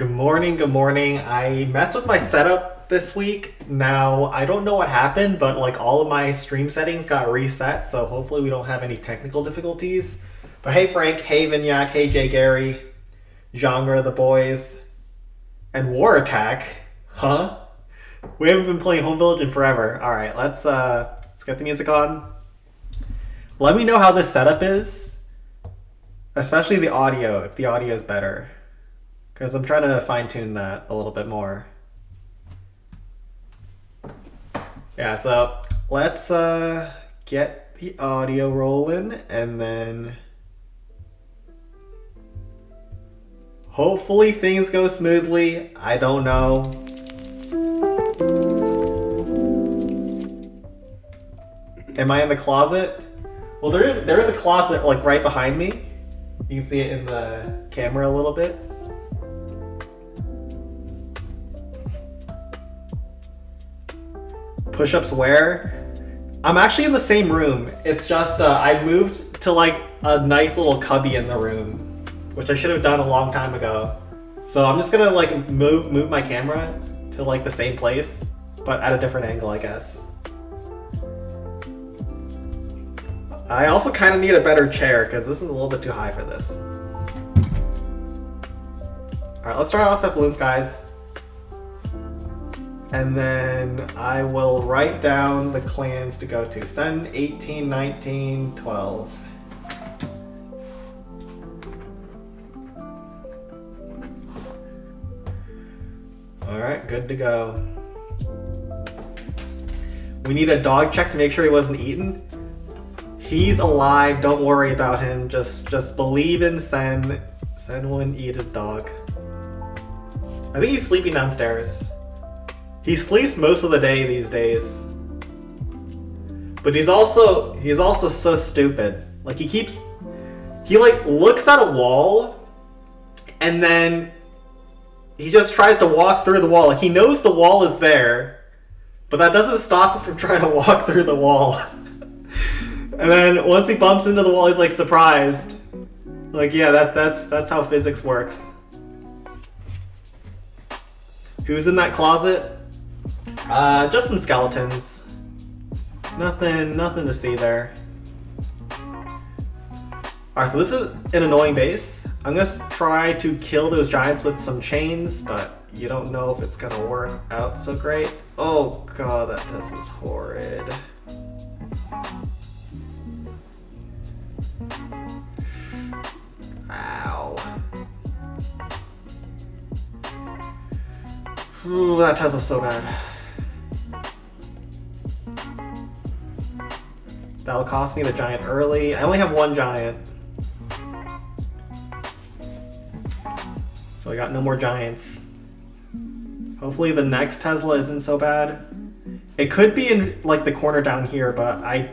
Good morning, good morning. I messed with my setup this week. Now, I don't know what happened, but like all of my stream settings got reset, so hopefully we don't have any technical difficulties. But hey Frank, hey Vinyak, hey Jay Gary, Genre the boys, and War Attack. Huh? We haven't been playing Home Village in forever. Alright, let's get the music on. Let me know how this setup is. Especially the audio, if the audio is better. Because I'm trying to fine-tune that a little bit more. Yeah, so let's get the audio rolling and then hopefully things go smoothly. I don't know. Am I in the closet? Well, there is a closet like right behind me. You can see it in the camera a little bit. Push-ups where? I'm actually in the same room. It's just I moved to like a nice little cubby in the room, which I should have done a long time ago. So I'm just gonna like move my camera to like the same place, but at a different angle, I guess. I also kind of need a better chair because this is a little bit too high for this. Alright, let's start off at Balloon Skies. And then I will write down the clans to go to. Sen 18, 19, 12. Alright, good to go. We need a dog check to make sure he wasn't eaten. He's alive, don't worry about him. Just believe in Sen. Sen wouldn't eat his dog. I think he's sleeping downstairs. He sleeps most of the day these days. But he's also so stupid. Like he like looks at a wall and then he just tries to walk through the wall. Like he knows the wall is there, but that doesn't stop him from trying to walk through the wall. And then once he bumps into the wall, he's like surprised. Like yeah, that's how physics works. Who's in that closet? Just some skeletons. Nothing to see there. Alright, so this is an annoying base. I'm gonna try to kill those giants with some chains, but you don't know if it's gonna work out so great. Oh god, that test is horrid. Ow. Ooh, that Tesla's so bad. That'll cost me the giant early. I only have one giant. So I got no more giants. Hopefully the next Tesla isn't so bad. It could be in like the corner down here, but I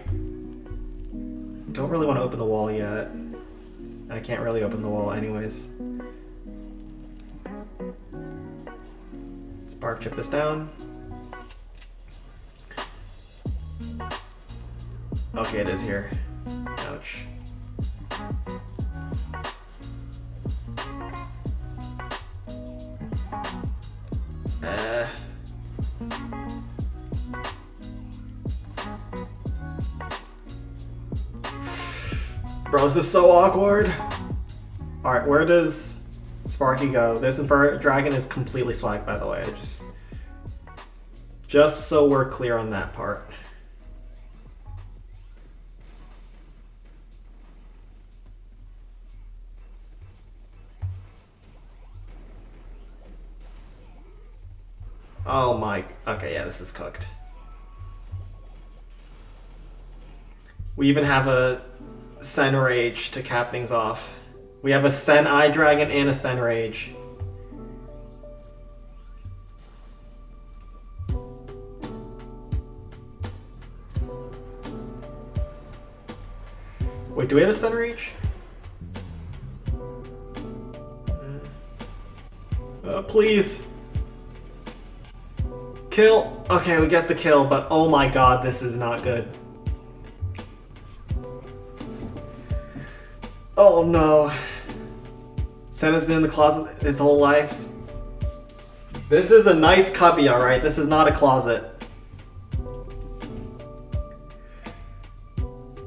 don't really want to open the wall yet. I can't really open the wall anyways. Spark chip this down. Okay, it is here. Ouch. Bro, this is so awkward. Alright, where does Sparky go? This Inferno Dragon is completely swag, by the way. Just so we're clear on that part. Oh my, okay, yeah, this is cooked. We even have a Sen Rage to cap things off. We have a Sen Eye Dragon and a Sen Rage. Wait, do we have a Sen Rage? Please. Kill. Okay, we get the kill, but oh my god, this is not good. Oh no. Sen has been in the closet his whole life. This is a nice cubby, alright? This is not a closet.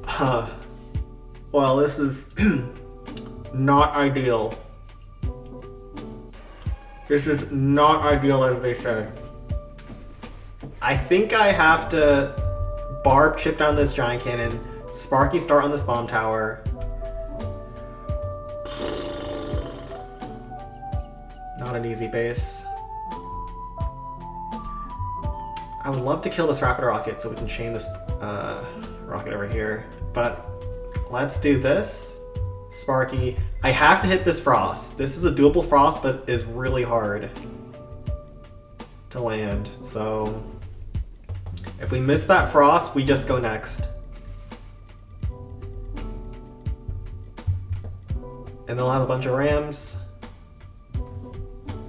Huh. Well, this is not ideal. This is not ideal, as they say. I think I have to Barb chip down this giant cannon, Sparky start on this bomb tower. Not an easy base. I would love to kill this rapid rocket so we can chain this rocket over here, but let's do this. Sparky, I have to hit this frost. This is a doable frost, but is really hard to land. So if we miss that frost, we just go next. And they'll have a bunch of rams.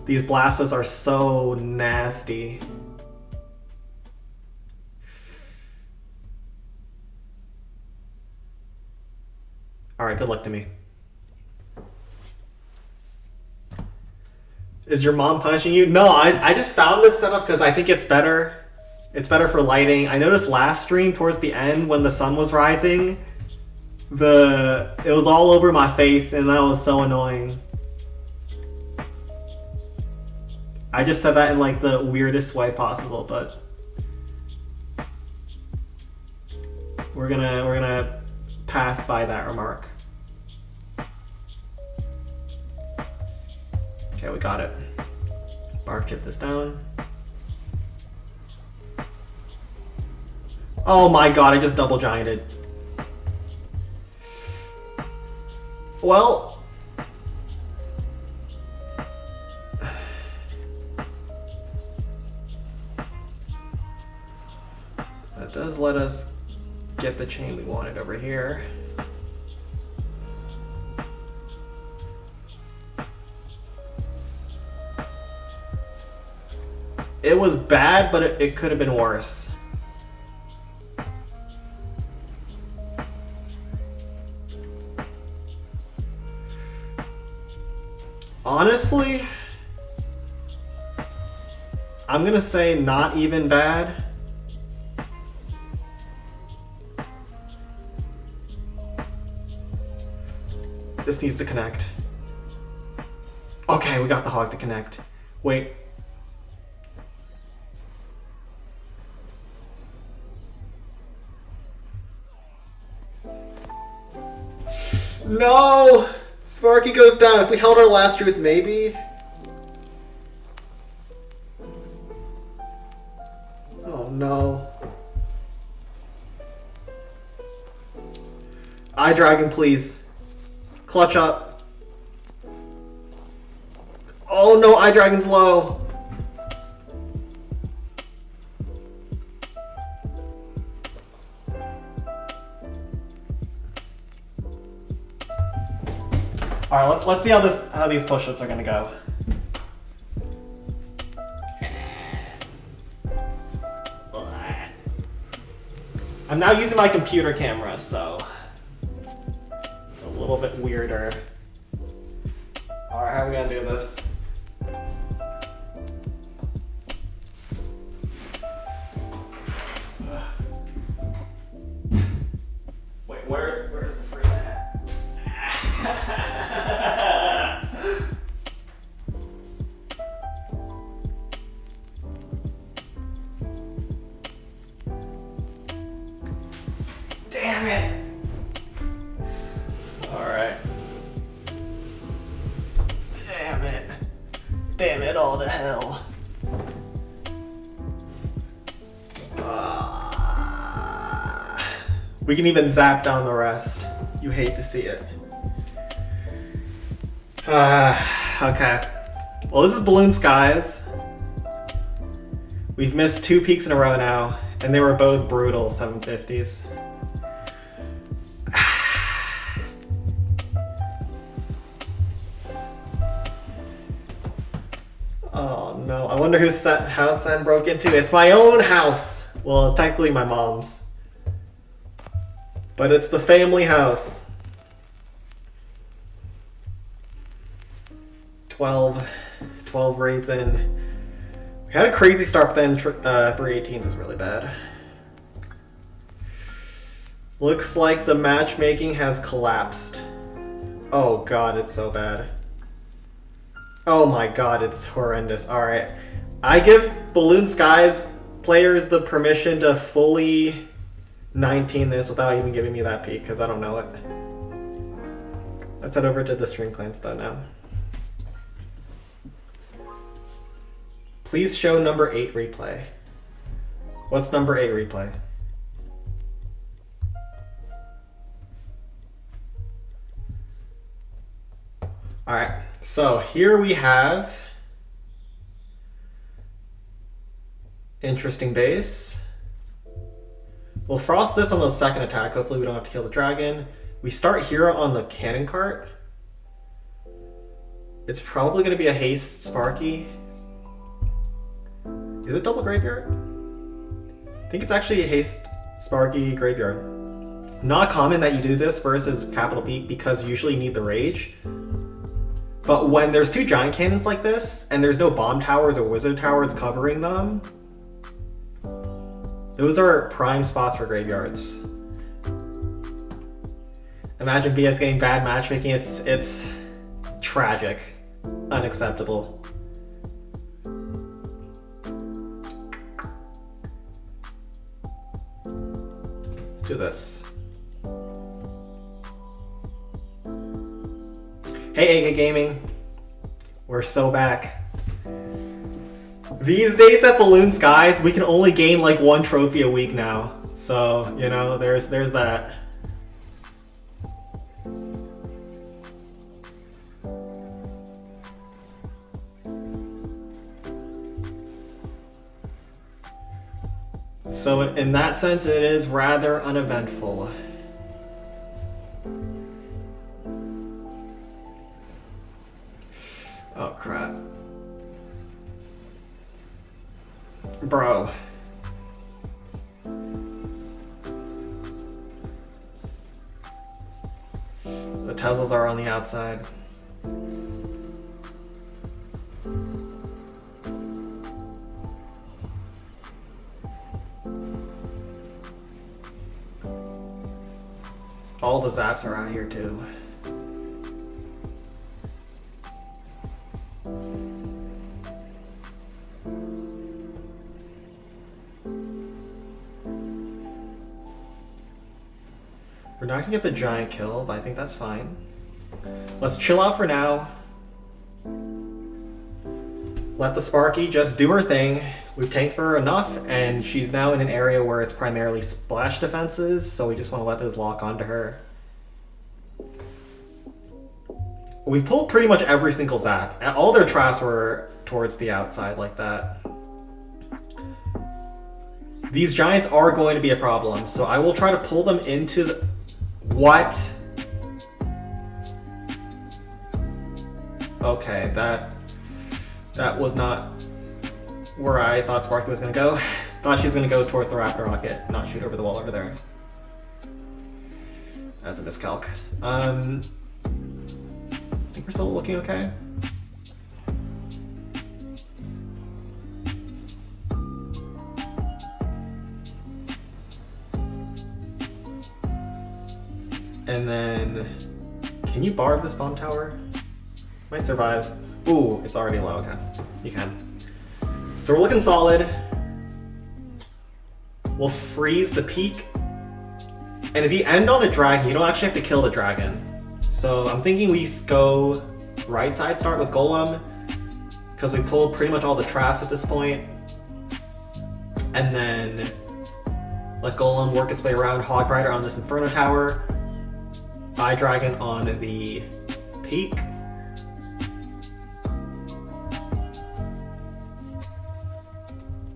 These Blasphas are so nasty. Alright, good luck to me. Is your mom punishing you? No, I just found this setup because I think it's better. It's better for lighting. I noticed last stream towards the end when the sun was rising, it was all over my face and that was so annoying. I just said that in like the weirdest way possible, but we're gonna pass by that remark. Okay, we got it. Bark chip this down. Oh my god, I just double gianted. Well, that does let us get the chain we wanted over here. It was bad, but it could have been worse. Honestly, I'm gonna say not even bad. This needs to connect. Okay, we got the hog to connect. Wait. No! Sparky goes down. If we held our last truce, maybe? Oh no. Eye Dragon, please. Clutch up. Oh no, Eye Dragon's low. All right, let's see how these push-ups are gonna go. I'm now using my computer camera, so it's a little bit weirder. All right, how are we gonna do this? Wait, where's the free mat? Damn it! Alright. Damn it. Damn it all to hell. We can even zap down the rest. You hate to see it. Okay. Well, this is Balloon Skies. We've missed 2 peaks in a row now, and they were both brutal 750s. Oh no, I wonder whose house Sen broke into. It's my own house. Well, it's technically my mom's. But it's the family house. 12 raids in. Had a crazy start, but then 318s is really bad. Looks like the matchmaking has collapsed. Oh god, it's so bad. Oh my god, it's horrendous. Alright. I give Balloon Skies players the permission to fully 19 this without even giving me that peak, because I don't know it. Let's head over to the stream clans though now. Please show number 8 replay. What's number 8 replay? Alright, so here we have interesting base. We'll frost this on the second attack. Hopefully we don't have to kill the dragon. We start here on the cannon cart. It's probably going to be a haste Sparky. Is it double graveyard? I think it's actually a haste Sparky graveyard. Not common that you do this versus capital peak because you usually need the rage. But when there's two giant cannons like this, and there's no bomb towers or wizard towers covering them, those are prime spots for graveyards. Imagine VS getting bad matchmaking, it's tragic. Unacceptable. Let's do this. Hey AK Gaming, we're so back. These days at Balloon Skies, we can only gain like 1 trophy a week now. So, you know, there's that. So in that sense, it is rather uneventful. Oh crap. Bro. The Teslas are on the outside. All the zaps are out here too. We're not gonna get the giant kill, but I think that's fine. Let's chill out for now. Let the Sparky just do her thing. We've tanked for her enough, and she's now in an area where it's primarily splash defenses, so we just want to let those lock onto her. We've pulled pretty much every single zap. All their traps were towards the outside like that. These giants are going to be a problem, so I will try to pull them into the... What? Okay, that was not where I thought Sparky was gonna go. Thought she was gonna go towards the Raptor Rocket, not shoot over the wall over there. That's a miscalc. I think we're still looking okay. And then, can you barb this bomb tower? Might survive. Ooh, it's already low, okay. You can. So we're looking solid. We'll freeze the peak. And if you end on a dragon, you don't actually have to kill the dragon. So I'm thinking we go right side start with Golem, because we pulled pretty much all the traps at this point. And then let Golem work its way around, Hog Rider on this Inferno Tower, Eye Dragon on the peak.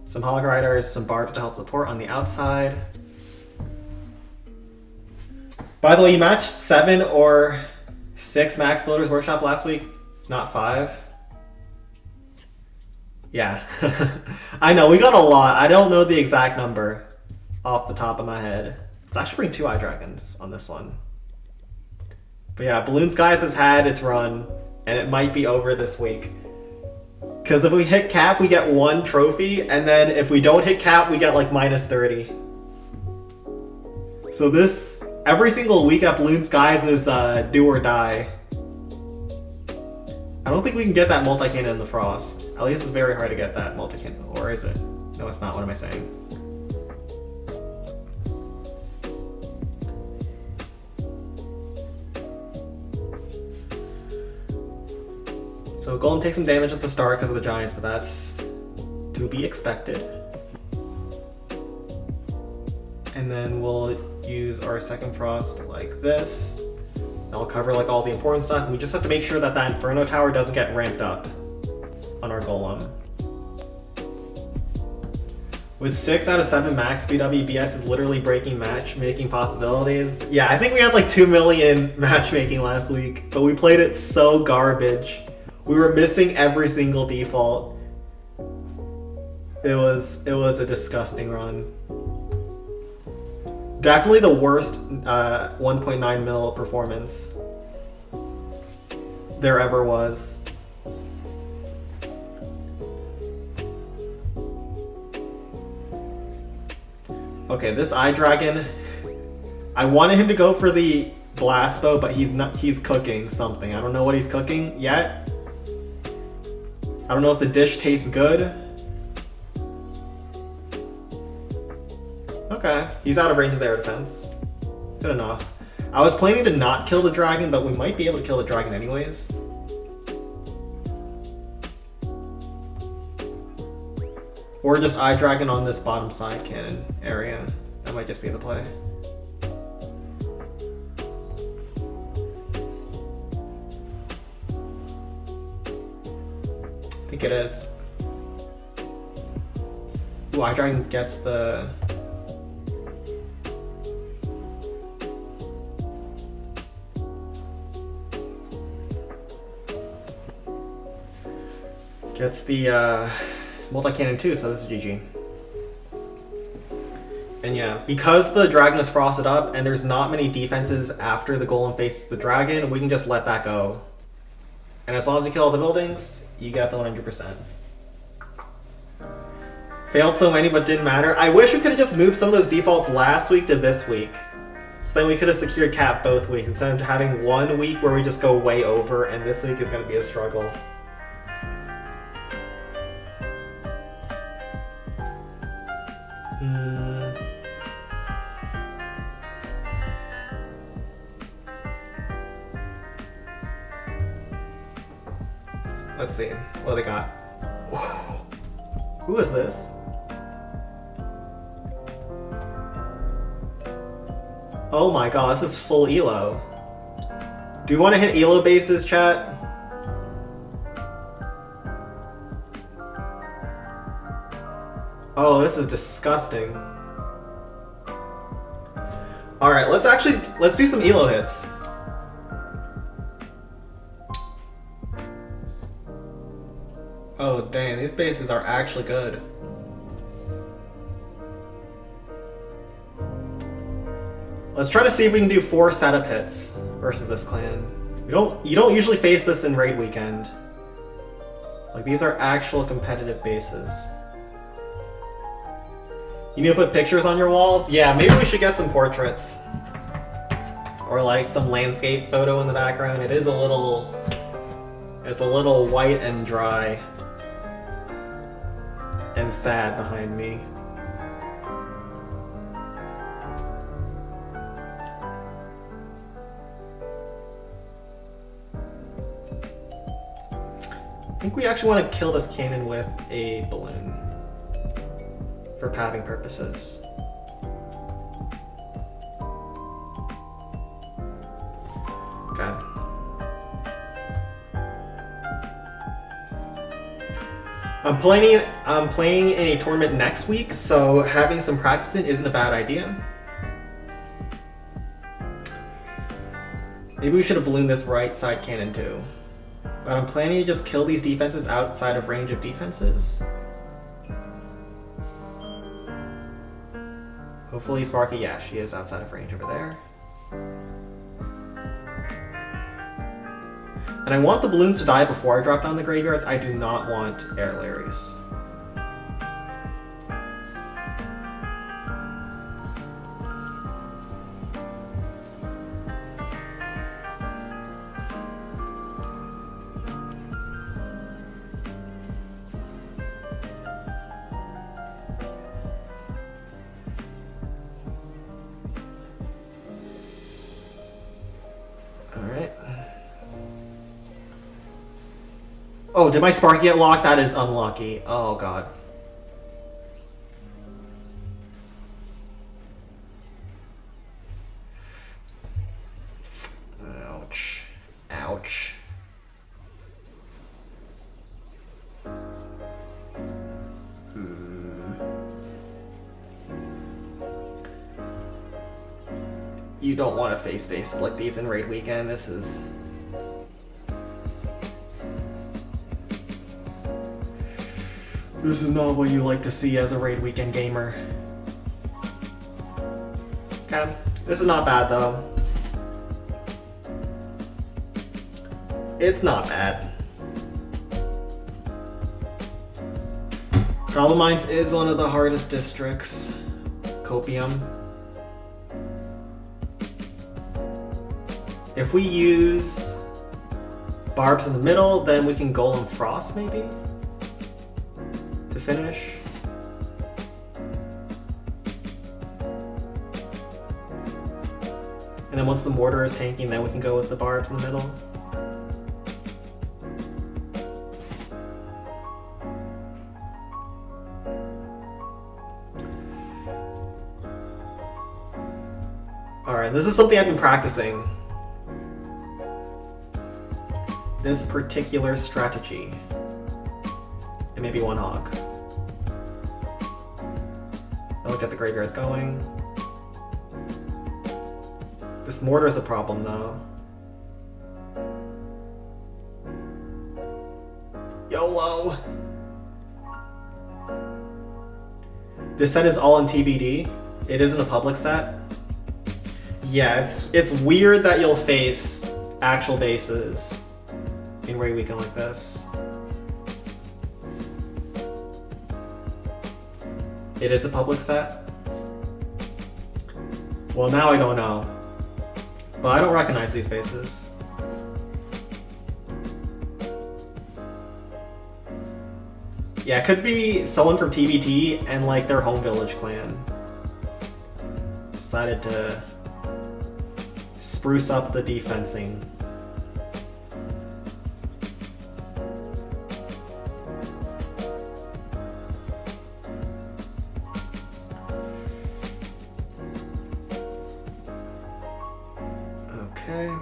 Some Hog Riders, some Barbs to help support on the outside. By the way, you matched 7 or 6 Max Builders Workshop last week, not 5. Yeah, I know, we got a lot. I don't know the exact number off the top of my head. Let's actually bring 2 Eye Dragons on this one. But yeah, Balloon Skies has had its run, and it might be over this week. Because if we hit cap, we get 1 trophy, and then if we don't hit cap, we get like -30. So this, every single week at Balloon Skies is do or die. I don't think we can get that multi-cannon in the Frost. At least it's very hard to get that multi-cannon. Or is it? No, it's not. What am I saying? So Golem takes some damage at the start because of the Giants, but that's to be expected. And then we'll use our second Frost like this. That'll cover like all the important stuff. And we just have to make sure that that Inferno Tower doesn't get ramped up on our Golem. With 6 out of 7 max BW, BS is literally breaking matchmaking possibilities. Yeah, I think we had like 2 million matchmaking last week, but we played it so garbage. We were missing every single default. It was a disgusting run. Definitely the worst 1.9 mil performance there ever was. Okay, this Eye Dragon, I wanted him to go for the blast bow, but he's cooking something. I don't know what he's cooking yet. I don't know if the dish tastes good. Okay, he's out of range of their defense. Good enough. I was planning to not kill the dragon, but we might be able to kill the dragon anyways. Or just Eye Dragon on this bottom side cannon area. That might just be the play. I think it is. Ooh, Eye Dragon gets the... Gets the multi-cannon too, so this is GG. And yeah, because the dragon is frosted up and there's not many defenses after the golem faces the dragon, we can just let that go. And as long as you kill all the buildings, you get the 100%. Failed so many but didn't matter. I wish we could have just moved some of those defaults last week to this week. So then we could have secured cap both weeks instead of having 1 week where we just go way over, and this week is going to be a struggle. Let's see, what do they got? Whoa. Who is this? Oh my god, this is full elo. Do you want to hit elo bases, chat? Oh, this is disgusting. Alright, let's do some elo hits. Oh dang, these bases are actually good. Let's try to see if we can do 4 setup hits versus this clan. You don't usually face this in raid weekend. Like, these are actual competitive bases. You need to put pictures on your walls? Yeah, maybe we should get some portraits. Or like some landscape photo in the background. It's a little white and dry. And sad behind me. I think we actually want to kill this cannon with a balloon for pathing purposes. Okay. I'm playing in a tournament next week, so having some practice in isn't a bad idea. Maybe we should have ballooned this right side cannon too. But I'm planning to just kill these defenses outside of range of defenses. Hopefully Sparky, yeah, she is outside of range over there. And I want the balloons to die before I drop down the graveyards. I do not want air Larrys. Oh, did my Sparky get locked? That is unlucky. Oh, God. Ouch. Ouch. You don't want to face spaces like these in Raid Weekend. This is... This is not what you like to see as a Raid Weekend gamer. Okay, this is not bad though. It's not bad. Goblin Mines is one of the hardest districts. Copium. If we use Barbs in the middle, then we can Golem Frost maybe? To finish. And then once the mortar is tanking, then we can go with the Barbs in the middle. Alright, this is something I've been practicing. This particular strategy. And maybe one hog. I look at the graveyards going. This mortar is a problem though. YOLO! This set is all in TBD. It isn't a public set. Yeah, it's weird that you'll face actual bases in Raid Weekend like this. It is a public set? Well, now I don't know. But I don't recognize these bases. Yeah, it could be someone from TBT and like their home village clan decided to spruce up the defensing. Okay.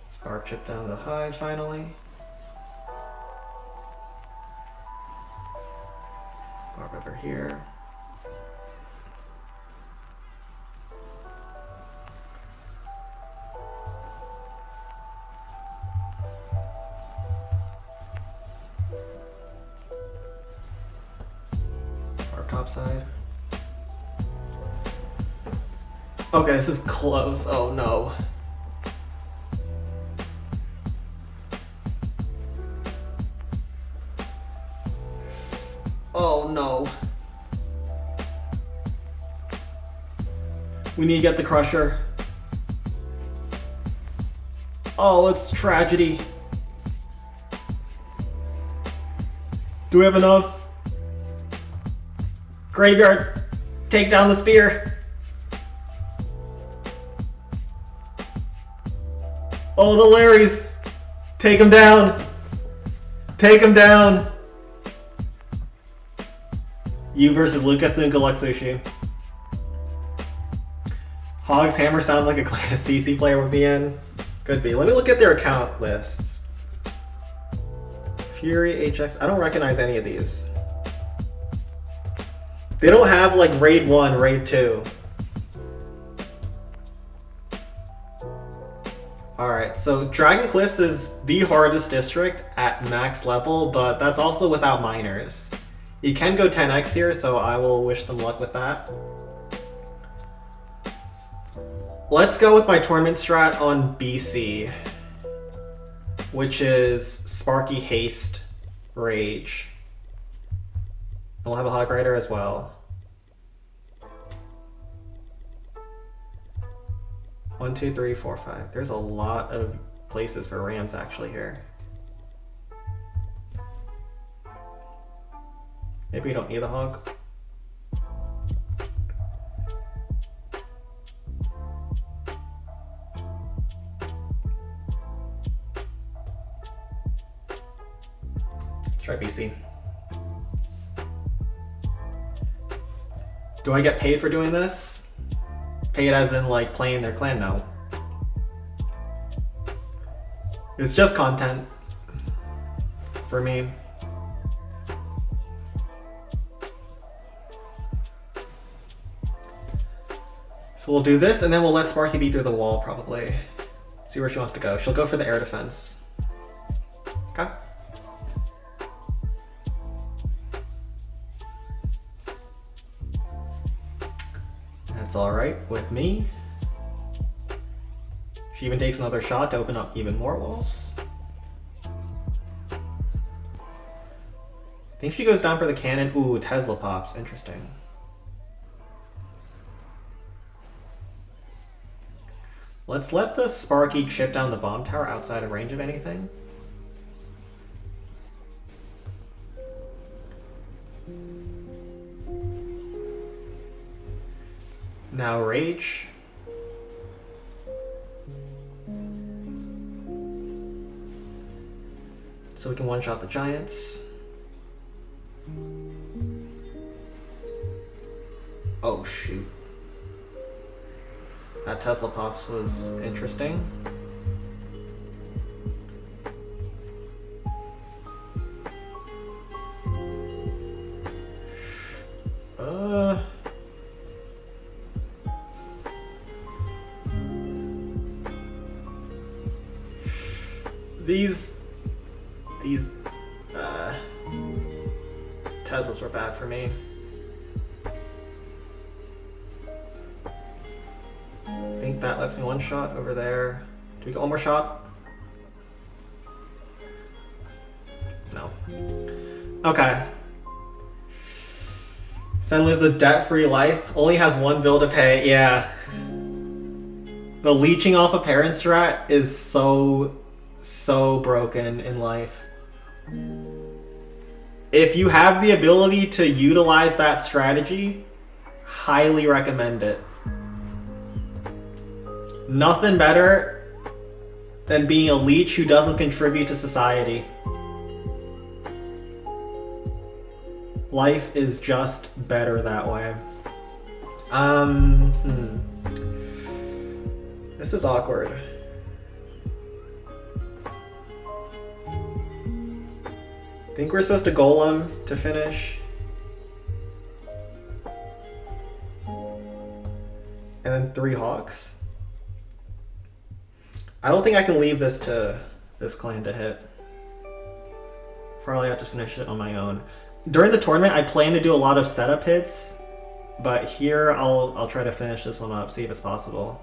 Spark chip down the high finally. Barb over here. Barb top side. Okay, this is close. Oh no. Oh no. We need to get the Crusher. Oh, it's tragedy. Do we have enough? Graveyard, take down the spear. Oh, the Larrys. Take him down. Take him down. You versus Lucas and Galexushi. Hog's Hammer sounds like a clan a CC player would be in. Could be. Let me look at their account lists. Fury HX. I don't recognize any of these. They don't have like raid 1, raid 2. Alright, so Dragon Cliffs is the hardest district at max level, but that's also without miners. You can go 10x here, so I will wish them luck with that. Let's go with my tournament strat on BC, which is Sparky Haste Rage. And we'll have a Hog Rider as well. 1, 2, 3, 4, 5. There's a lot of places for Rams actually here. Maybe we don't need a Hog. Try BC. Do I get paid for doing this? Paid as in like playing their clan? No. It's just content for me. So we'll do this and then we'll let Sparky be through the wall probably. See where she wants to go. She'll go for the air defense. Okay. That's alright with me. She even takes another shot to open up even more walls. I think she goes down for the cannon. Ooh, Tesla pops. Interesting. Let's let the Sparky chip down the bomb tower outside of range of anything. Now Rage. So we can one-shot the Giants. Oh shoot. That Tesla Pops was interesting. These Teslas were bad for me. I think that lets me one shot over there. Do we get one more shot? No. Okay. Sen lives a debt-free life. Only has one bill to pay. Yeah. The leeching off a parent strat is so broken in life. If you have the ability to utilize that strategy, highly recommend it. Nothing better than being a leech who doesn't contribute to society. Life is just better that way. This is awkward. I think we're supposed to golem to finish. And then 3 hawks. I don't think I can leave this to this clan to hit. Probably have to finish it on my own. During the tournament, I plan to do a lot of setup hits, but here I'll try to finish this one up, see if it's possible.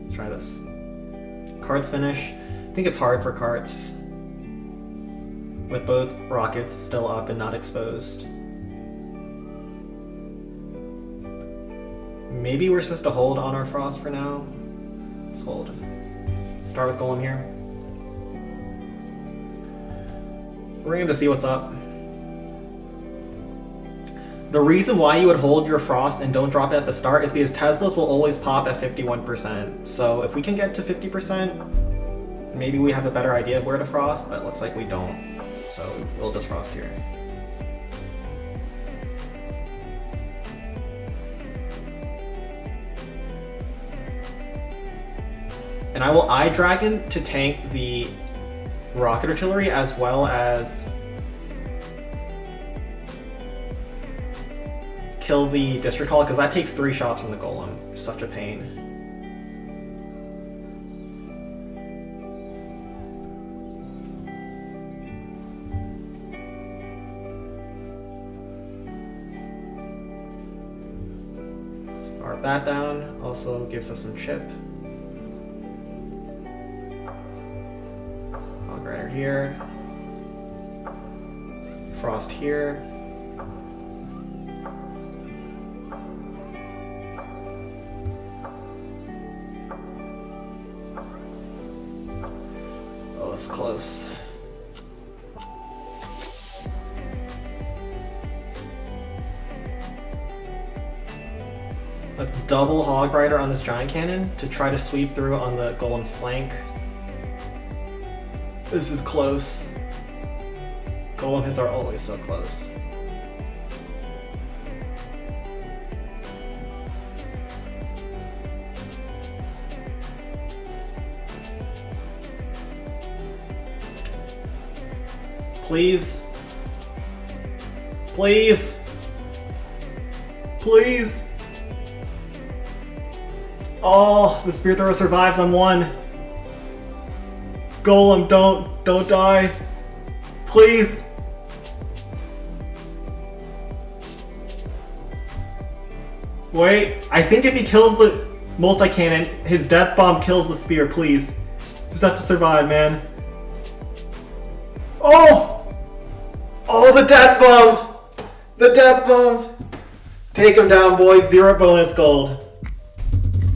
Let's try this. Carts finish. I think it's hard for carts with both rockets still up and not exposed. Maybe we're supposed to hold on our frost for now. Let's hold. Start with golem here. We're going to see what's up. The reason why you would hold your frost and don't drop it at the start is because Teslas will always pop at 51%. So if we can get to 50%, maybe we have a better idea of where to frost, but it looks like we don't. so we'll just frost here. And I will Eye Dragon to tank the rocket artillery as well as kill the District Hall, because that takes 3 shots from the Golem. Such a pain. Spark that down, also gives us some chip. Hog Rider here. Frost here. Oh, it's close. Let's double Hog Rider on this Giant Cannon to try to sweep through on the Golem's flank. This is close. Golem hits are always so close. Please. Please. Please. Oh, the Spear Thrower survives on 1. Golem, don't die. Please. Wait, I think if he kills the multi-cannon, his death bomb kills the spear, please. Just have to survive, man. Oh! Oh, the death bomb! The death bomb! Take him down, boys. 0 bonus gold.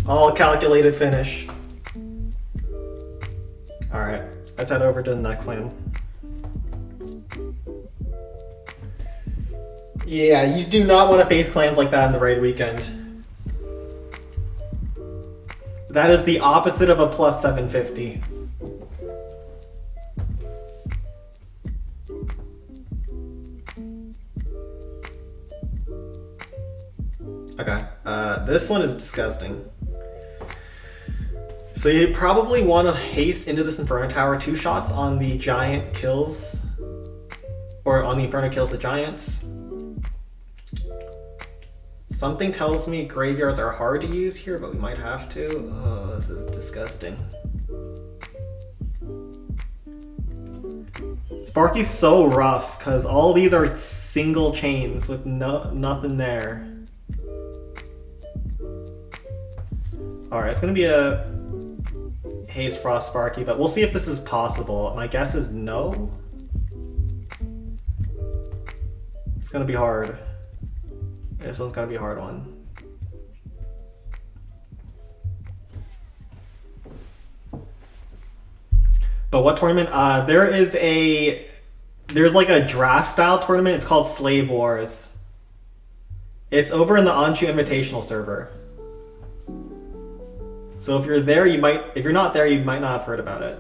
All calculated finish. Alright, let's head over to the next lane. Yeah, you do not want to face clans like that in the raid weekend. That is the opposite of a plus 750. Okay, this one is disgusting. So you probably want to haste into this Inferno Tower. 2 shots on the giant kills, or on the Inferno kills the giants. Something tells me graveyards are hard to use here, but we might have to. Oh, this is disgusting. Sparky's so rough, because all these are single chains with nothing there. Alright, it's going to be a Haste Frost Sparky, but we'll see if this is possible. My guess is no. It's going to be hard. This one's going to be a hard one. But what tournament? There's like a draft style tournament. It's called Slave Wars. It's over in the Anshu Invitational server. So if you're there, if you're not there, you might not have heard about it.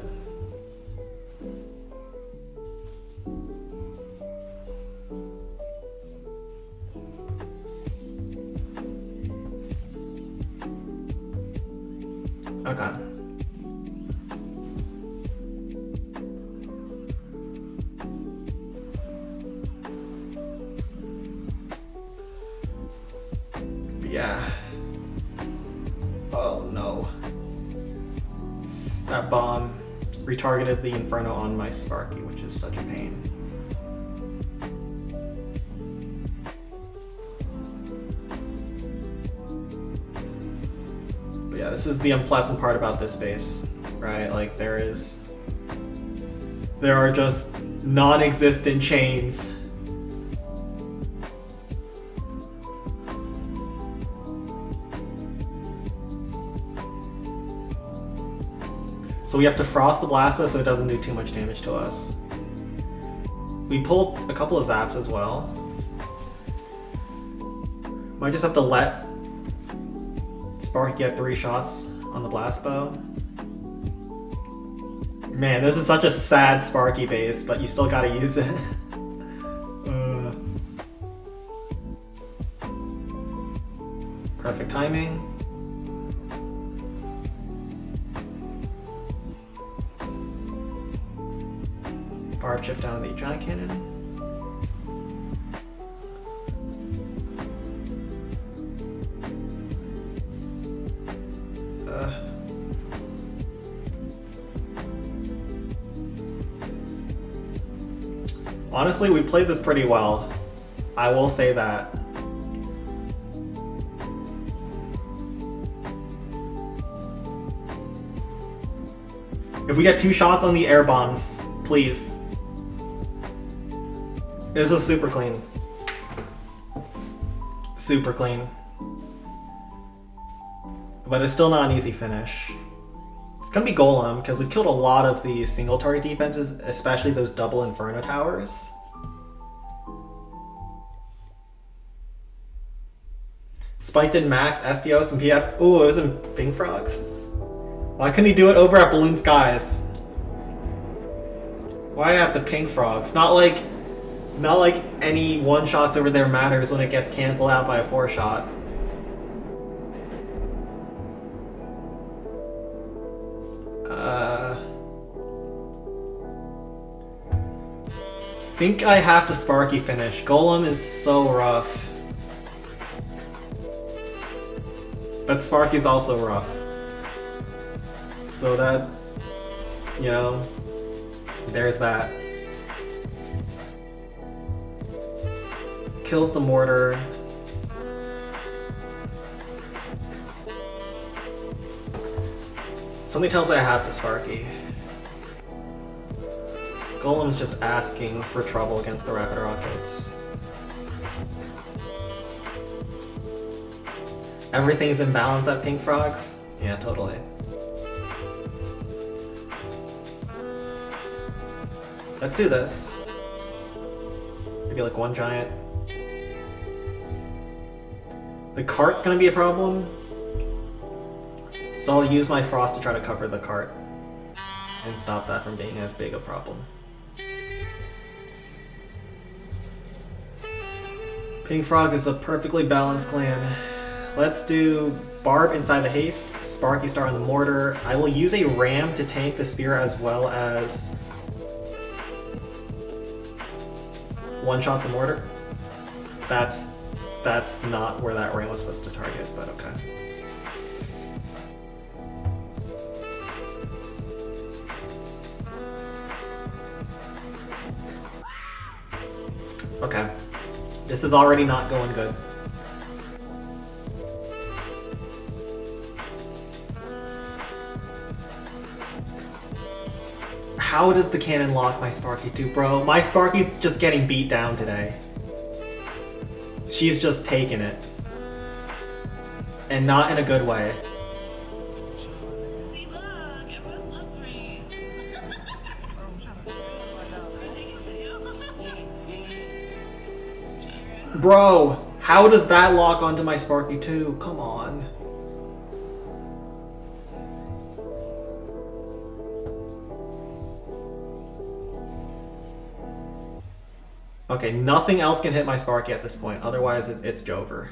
Okay. Yeah. Oh no. That bomb retargeted the Inferno on my Sparky, which is such a pain. But yeah, this is the unpleasant part about this base, right? Like there are just non-existent chains. So we have to Frost the Blasphemous so it doesn't do too much damage to us. We pulled a couple of zaps as well. Might just have to let Spark get 3 shots on the Blast Bow. Man, this is such a sad Sparky base, but you still gotta use it. Perfect timing. Barb chip down the giant cannon. Honestly, we played this pretty well. I will say that. If we get 2 shots on the air bombs, please. This was super clean. Super clean. But it's still not an easy finish. It's gonna be Golem, because we've killed a lot of the single target defenses, especially those double Inferno towers. Spiked in Max, SPOs, and PF. Ooh, it was in Pink Frogs. Why couldn't he do it over at Balloon Skies? Why at the Pink Frogs? Not like any one-shots over there matters when it gets canceled out by a 4-shot. I think I have to Sparky finish. Golem is so rough. But Sparky's also rough. So that, you know, there's that. Kills the mortar. Something tells me I have to Sparky. Golem's just asking for trouble against the rapid rockets. Everything's in balance at Pink Frogs? Yeah, totally. Let's do this. Maybe like 1 giant. The cart's gonna be a problem. So I'll use my frost to try to cover the cart and stop that from being as big a problem. Pink Frog is a perfectly balanced clan. Let's do Barb inside the haste, Sparky Star on the mortar. I will use a ram to tank the spear as well as one-shot the mortar. That's not where that ram was supposed to target, but okay. Okay. This is already not going good. How does the cannon lock my Sparky too, bro? My Sparky's just getting beat down today. She's just taking it. And not in a good way. Bro, how does that lock onto my Sparky too? Come on. Okay, nothing else can hit my Sparky at this point, otherwise it's Jover.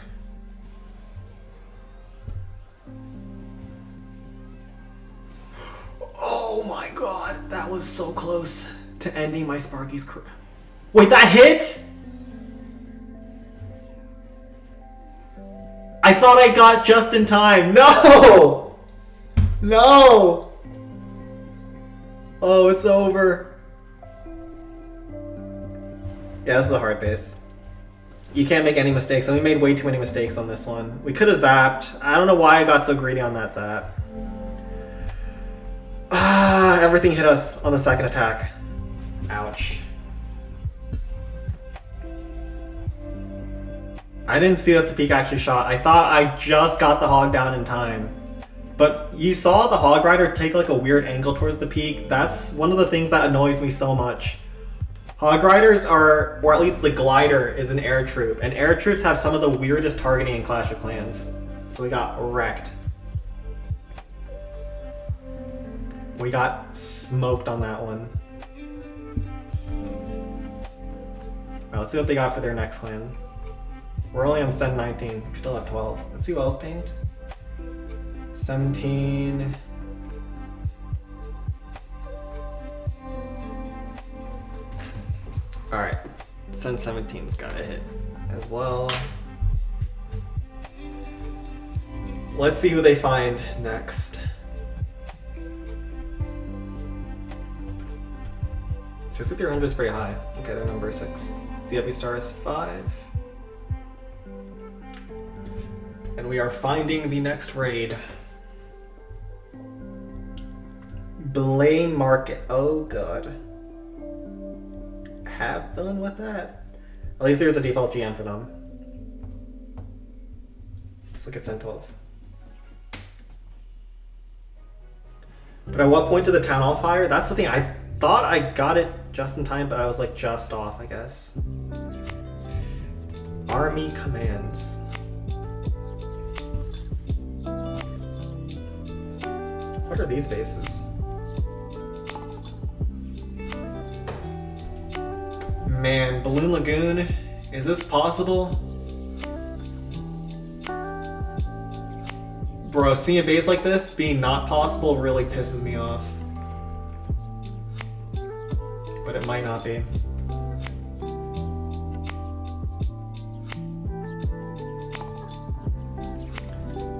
Oh my god, that was so close to ending my Sparky's career. Wait, that hit?! I thought I got just in time. No! No! Oh, it's over. Yeah, this is a hard base. You can't make any mistakes, and we made way too many mistakes on this one. We could have zapped. I don't know why I got so greedy on that zap. Ah, everything hit us on the second attack. Ouch. I didn't see that the peak actually shot. I thought I just got the hog down in time. But you saw the hog rider take like a weird angle towards the peak. That's one of the things that annoys me so much. Hog riders are, or at least the glider is an air troop, and air troops have some of the weirdest targeting in Clash of Clans. So we got wrecked. We got smoked on that one. Alright, let's see what they got for their next clan. We're only on Sen 19. We still have 12. Let's see what else pinged. 17. Alright. Sen 17's gotta hit as well. Let's see who they find next. 6300 is pretty high. Okay, they're number 6. DW star is 5. And we are finding the next raid. Blame Market. Oh god. Have fun with that. At least there's a default GM for them. Let's look at Sen 12. But at what point did the town hall fire? That's the thing. I thought I got it just in time, but I was like just off, I guess. Army commands. What are these bases? Man, Balloon Lagoon, is this possible? Bro, seeing a base like this being not possible really pisses me off. But it might not be.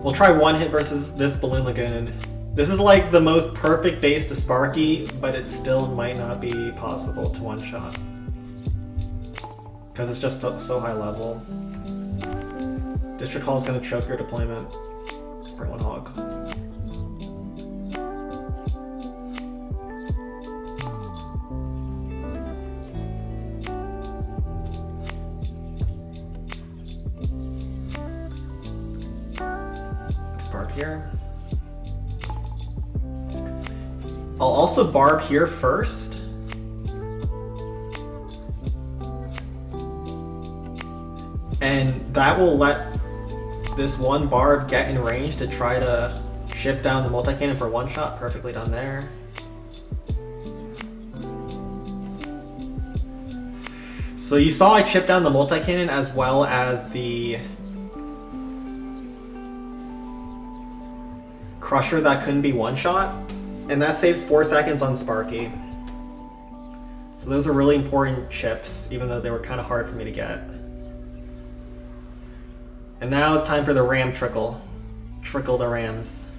We'll try one hit versus this Balloon Lagoon. This is like the most perfect base to Sparky, but it still might not be possible to one-shot. Because it's just so high level. District Hall's gonna choke your deployment. Bring one hog. Let's barb here. I'll also barb here first. And that will let this one barb get in range to try to ship down the multi-cannon for one shot. Perfectly done there. So you saw I chipped down the multi-cannon as well as the crusher that couldn't be one shot. And that saves 4 seconds on Sparky. So those are really important chips, even though they were kind of hard for me to get. And now it's time for the ram trickle. Trickle the rams.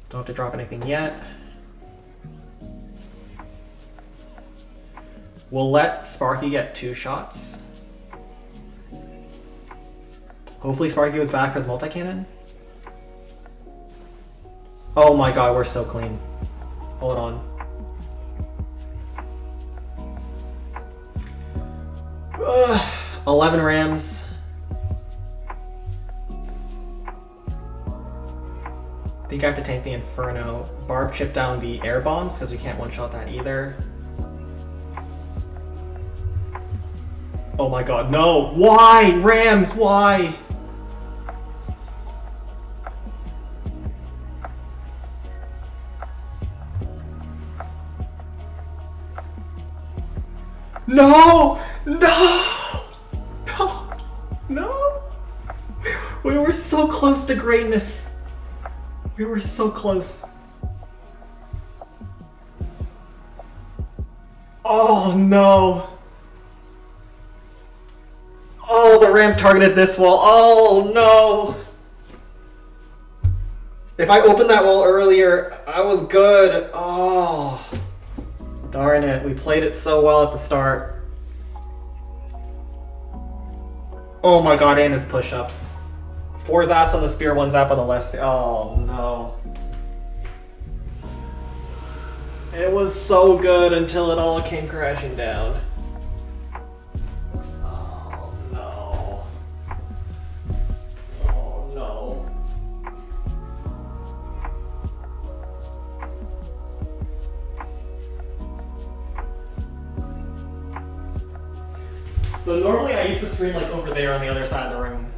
Don't have to drop anything yet. We'll let Sparky get 2 shots. Hopefully Sparky was back with multi-cannon. Oh my god, we're so clean. Hold on. 11 rams. I think I have to tank the Inferno. Barb chip down the air bombs because we can't one-shot that either. Oh my god, no! Why? Rams, why? No! No! No! No! We were so close to greatness. We were so close. Oh no! Oh, the Rams targeted this wall. Oh no! If I opened that wall earlier, I was good. Oh. Darn it, we played it so well at the start. Oh my god, and his push-ups. 4 zaps on the spear, 1 zap on the left. Oh no. It was so good until it all came crashing down. Oh no. Oh no. So normally I used to stream like over there on the other side of the room.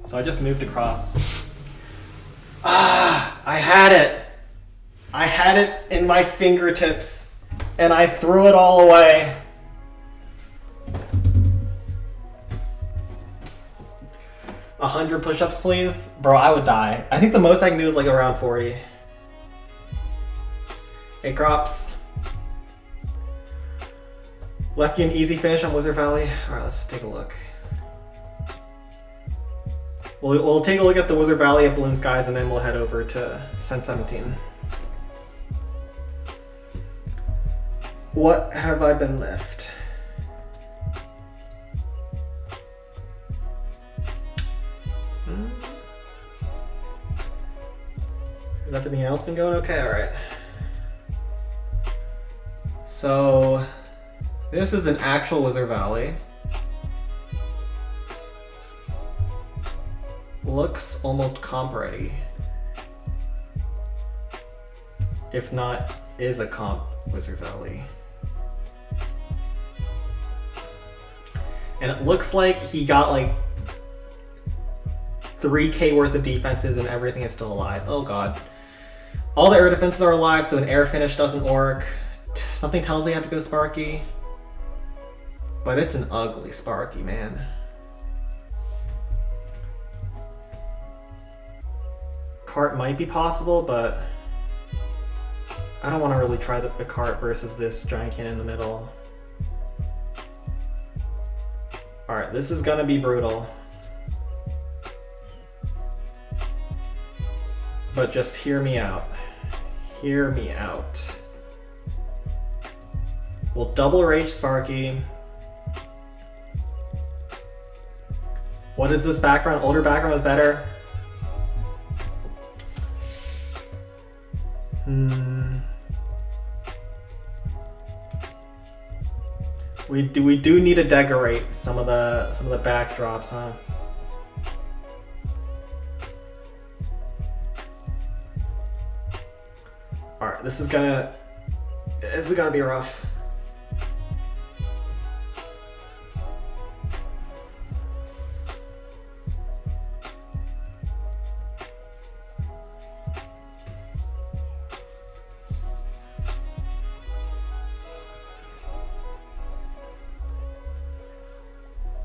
So I just moved across. I had it. I had it in my fingertips and I threw it all away. A 100 push-ups, please? Bro, I would die. I think the most I can do is like around 40. It drops. Left you an easy finish on Wizard Valley. Alright, let's take a look. We'll take a look at the Wizard Valley of Balloon Skies and then we'll head over to Sen 17. What have I been left? Has everything else been going okay? Alright. So, this is an actual Wizard Valley. Looks almost comp ready. If not, is a comp Wizard Valley. And it looks like he got like 3k worth of defenses and everything is still alive. Oh god. All the air defenses are alive, so an air finish doesn't work. Something tells me I have to go Sparky. But it's an ugly Sparky, man. Cart might be possible, but I don't want to really try the cart versus this giant cannon in the middle. Alright, this is gonna be brutal. But just hear me out. Hear me out. We'll double rage Sparky. What is this background? Older background is better. We do need to decorate some of the backdrops, huh? All right, this is gonna be rough.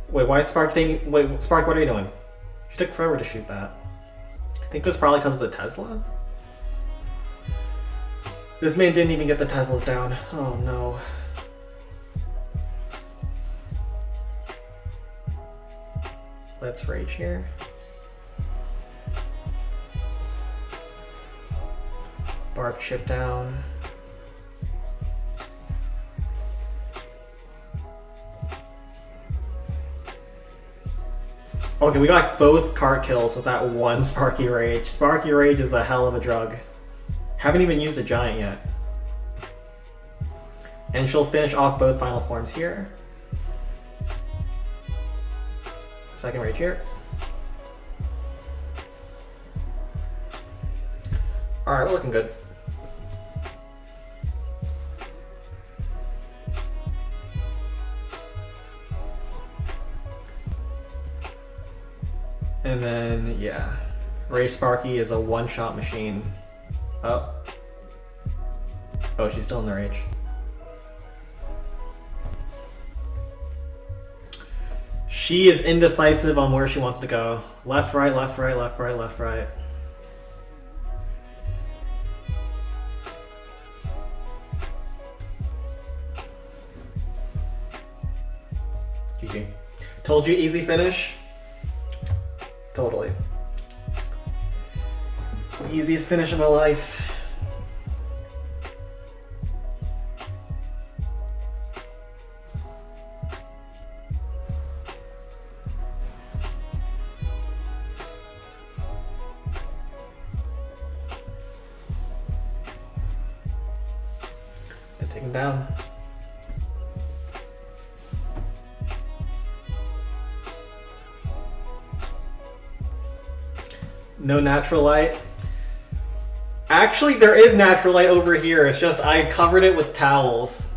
Wait, why is Spark taking... Wait, Spark, what are you doing? She took forever to shoot that. I think it was probably because of the Tesla? This man didn't even get the Teslas down. Oh no. Let's rage here. Barb chip down. Okay, we got both cart kills with that one Sparky Rage. Sparky Rage is a hell of a drug. Haven't even used a giant yet. And she'll finish off both final forms here. Second Rage here. Alright, we're looking good. And then, yeah, Ray Sparky is a one-shot machine. Oh. Oh, she's still in the rage. She is indecisive on where she wants to go. Left, right, left, right, left, right, left, right. GG. Told you easy finish. Totally. Easiest finish of my life. And take him down. No natural light. Actually, there is natural light over here. It's just I covered it with towels.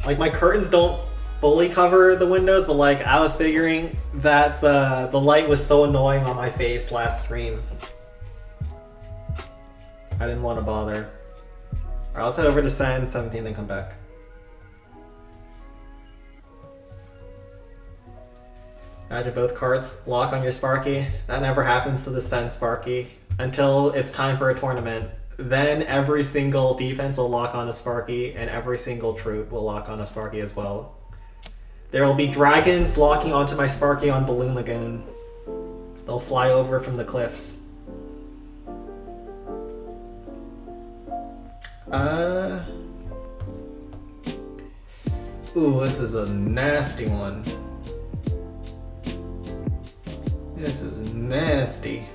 Like my curtains don't fully cover the windows, but like I was figuring that the light was so annoying on my face last stream. I didn't want to bother. Alright, let's head over to Sen 17 and come back. Imagine both cards lock on your Sparky. That never happens to the Sen Sparky until it's time for a tournament. Then every single defense will lock on a Sparky, and every single troop will lock on a Sparky as well. There will be dragons locking onto my Sparky on Balloon Lagoon. They'll fly over from the cliffs. Ooh, this is a nasty one. This is nasty.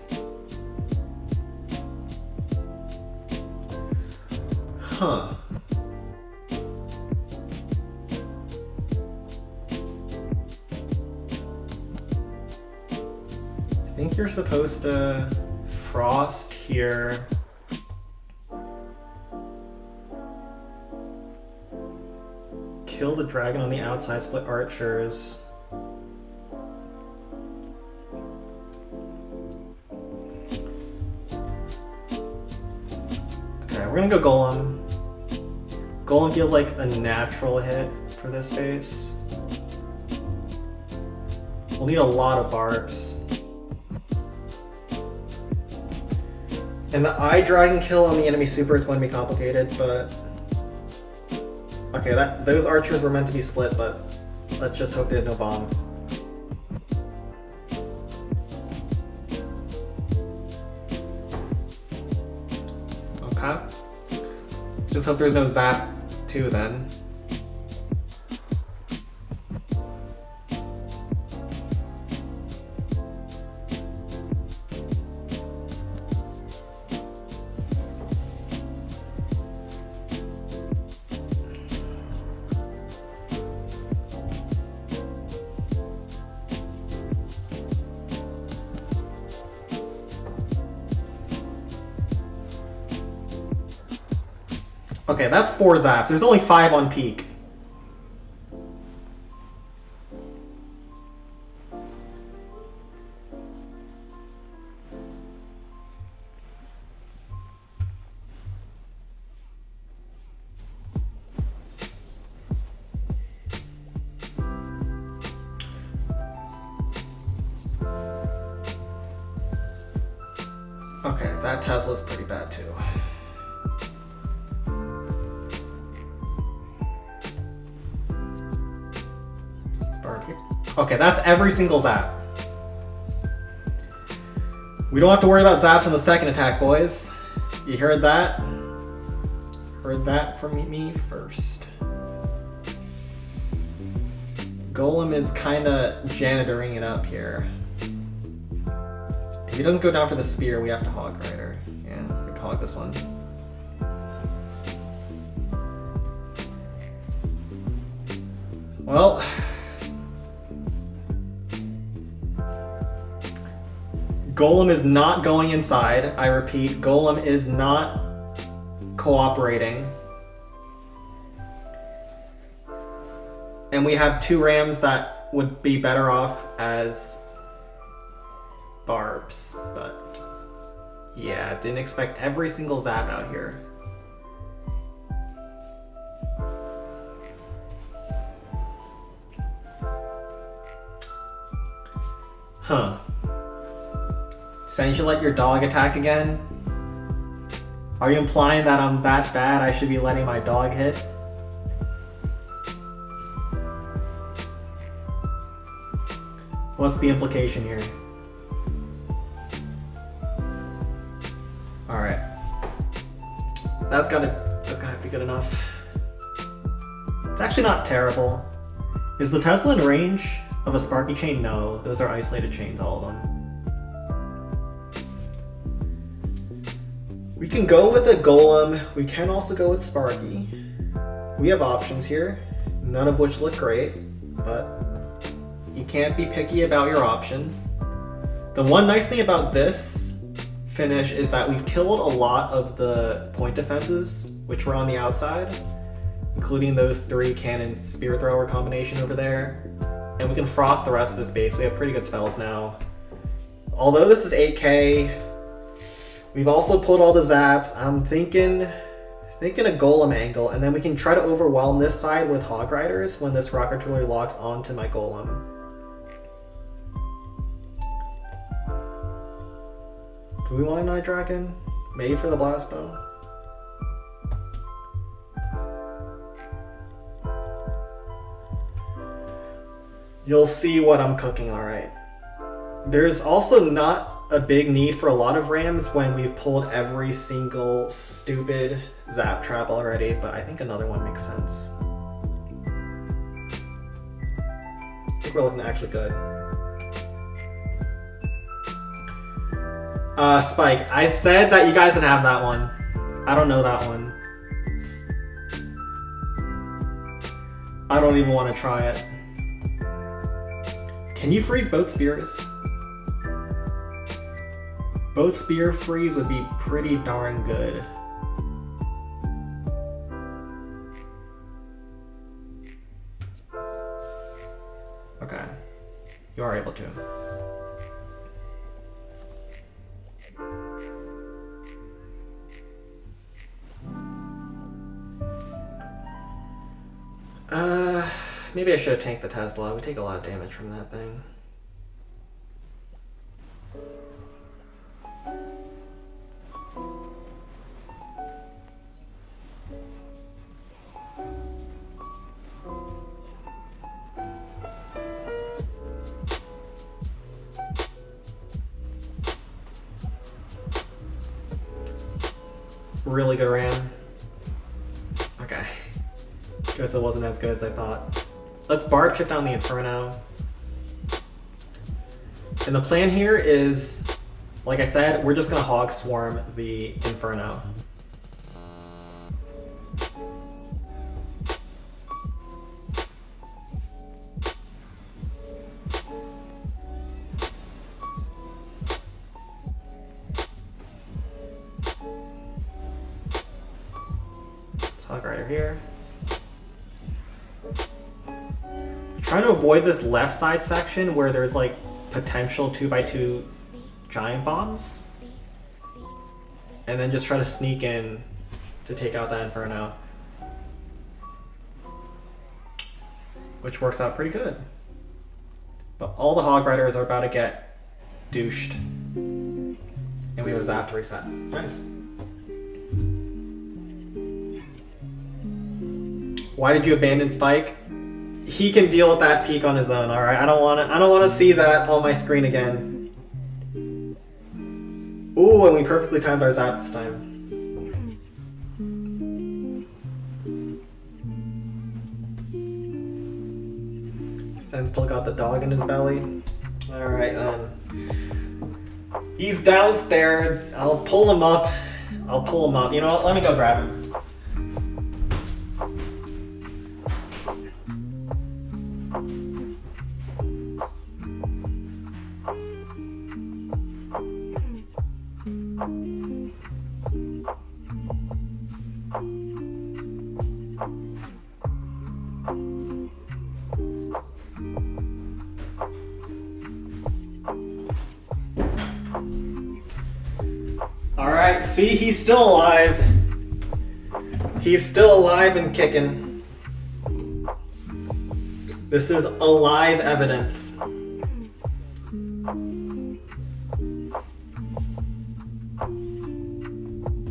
Huh. I think you're supposed to frost here. Kill the dragon on the outside, split archers. Okay, we're gonna go Golem. Golem feels like a natural hit for this base. We'll need a lot of barbs. And the Eye Dragon kill on the enemy super is going to be complicated, but... Okay, those archers were meant to be split, but let's just hope there's no bomb. Okay. Just hope there's no zap too then. Okay, that's 4 zaps. There's only 5 on peak. Okay, that Tesla's pretty bad too. Okay, that's every single zap. We don't have to worry about zaps in the second attack, boys. You heard that? Heard that from me first. Golem is kinda janitoring it up here. If he doesn't go down for the spear, we have to hog Rider. Yeah, we have to hog this one. Well... Golem is not going inside. I repeat, Golem is not cooperating. And we have 2 rams that would be better off as barbs, but yeah, didn't expect every single zap out here. Huh. Saying you should let your dog attack again? Are you implying that I'm that bad I should be letting my dog hit? What's the implication here? Alright. That's gotta have to be good enough. It's actually not terrible. Is the Tesla in range of a Sparky chain? No, those are isolated chains, all of them. We can go with a Golem. We can also go with Sparky. We have options here, none of which look great, but you can't be picky about your options. The one nice thing about this finish is that we've killed a lot of the point defenses, which were on the outside. including those 3 cannon spear thrower combination over there. And we can frost the rest of this base. We have pretty good spells now. Although this is 8k, we've also pulled all the zaps. I'm thinking a golem angle, and then we can try to overwhelm this side with hog riders when this rock artillery locks onto my golem. Do we want a Night Dragon? Maybe for the blast bow? You'll see what I'm cooking, alright. There's also not a big need for a lot of rams when we've pulled every single stupid zap trap already, but I think another one makes sense. I think we're looking actually good. Spike, I said that you guys can have that one. I don't know that one. I don't even want to try it. Can you freeze both spears? Both spear freeze would be pretty darn good. Okay, you are able to. Maybe I should have tanked the Tesla. We take a lot of damage from that thing. Really good ram. Okay. Guess it wasn't as good as I thought. Let's barb chip down the Inferno. And the plan here is, like I said, we're just gonna hog swarm the Inferno. Let's hog right here. Trying to avoid this left side section where there's like potential 2x2 giant bombs, and then just try to sneak in to take out that Inferno, which works out pretty good. But all the hog riders are about to get douched, and we have a zap to reset. Nice. Why did you abandon Spike? He can deal with that peak on his own, alright? I don't wanna see that on my screen again. Ooh, and we perfectly timed our zap this time. Zen still got the dog in his belly. Alright then. He's downstairs. I'll pull him up. You know what? Let me go grab him. Alright, see, he's still alive. He's still alive and kicking. This is alive evidence.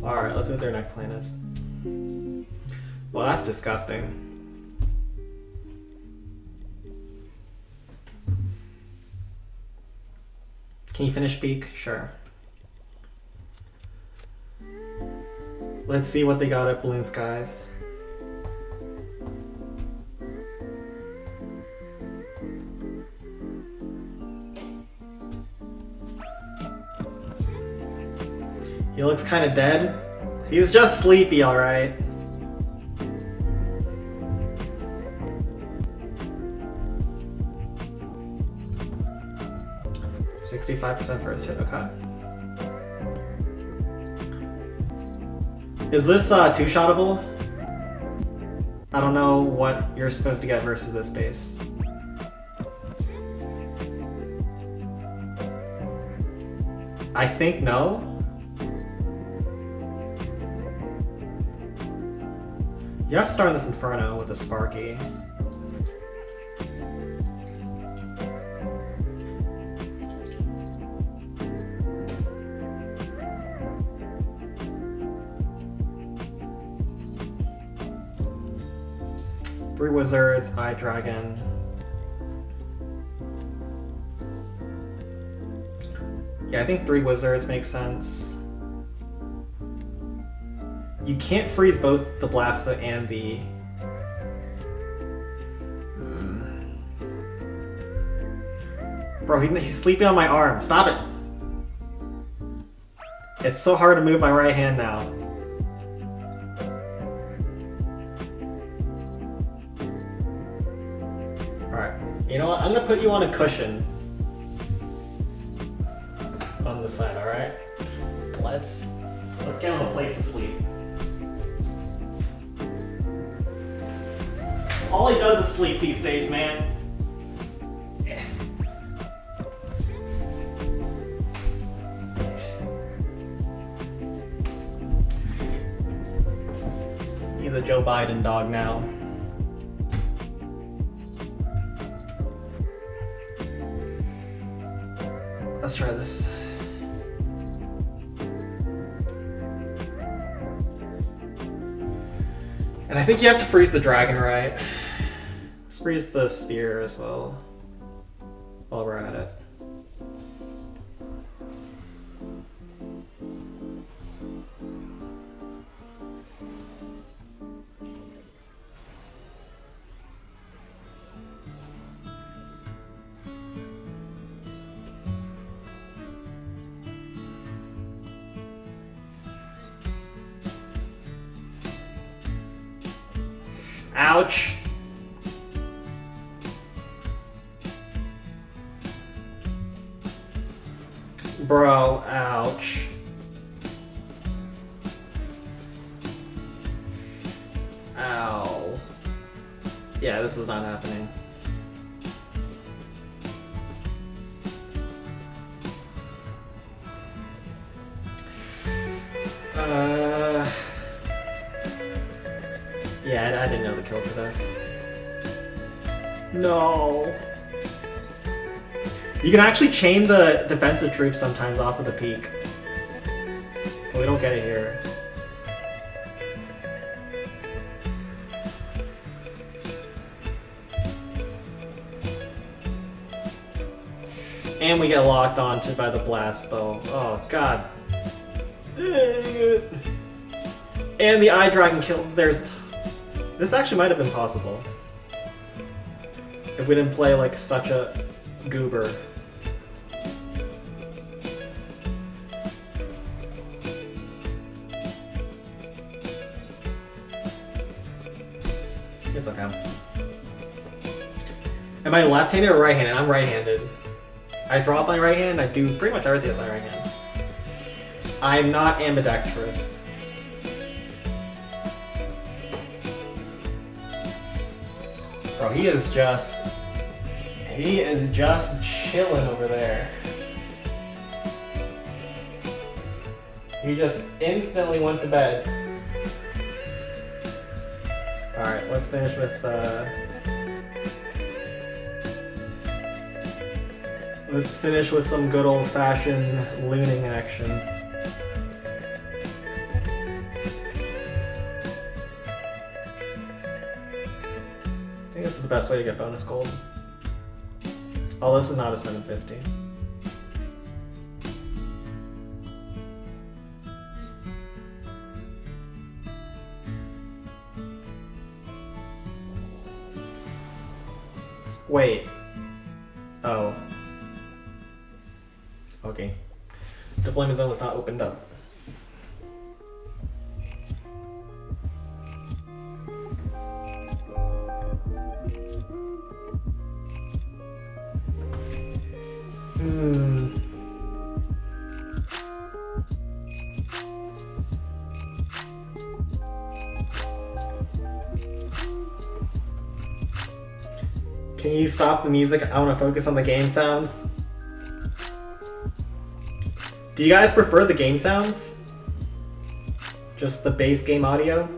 Alright, let's see what their next plan is. Well, that's disgusting. Can you finish peak? Sure. Let's see what they got at Balloon Skies. He looks kind of dead. He's just sleepy, alright. %65% first hit, okay. Is this two-shottable? I don't know what you're supposed to get versus this base. I think no. You have to start this Inferno with a Sparky. Three Wizards, Eye Dragon. Yeah, I think 3 Wizards makes sense. You can't freeze both the Blasphemous and the... Bro, he's sleeping on my arm. Stop it! It's so hard to move my right hand now. Alright, you know what? I'm gonna put you on a cushion. On the side, alright? Let's get him a place to sleep. All he does is sleep these days, man. He's a Joe Biden dog now. Let's try this. And I think you have to freeze the dragon, right? Let's freeze the spear as well, while we're at it. Ouch. Bro, ouch. Ow. Yeah, this is not happening. Yeah, I didn't know the kill for this. No. You can actually chain the defensive troops sometimes off of the peak. But we don't get it here. And we get locked onto by the blast bow. Oh god. Dang it. And the Eye Dragon kills. This actually might have been possible. If we didn't play like such a goober. It's okay. Am I left-handed or right-handed? I'm right-handed. I drop my right hand, I do pretty much everything with my right hand. I'm not ambidextrous. Bro, he is just chilling over there. He just instantly went to bed. Alright, let's finish with some good old-fashioned looning action. I think this is the best way to get bonus gold. Oh, this is not a 750. Wait. Oh. Okay. Deployment zone was not opened up. Can you stop the music? I want to focus on the game sounds. Do you guys prefer the game sounds? Just the base game audio?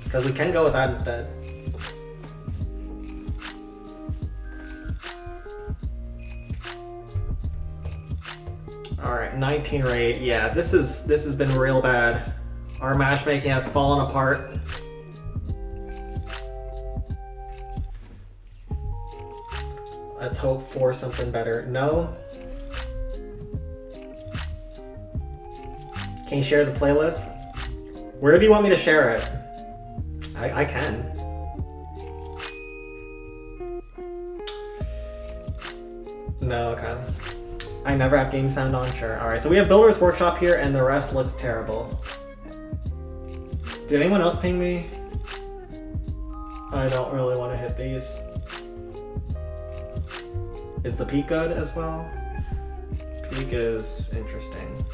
Because we can go with that instead. Alright, 19 raid. Yeah, this has been real bad. Our matchmaking has fallen apart. Let's hope for something better. No? Can you share the playlist? Where do you want me to share it? I can. No, okay. I never have game sound on, sure. Alright, so we have Builder's Workshop here and the rest looks terrible. Did anyone else ping me? I don't really want to hit these. Is the peak good as well? Peak is interesting.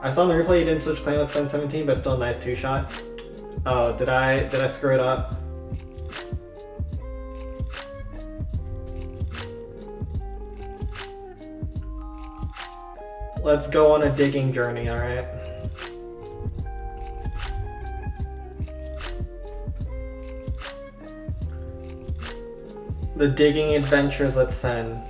I saw in the replay you didn't switch claim with 717, but still a nice two-shot. Oh, did I screw it up? Let's go on a digging journey, alright? The digging adventures, let's send.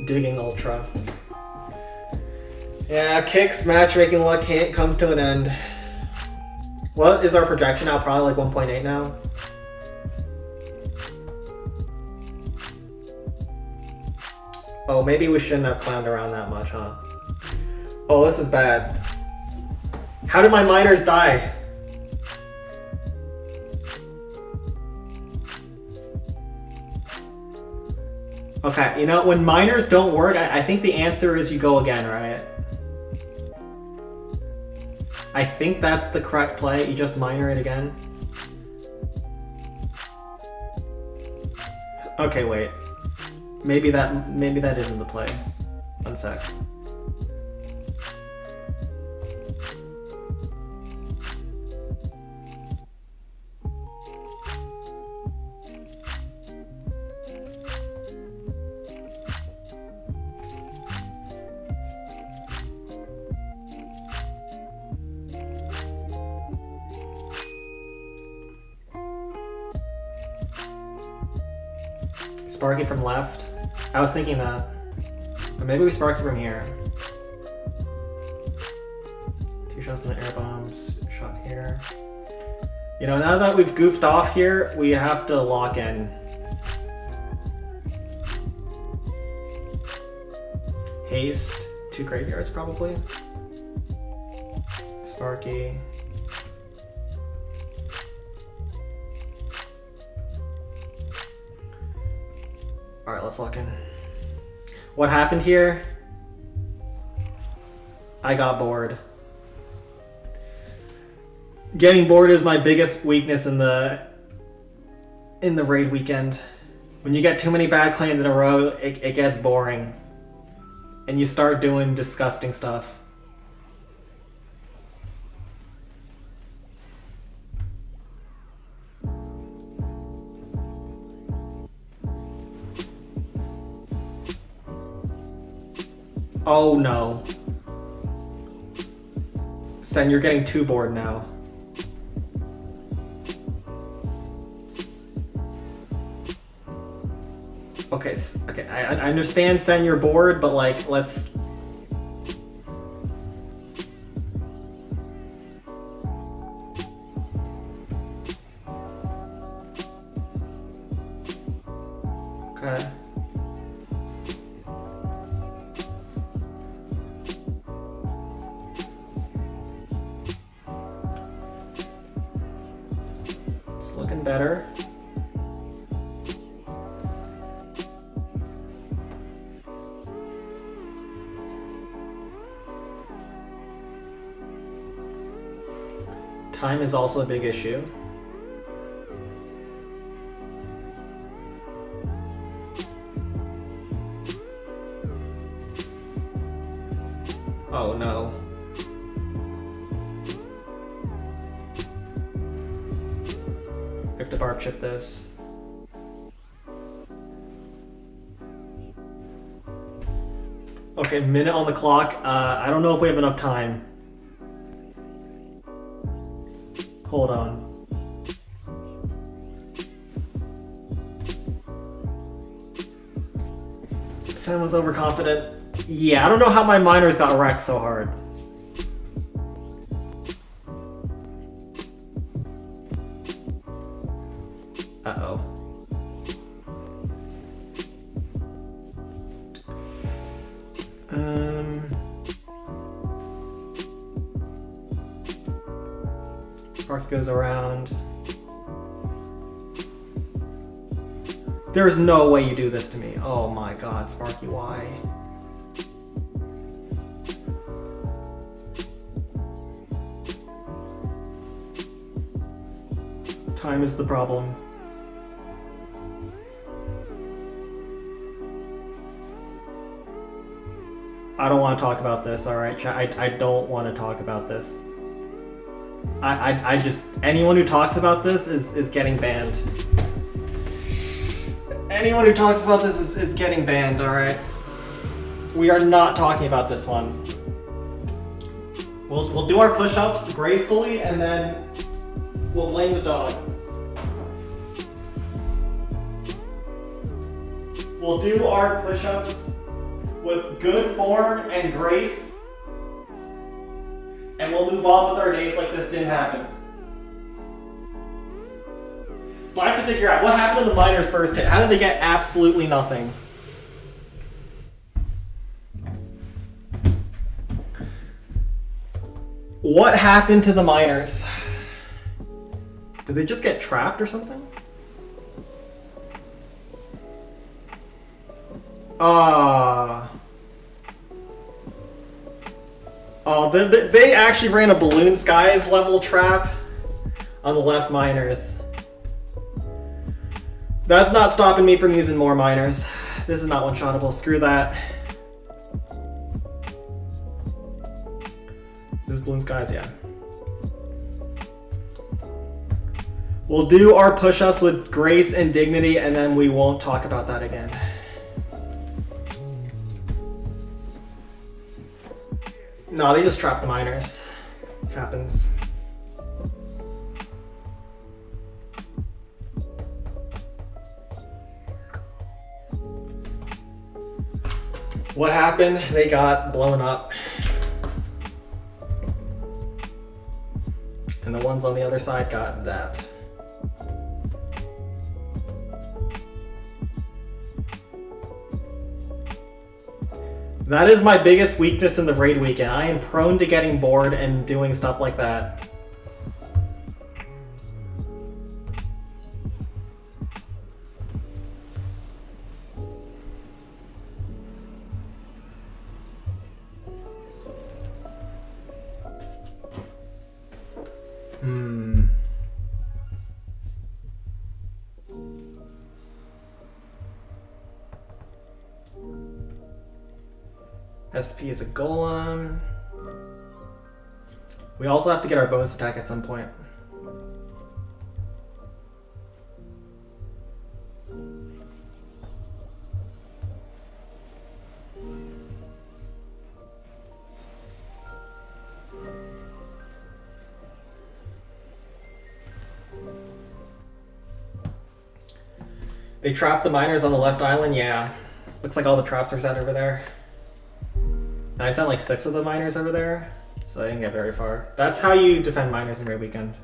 Digging Ultra. Yeah, Kicks matchmaking luck comes to an end. What is our projection now? Probably like 1.8 now. Oh, maybe we shouldn't have clowned around that much, huh? Oh, this is bad. How did my miners die? Okay, you know, when miners don't work, I think the answer is you go again, right? I think that's the correct play. You just miner it again. Okay, wait. Maybe that isn't the play. One sec. Sparky from left. I was thinking that. But maybe we Sparky from here. 2 shots in the air bombs. Shot here. You know, now that we've goofed off here, we have to lock in. Haste. 2 graveyards probably. Sparky. Alright, let's lock in. What happened here? I got bored. Getting bored is my biggest weakness in the raid weekend. When you get too many bad claims in a row, it gets boring. And you start doing disgusting stuff. Oh no. Sen, you're getting too bored now. Okay, okay, I understand, Sen, you're bored, but like, let's... Okay. It's looking better. Time is also a big issue. Oh no. We have to barb chip this. Okay, minute on the clock. I don't know if we have enough time. Hold on. Sen was overconfident. Yeah, I don't know how my miners got wrecked so hard. Uh-oh. Spark goes around. There's no way you do this to me. Oh my god, Sparky, why? Time is the problem. I don't want to talk about this, alright, chat? I don't want to talk about this. I just... Anyone who talks about this is getting banned. Anyone who talks about this is getting banned, alright? We are not talking about this one. We'll do our push-ups gracefully, and then we'll blame the dog. We'll do our push-ups with good form and grace, and we'll move on with our days like this didn't happen. But I have to figure out what happened to the miners' first hit. How did they get absolutely nothing? What happened to the miners? Did they just get trapped or something? Oh, they actually ran a Balloon Skies level trap on the left miners. That's not stopping me from using more miners. This is not one-shottable. Screw that. This Balloon Skies, yeah. We'll do our push-ups with grace and dignity, and then we won't talk about that again. No, they just trapped the miners. Happens. What happened? They got blown up. And the ones on the other side got zapped. That is my biggest weakness in the raid weekend. I am prone to getting bored and doing stuff like that. SP is a golem. We also have to get our bonus attack at some point. They trapped the miners on the left island? Yeah. Looks like all the traps are set over there. And I sent like 6 of the miners over there, so I didn't get very far. That's how you defend miners in raid weekend.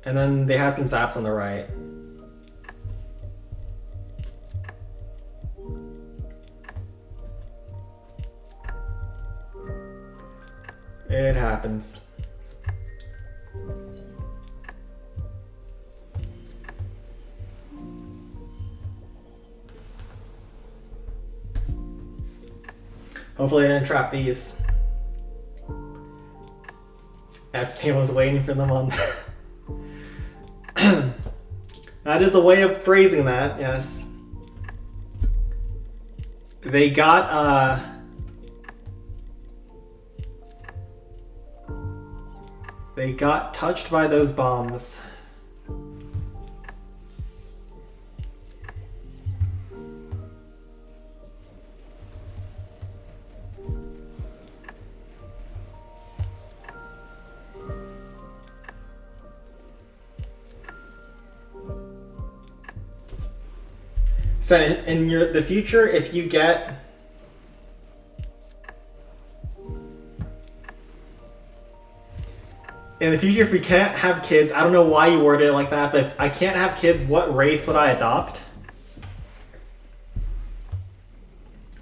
And then they had some zaps on the right. It happens. Hopefully I didn't trap these. Epstein was waiting for them on... That is a way of phrasing that, yes. They got touched by those bombs. So in the future, if you get in the future, if you can't have kids, I don't know why you worded it like that, but if I can't have kids, what race would I adopt?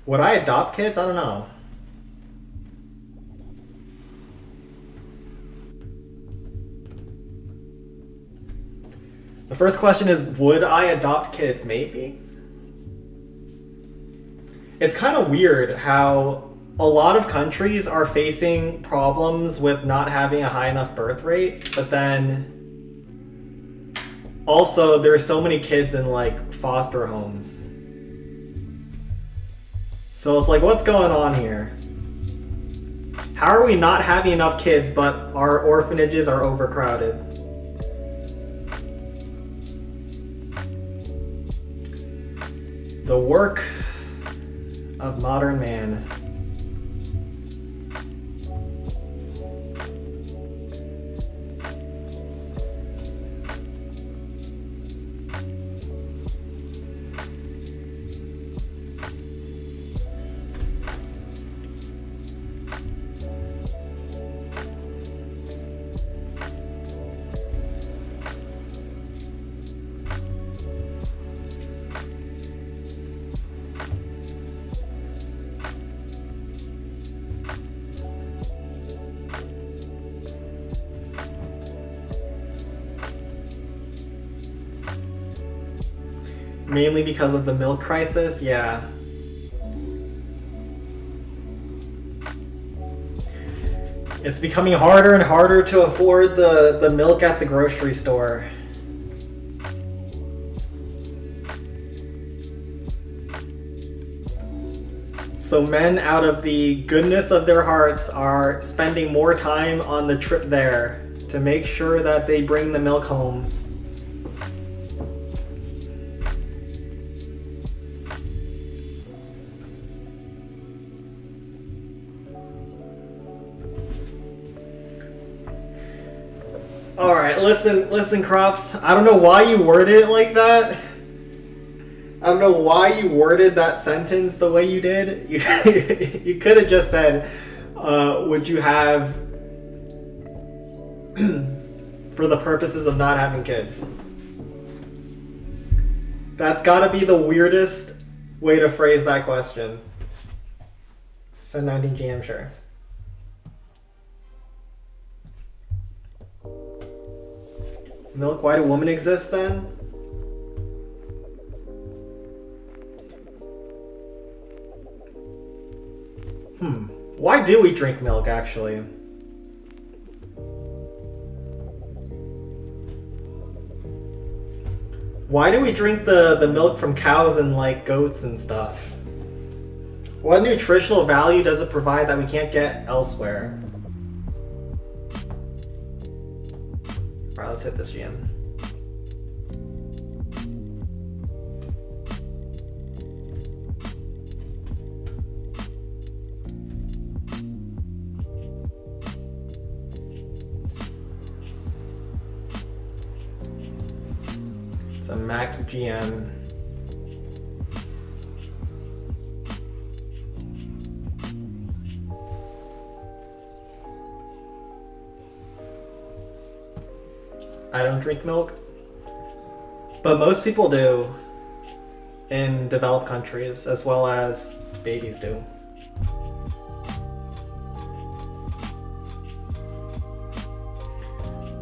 Would I adopt kids? I don't know. The first question is, would I adopt kids? Maybe. It's kind of weird how a lot of countries are facing problems with not having a high enough birth rate, but then also there's so many kids in like foster homes. So it's like, what's going on here? How are we not having enough kids, but our orphanages are overcrowded? The work of modern man. Mainly because of the milk crisis, yeah. It's becoming harder and harder to afford the milk at the grocery store. So men, out of the goodness of their hearts, are spending more time on the trip there to make sure that they bring the milk home. Alright, listen, Crops. I don't know why you worded it like that. I don't know why you worded that sentence the way you did. You could have just said, would you have, for the purposes of not having kids? That's gotta be the weirdest way to phrase that question. Send 19 GM, sure. Milk, why do women exist then? Why do we drink milk, actually? Why do we drink the milk from cows and like goats and stuff? What nutritional value does it provide that we can't get elsewhere? Alright, let's hit this GM. It's a max GM. I don't drink milk, but most people do in developed countries, as well as babies do.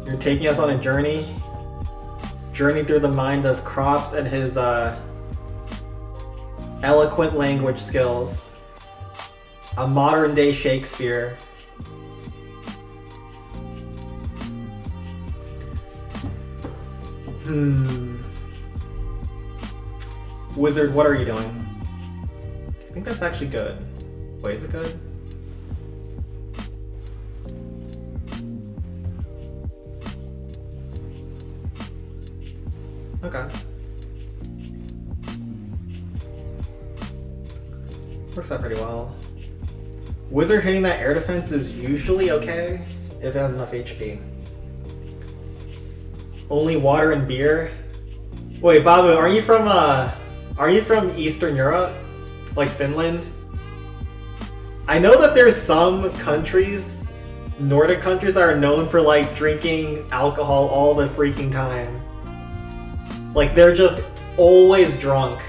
You're taking us on a journey through the mind of Crops and his eloquent language skills. A modern day Shakespeare. Wizard, what are you doing? I think think that's actually good. Wait, is it good? Okay. Works out pretty well. Wizard hitting that air defense is usually okay if it has enough HP. Only water and beer? Wait, Babu, are you from Eastern Europe? Like Finland? I know that there's some countries, Nordic countries, that are known for like drinking alcohol all the freaking time. Like they're just always drunk.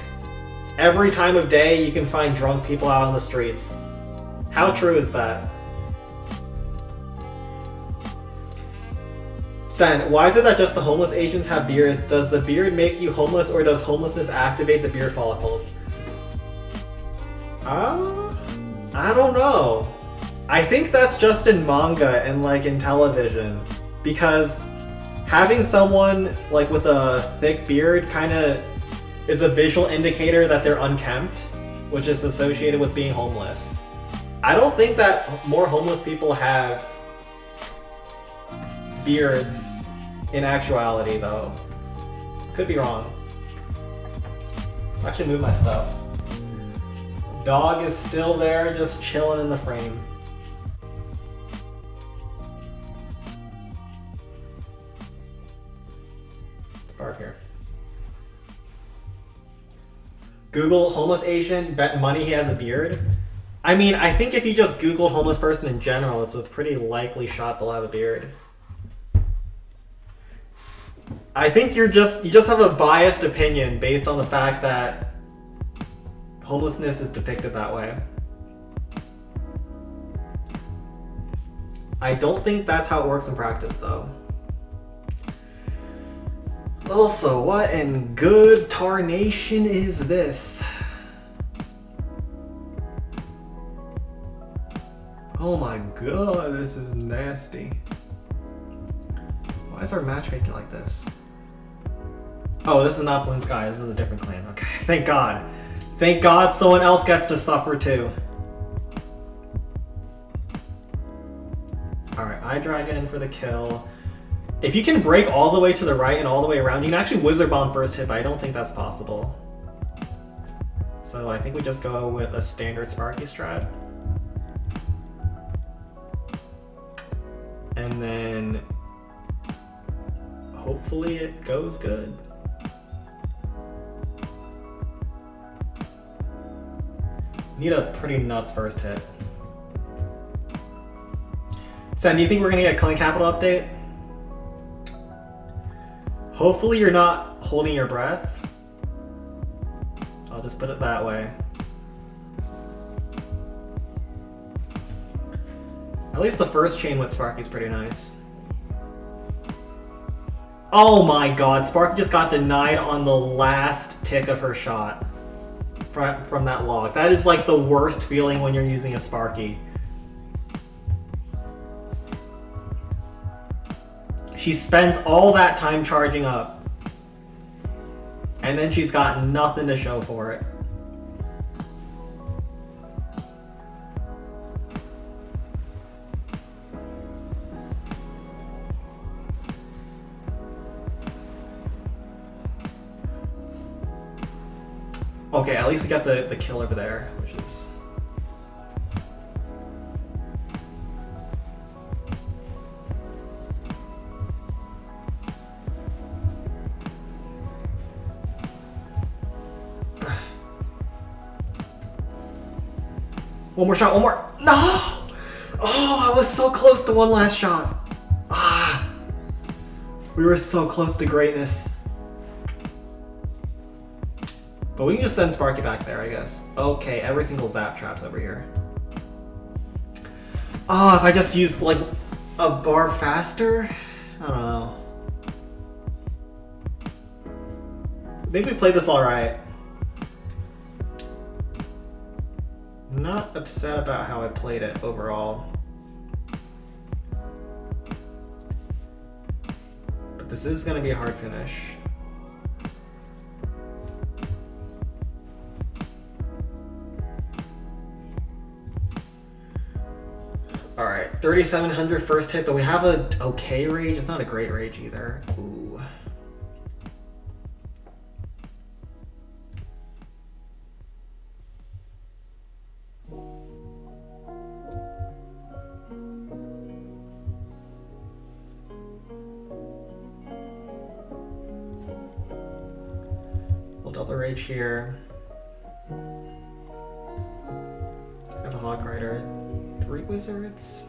Every time of day you can find drunk people out on the streets. How true is that? Sen, why is it that just the homeless Asians have beards? Does the beard make you homeless, or does homelessness activate the beard follicles? I don't know. I think that's just in manga and like in television, because having someone like with a thick beard kind of is a visual indicator that they're unkempt, which is associated with being homeless. I don't think that more homeless people have beards in actuality, though. Could be wrong. I'll actually move my stuff. Dog is still there, just chilling in the frame. Bark here. Google homeless Asian, bet money he has a beard. I mean, I think if you just Googled homeless person in general, it's a pretty likely shot they'll have a beard. I think you just have a biased opinion based on the fact that homelessness is depicted that way. I don't think that's how it works in practice, though. Also, what in good tarnation is this? Oh my god, this is nasty. Why is our matchmaking like this? Oh, this is not Bloom Sky, this is a different clan. Okay, thank god. Thank god someone else gets to suffer too. Alright, Eye Dragon for the kill. If you can break all the way to the right and all the way around, you can actually Wizard Bomb first hit, but I don't think that's possible. So I think we just go with a standard Sparky strat. And then hopefully it goes good. Need a pretty nuts first hit. Sen, do you think we're gonna get a Clan Capital update? Hopefully you're not holding your breath. I'll just put it that way. At least the first chain with Sparky's pretty nice. Oh my god, Sparky just got denied on the last tick of her shot from that log. That is like the worst feeling when you're using a Sparky. She spends all that time charging up, and then she's got nothing to show for it. Okay, at least we got the kill over there, which is... One more shot, one more. No! Oh, I was so close to one last shot. Ah, we were so close to greatness. But we can just send Sparky back there, I guess. Okay, every single zap trap's over here. Oh, if I just used like a bar faster? I don't know. I think we played this alright. Not upset about how I played it overall. But this is going to be a hard finish. 3,700 first hit, but we have a okay rage. It's not a great rage either. Ooh. We'll double rage here. Have a Hog Rider. 3 wizards.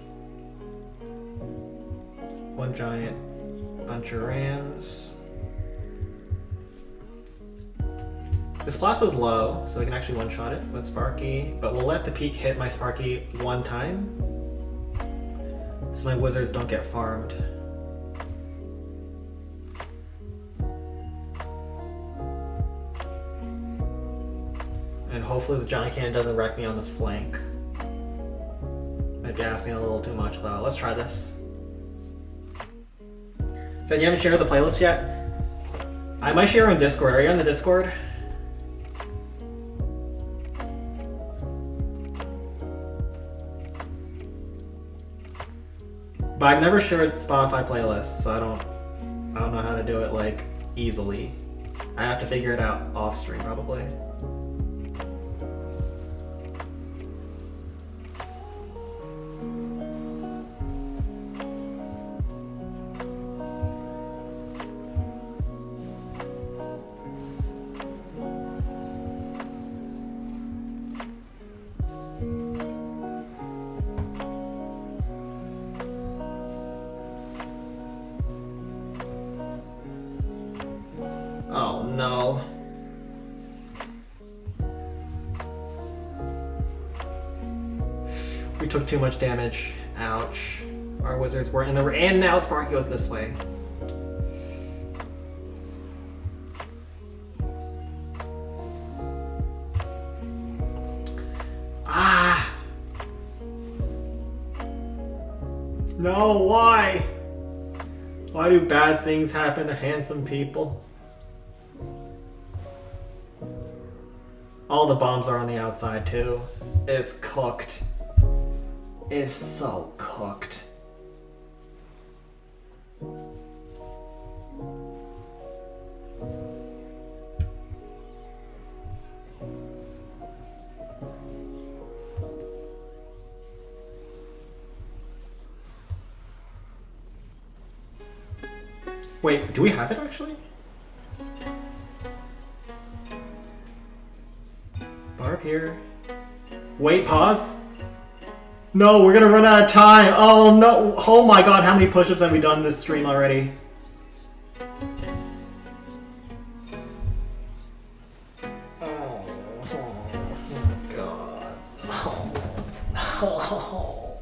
1 giant. Bunch of rams. This blast was low, so we can actually one-shot it with Sparky, but we'll let the peak hit my Sparky 1 time, so my wizards don't get farmed. And hopefully the giant cannon doesn't wreck me on the flank. Might be asking a little too much though. Let's try this. So you haven't shared the playlist yet? I might share on Discord. Are you on the Discord? But I've never shared Spotify playlists, so I don't know how to do it like easily. I have to figure it out off stream probably. Oh no. We took too much damage. Ouch. Our wizards were in the and now Sparky goes this way. Ah. No, why? Why do bad things happen to handsome people? All the bombs are on the outside too. It's cooked. It's so cooked. Wait, do we have it actually? Barb here. Wait, pause. No, we're gonna run out of time. Oh no. Oh my god, how many push-ups have we done this stream already? Oh god. Oh.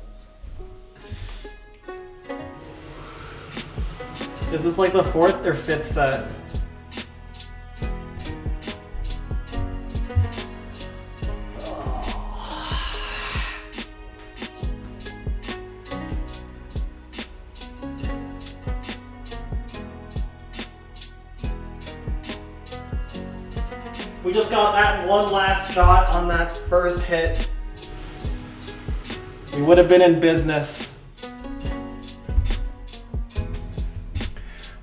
Is this like the 4th or 5th set? We just got that one last shot on that first hit. We would have been in business.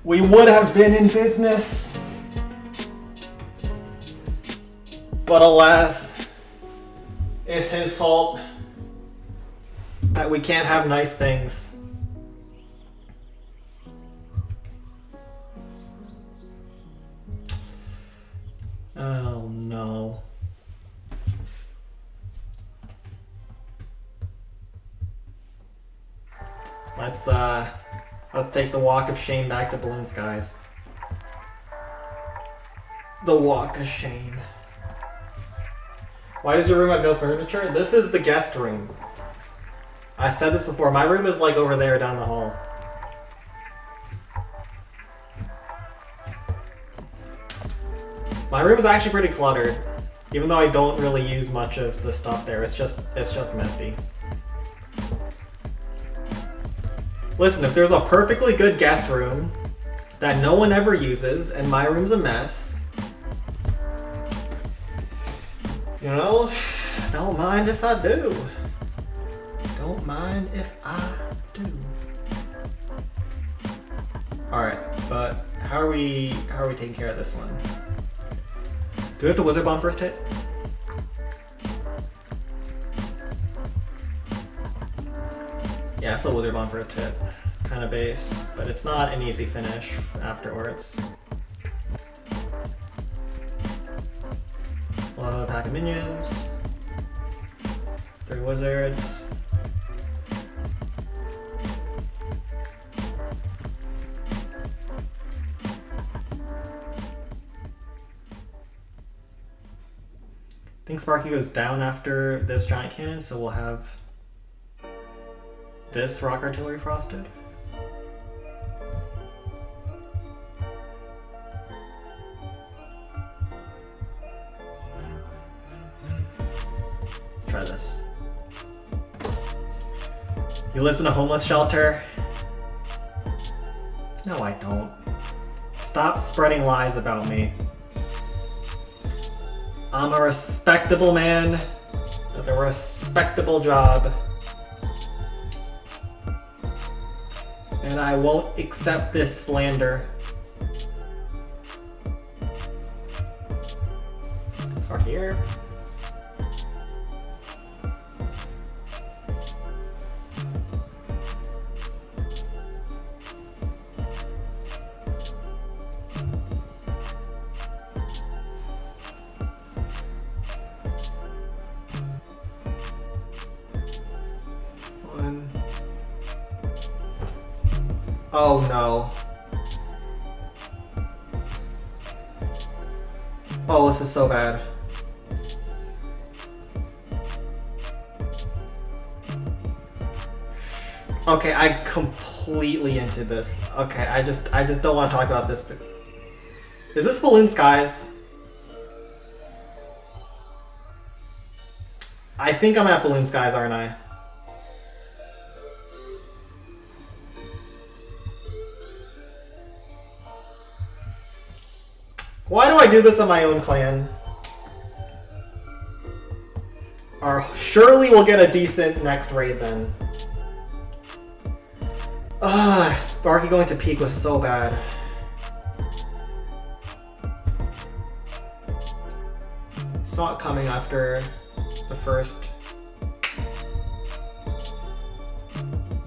We would have been in business. But alas, it's his fault that we can't have nice things. Oh no. Let's take the walk of shame back to Balloon Skies. The walk of shame. Why does your room have no furniture? This is the guest room. I said this before, my room is like over there down the hall. My room is actually pretty cluttered, even though I don't really use much of the stuff there. It's just messy. Listen, if there's a perfectly good guest room that no one ever uses, and my room's a mess, you know, don't mind if I do. Don't Don't mind if I do. Alright, but how are we taking care of this one? Do we have to Wizard Bomb first hit? Yeah, still Wizard Bomb first hit. Kind of base, but it's not an easy finish afterwards. We'll have a pack of minions. 3 wizards. I think Sparky goes down after this giant cannon, so we'll have this rock artillery frosted. Try this. He lives in a homeless shelter. No, I don't. Stop spreading lies about me. I'm a respectable man with a respectable job. And I won't accept this slander. Start here. Oh no. Oh, this is so bad. Okay, I completely into this. Okay, I just don't want to talk about this. Is this Balloon Skies? I think I'm at Balloon Skies, aren't I? Why do I do this in my own clan? Or surely we'll get a decent next raid then. Ah, Sparky going to peak was so bad. Saw it coming after the first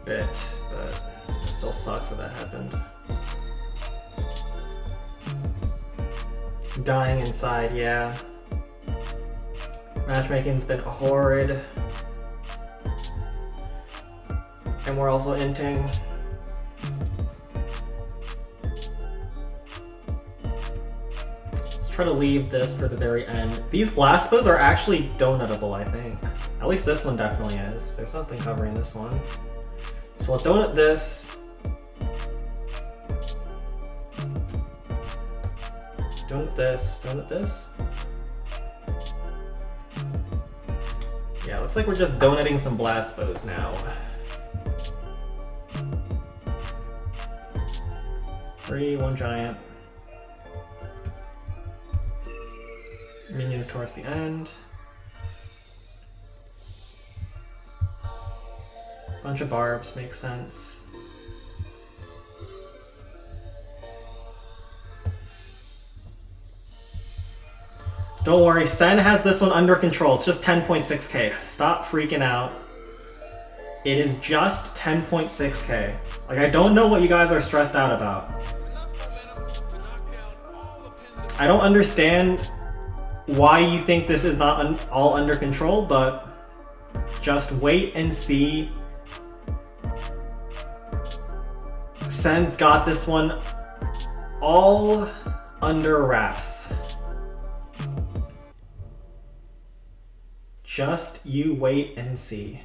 bit, but it still sucks that that happened. Dying inside, yeah. Matchmaking's been horrid. And we're also inting. Let's try to leave this for the very end. These blast bows are actually donutable, I think. At least this one definitely is. There's nothing covering this one. So we'll donut this. Donut this, donut this. Yeah, looks like we're just donating some blast bows now. 3, 1 giant. Minions towards the end. Bunch of barbs, makes sense. Don't worry, Sen has this one under control. It's just 10.6k. Stop freaking out. It is just 10.6k. Like, I don't know what you guys are stressed out about. I don't understand why you think this is not all under control, but just wait and see. Sen's got this one all under wraps. Just you wait and see.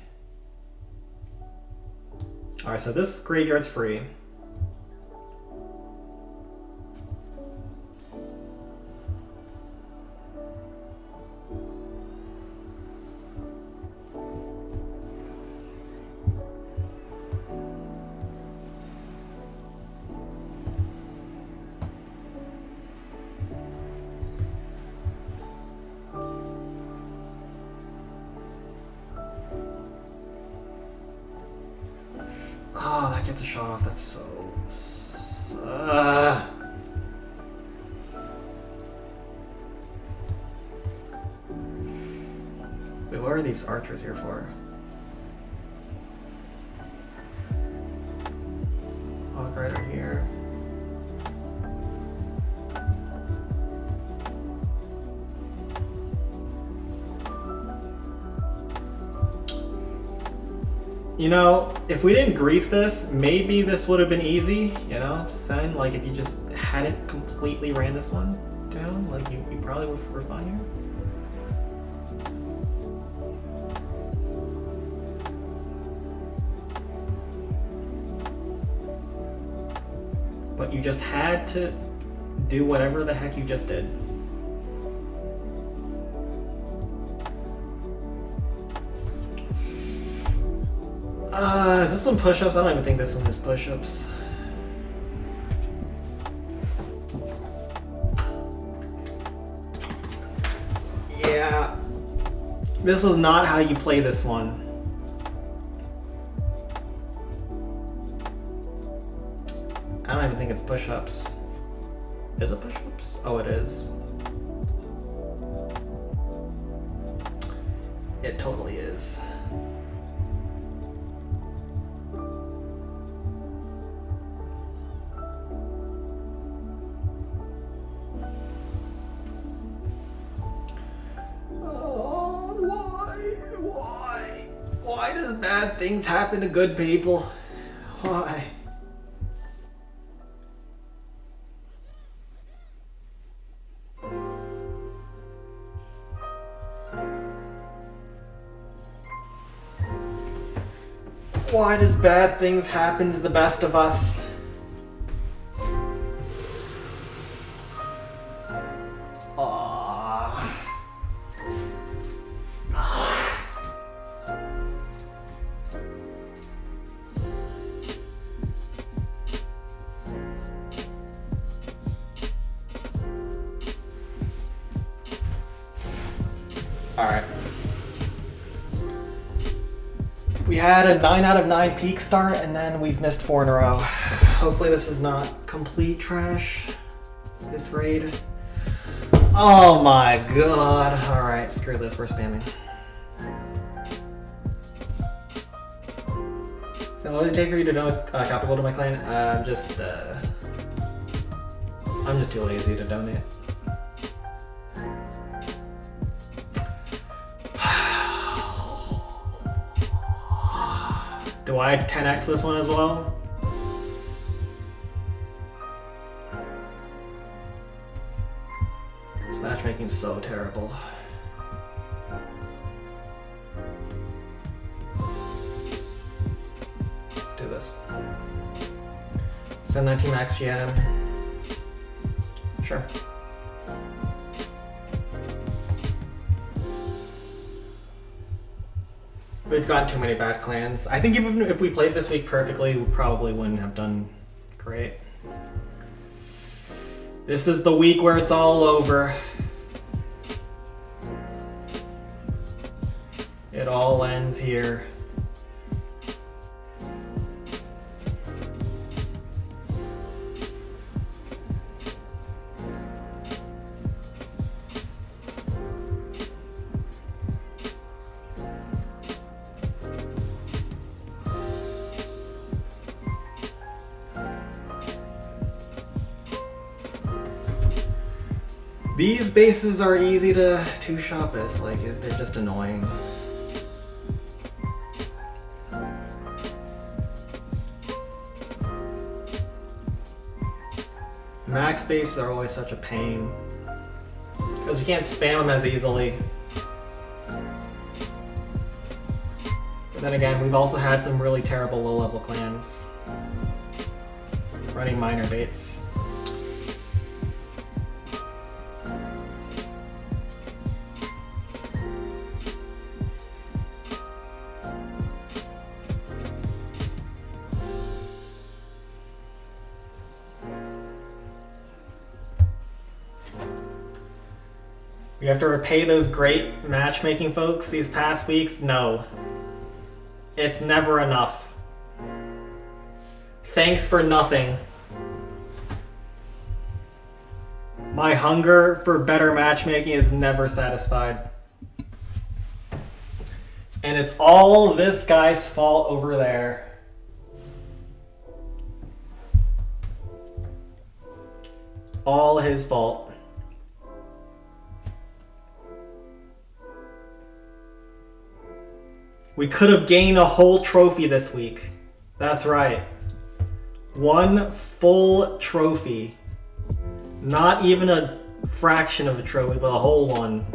Alright, so this graveyard's free. gets a shot off. That's so... Wait, what are these archers here for? Hog rider here. You know, if we didn't grief this, maybe this would have been easy, you know, Sen, like if you just hadn't completely ran this one down, like you probably were fine here. But you just had to do whatever the heck you just did. Is this one push-ups? I don't even think this one is push-ups. Yeah. This was not how you play this one. I don't even think it's push-ups. Is it push-ups? Oh, it is. It totally is. Why does bad things happen to good people? Why? Why does bad things happen to the best of us? Alright. We had a 9 out of 9 peak start, and then we've missed 4 in a row. Hopefully this is not complete trash, this raid. Oh my god. Alright, screw this, we're spamming. So what does it take for you to donate capital to my clan? I'm just too lazy to donate. Do I 10x this one as well? This matchmaking's so terrible. Let's do this. Send 19 max GM. Sure. We've got too many bad clans. I think even if we played this week perfectly, we probably wouldn't have done great. This is the week where it's all over. It all ends here. These bases are easy to two-shop as, like, they're just annoying. Max bases are always such a pain, because you can't spam them as easily. But then again, we've also had some really terrible low-level clans running minor baits. We have to repay those great matchmaking folks these past weeks? No. It's never enough. Thanks for nothing. My hunger for better matchmaking is never satisfied. And it's all this guy's fault over there. All his fault. We could have gained a whole trophy this week. That's right. One full trophy. Not even a fraction of a trophy, but a whole one.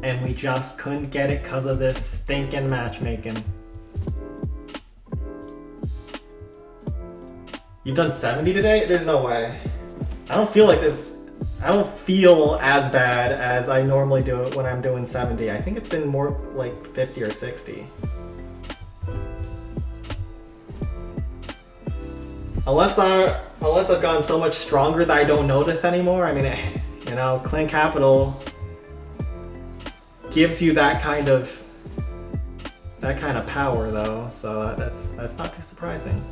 And we just couldn't get it because of this stinking matchmaking. You've done 70 today? There's no way. I don't feel like this. I don't feel as bad as I normally do it when I'm doing 70. I think it's been more like 50 or 60. Unless I've gotten so much stronger that I don't notice anymore. I mean, you know, Clan Capital gives you that kind of power though, so that's not too surprising.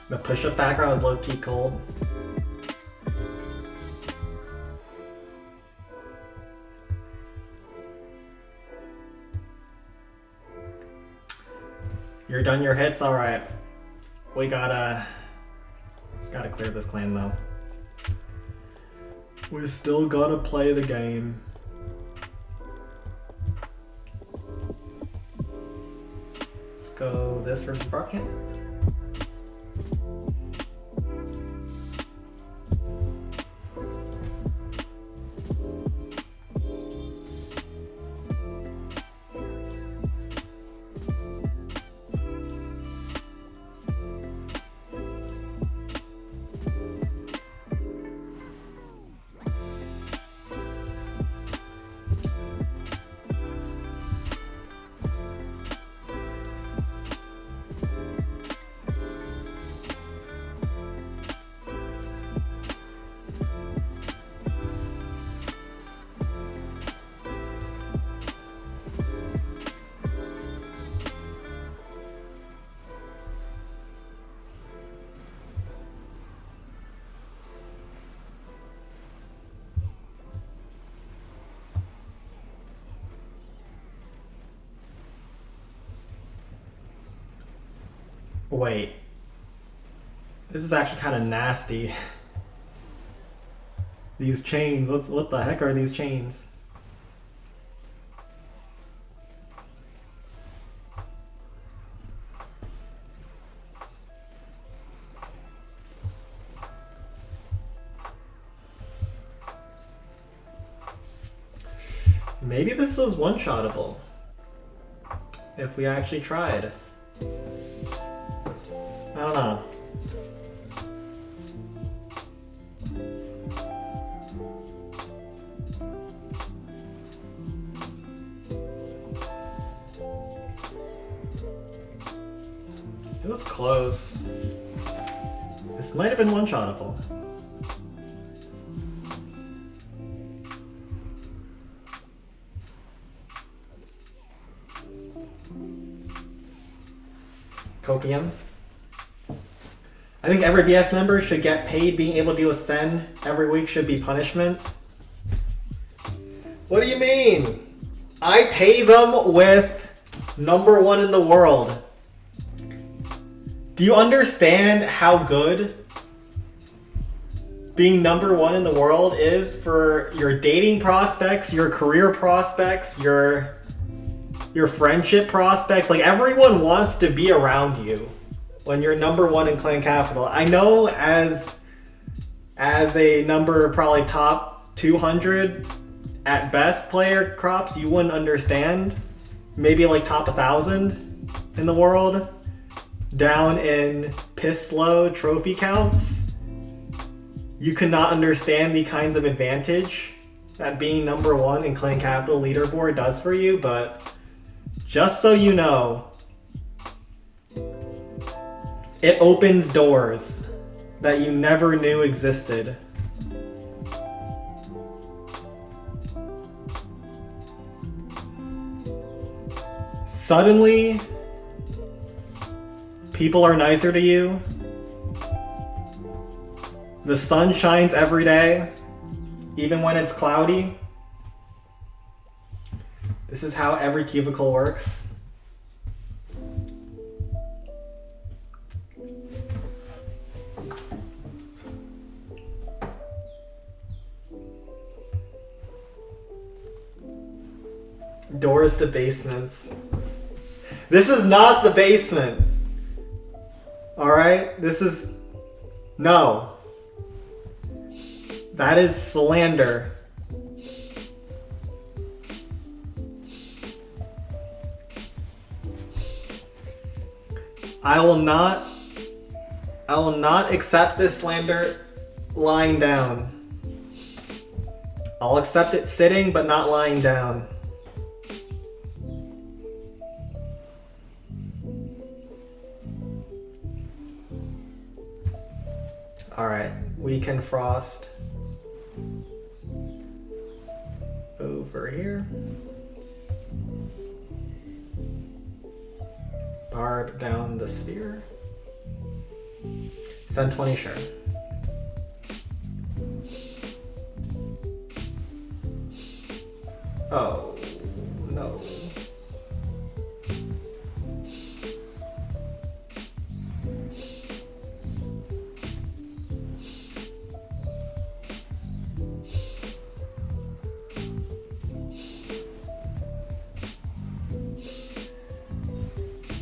The push-up background is low-key cold. You're done your hits? Alright. We gotta clear this clan though. We still gotta play the game. Let's go this versus Barkant. Wait. This is actually kind of nasty. These chains, what the heck are these chains? Maybe this was one-shottable. If we actually tried. I don't know. It was close. This might have been one-shottable. Copium. I think every BS member should get paid. Being able to deal with Sen every week should be punishment. What do you mean? I pay them with #1 in the world. Do you understand how good being #1 in the world is for your dating prospects, your career prospects, your friendship prospects? Like, everyone wants to be around you when you're #1 in Clan Capital. I know as a number probably top 200 at best player crops, you wouldn't understand. Maybe like top 1,000 in the world. Down in piss low trophy counts. You cannot understand the kinds of advantage that being #1 in Clan Capital leaderboard does for you, but Just so you know, it opens doors that you never knew existed. Suddenly, people are nicer to you. The sun shines every day, even when it's cloudy. This is how every cubicle works. Doors to basements. This is not the basement. Alright? This is... No. That is slander. I will not accept this slander lying down. I'll accept it sitting, but not lying down. Alright, we can frost over here. Barb down the sphere. Send 20, sure. Oh, no.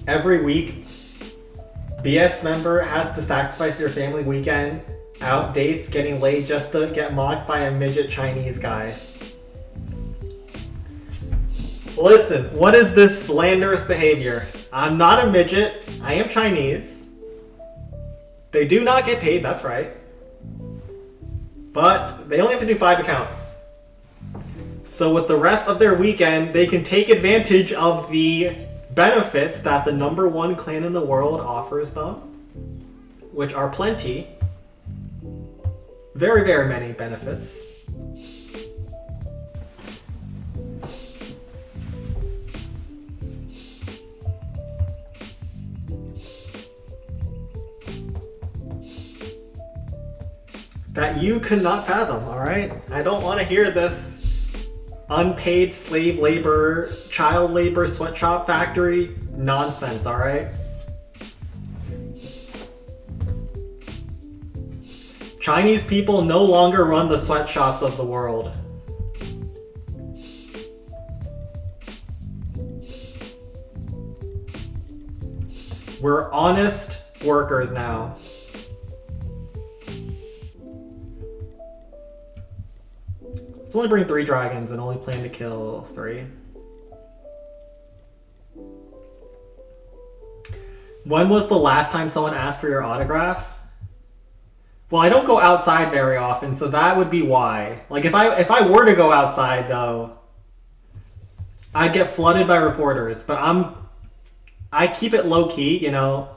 Every week, BS member has to sacrifice their family weekend out dates getting laid just to get mocked by a midget Chinese guy. Listen, what is this slanderous behavior? I'm not a midget. I am Chinese. They do not get paid, that's right. But they only have to do 5 accounts. So with the rest of their weekend, they can take advantage of the benefits that the #1 clan in the world offers them, which are plenty. Very, very many benefits. That you could not fathom, alright? I don't want to hear this unpaid slave labor, child labor, sweatshop factory nonsense, alright? Chinese people no longer run the sweatshops of the world. We're honest workers now. Let's only bring 3 dragons and only plan to kill 3. When was the last time someone asked for your autograph? Well, I don't go outside very often, so that would be why. Like, if I were to go outside, though, I'd get flooded by reporters. But I keep it low-key, you know?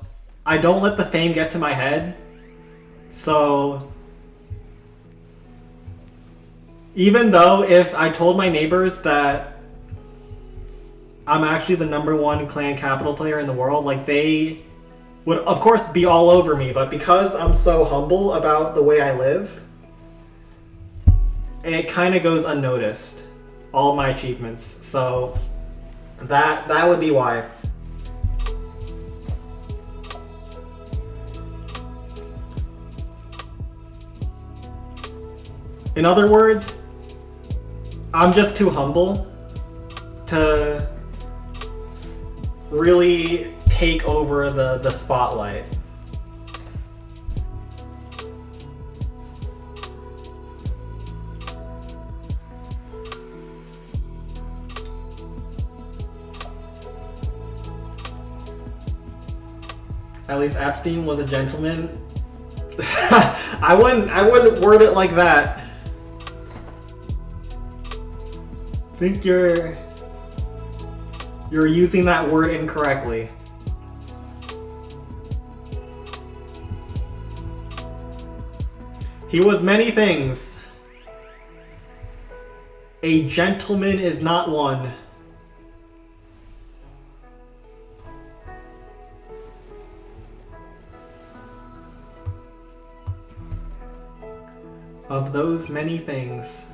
I don't let the fame get to my head. So... even though if I told my neighbors that I'm actually the #1 clan capital player in the world, like, they would of course be all over me, but because I'm so humble about the way I live, it kind of goes unnoticed, all my achievements. So that would be why. In other words, I'm just too humble to really take over the spotlight. At least Epstein was a gentleman. I wouldn't word it like that. Think you're You're using that word incorrectly. He was many things. A gentleman is not one. Of those many things.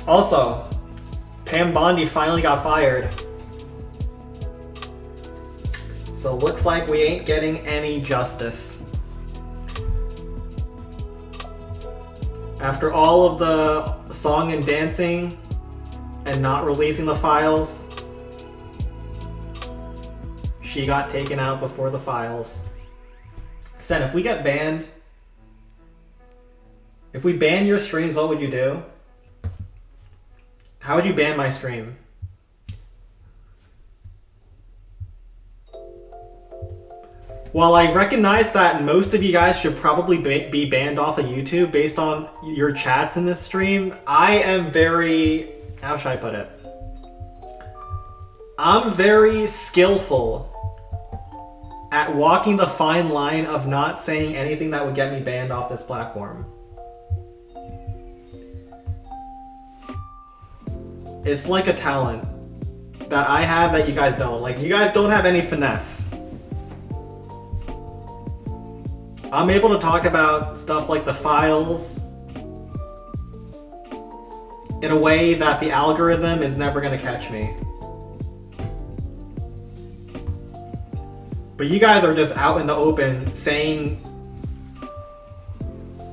Also, Pam Bondi finally got fired. So looks like we ain't getting any justice. After all of the song and dancing and not releasing the files, she got taken out before the files. Sen, if we get banned, if we ban your streams, what would you do? How would you ban my stream? While I recognize that most of you guys should probably be banned off of YouTube based on your chats in this stream, I am very... how should I put it? I'm very skillful at walking the fine line of not saying anything that would get me banned off this platform. It's like a talent that I have that you guys don't. Like, you guys don't have any finesse. I'm able to talk about stuff like the files in a way that the algorithm is never going to catch me. But you guys are just out in the open saying...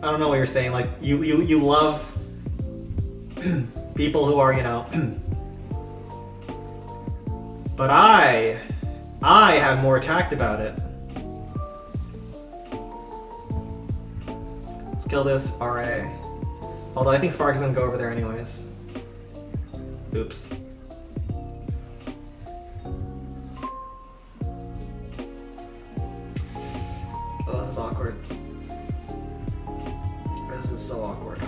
I don't know what you're saying. Like, you love people who are, you know... But I have more tact about it. Let's kill this RA. Although I think Spark is gonna go over there anyways. Oops. Oh, this is awkward. This is so awkward.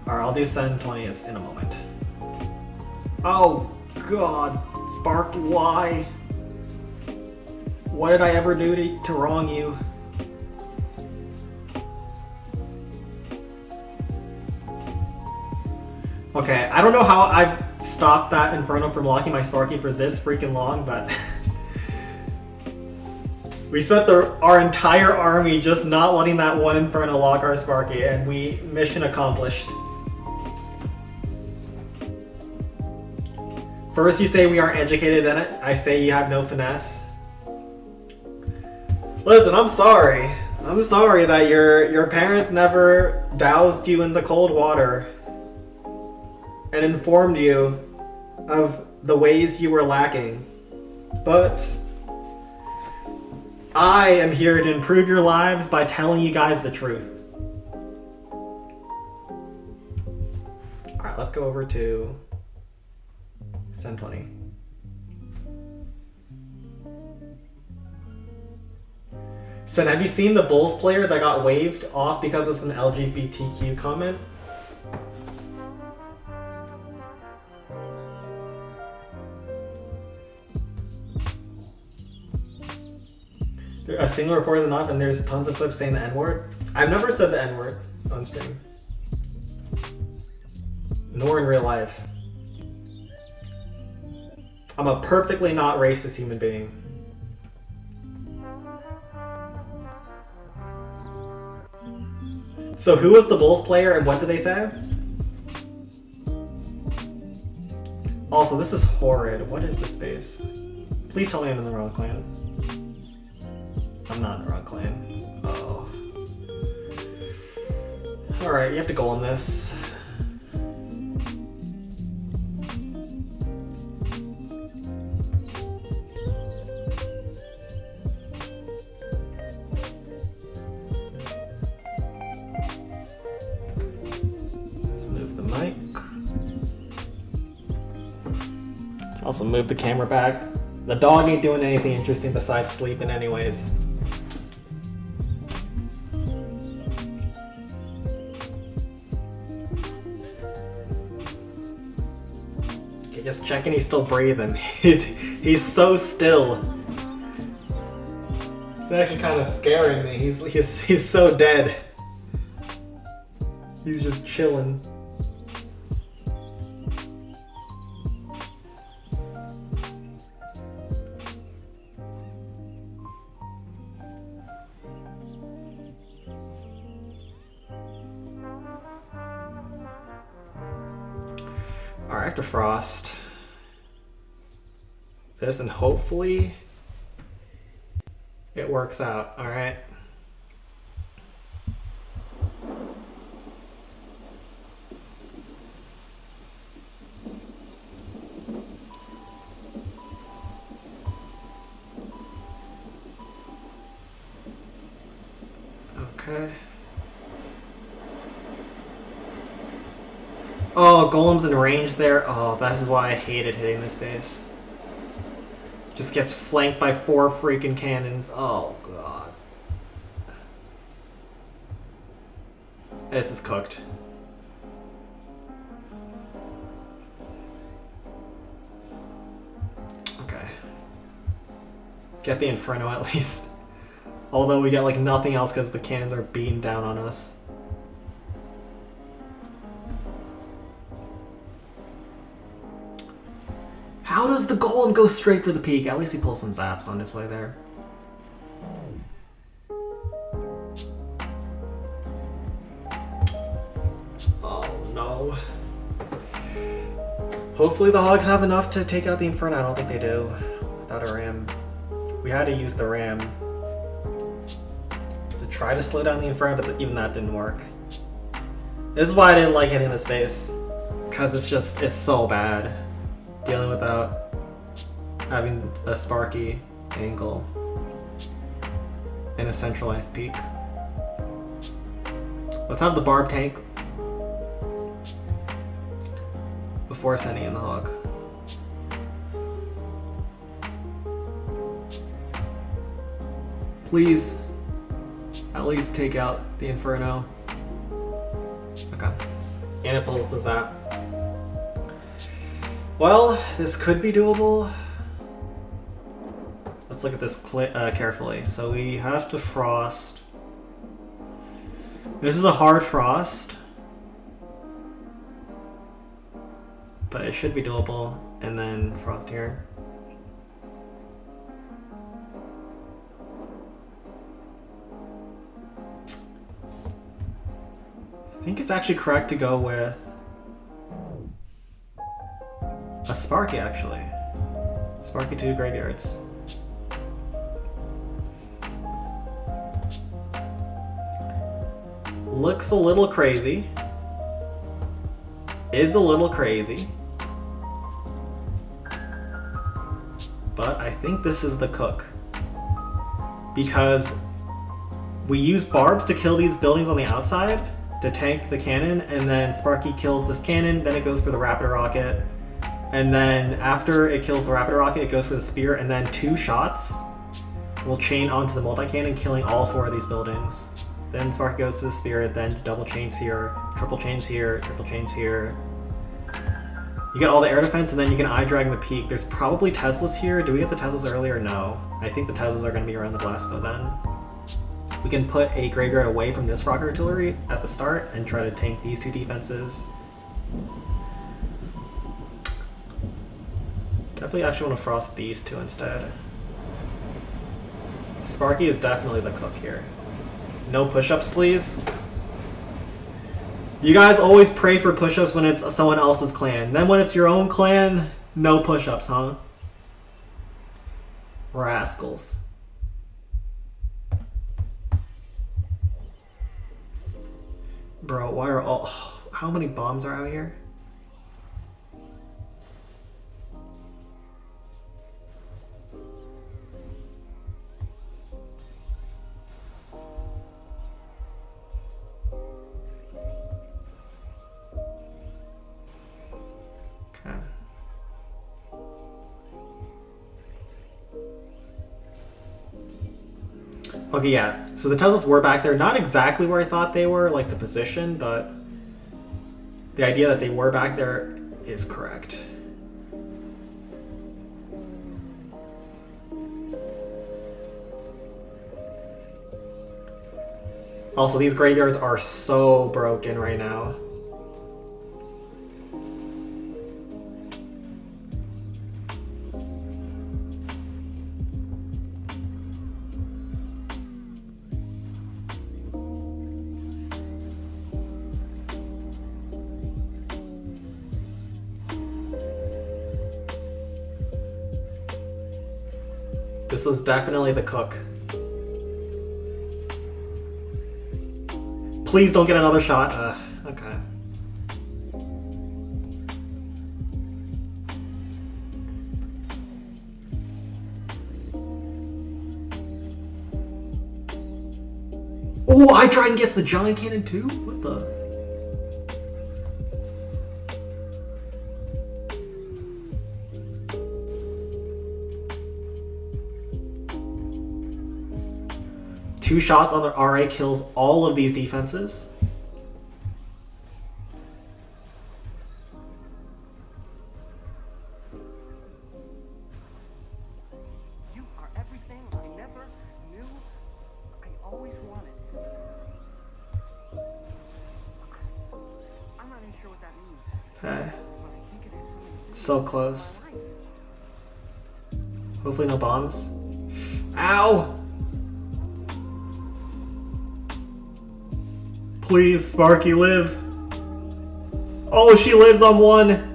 Alright, I'll do Sen 20th in a moment. Oh, God. Sparky, why? What did I ever do to wrong you? Okay, I don't know how I've stopped that Inferno from locking my Sparky for this freaking long, but... we spent our entire army just not letting that one Inferno lock our Sparky, and mission accomplished. First you say we aren't educated, then I say you have no finesse. Listen, I'm sorry. I'm sorry that your parents never doused you in the cold water and informed you of the ways you were lacking. But I am here to improve your lives by telling you guys the truth. Alright, let's go over to Sen 20. Sen, have you seen the Bulls player that got waived off because of some LGBTQ comment? A single report is enough and there's tons of clips saying the N-word? I've never said the N-word on stream. Nor in real life. I'm a perfectly not racist human being. So who was the Bulls player and what did they say? Also, this is horrid. What is this base? Please tell me I'm in the wrong clan. I'm not in the wrong clan. Oh. Alright, you have to go on this. Let's move the mic. Also move the camera back. The dog ain't doing anything interesting besides sleeping anyways. Okay, just checking he's still breathing. He's so still. It's actually kind of scaring me. He's so dead. He's just chilling. Alright, I have to frost this and hopefully it works out. Alright. Okay. Oh, Golem's in range there. Oh, this is why I hated hitting this base. Just gets flanked by 4 freaking cannons. Oh, God. This is cooked. Okay. Get the Inferno at least. Although we get like nothing else because the cannons are beating down on us. How does the Golem go straight for the peak? At least he pulls some zaps on his way there. Oh no. Hopefully the Hogs have enough to take out the Inferno. I don't think they do. Without a ram. We had to use the ram to try to slow down the Inferno, but even that didn't work. This is why I didn't like hitting this base. Because it's so bad. Dealing without having a Sparky angle and a centralized peak. Let's have the Barb tank before sending in the Hog. Please, at least take out the Inferno. Okay. And it pulls the zap. Well, this could be doable. Let's look at this carefully. So we have to frost. This is a hard frost. But it should be doable. And then frost here. I think it's actually correct to go with a Sparky, actually. Sparky 2 graveyards. Looks a little crazy. Is a little crazy. But I think this is the cook. Because we use barbs to kill these buildings on the outside to tank the cannon, and then Sparky kills this cannon, then it goes for the Rapid Rocket. And then after it kills the Rapid Rocket, it goes for the Spear, and then 2 shots will chain onto the multi-cannon, killing all 4 of these buildings. Then Spark goes to the Spear, then double chains here, triple chains here, triple chains here. You get all the air defense, and then you can eye drag the peak. There's probably Teslas here. Do we get the Teslas early or no? I think the Teslas are going to be around the Blasco then. We can put a graveyard away from this rocket artillery at the start and try to tank these 2 defenses. Definitely actually want to frost these 2 instead. Sparky is definitely the cook here. No push-ups, please. You guys always pray for push-ups when it's someone else's clan. Then when it's your own clan, no push-ups, huh? Rascals. Bro, why are all... How many bombs are out here? Okay, yeah. So the Teslas were back there. Not exactly where I thought they were, like the position, but the idea that they were back there is correct. Also, these graveyards are so broken right now. This was definitely the cook. Please don't get another shot. Okay. Oh, I try and gets the giant cannon too? What the? Two shots on the RA kills all of these defenses. You are everything I never knew I always wanted. I'm not even sure what that means. Okay. But I think it has something to do So with close. my life. Hopefully no bombs. Ow! Please, Sparky, live. Oh, she lives on one.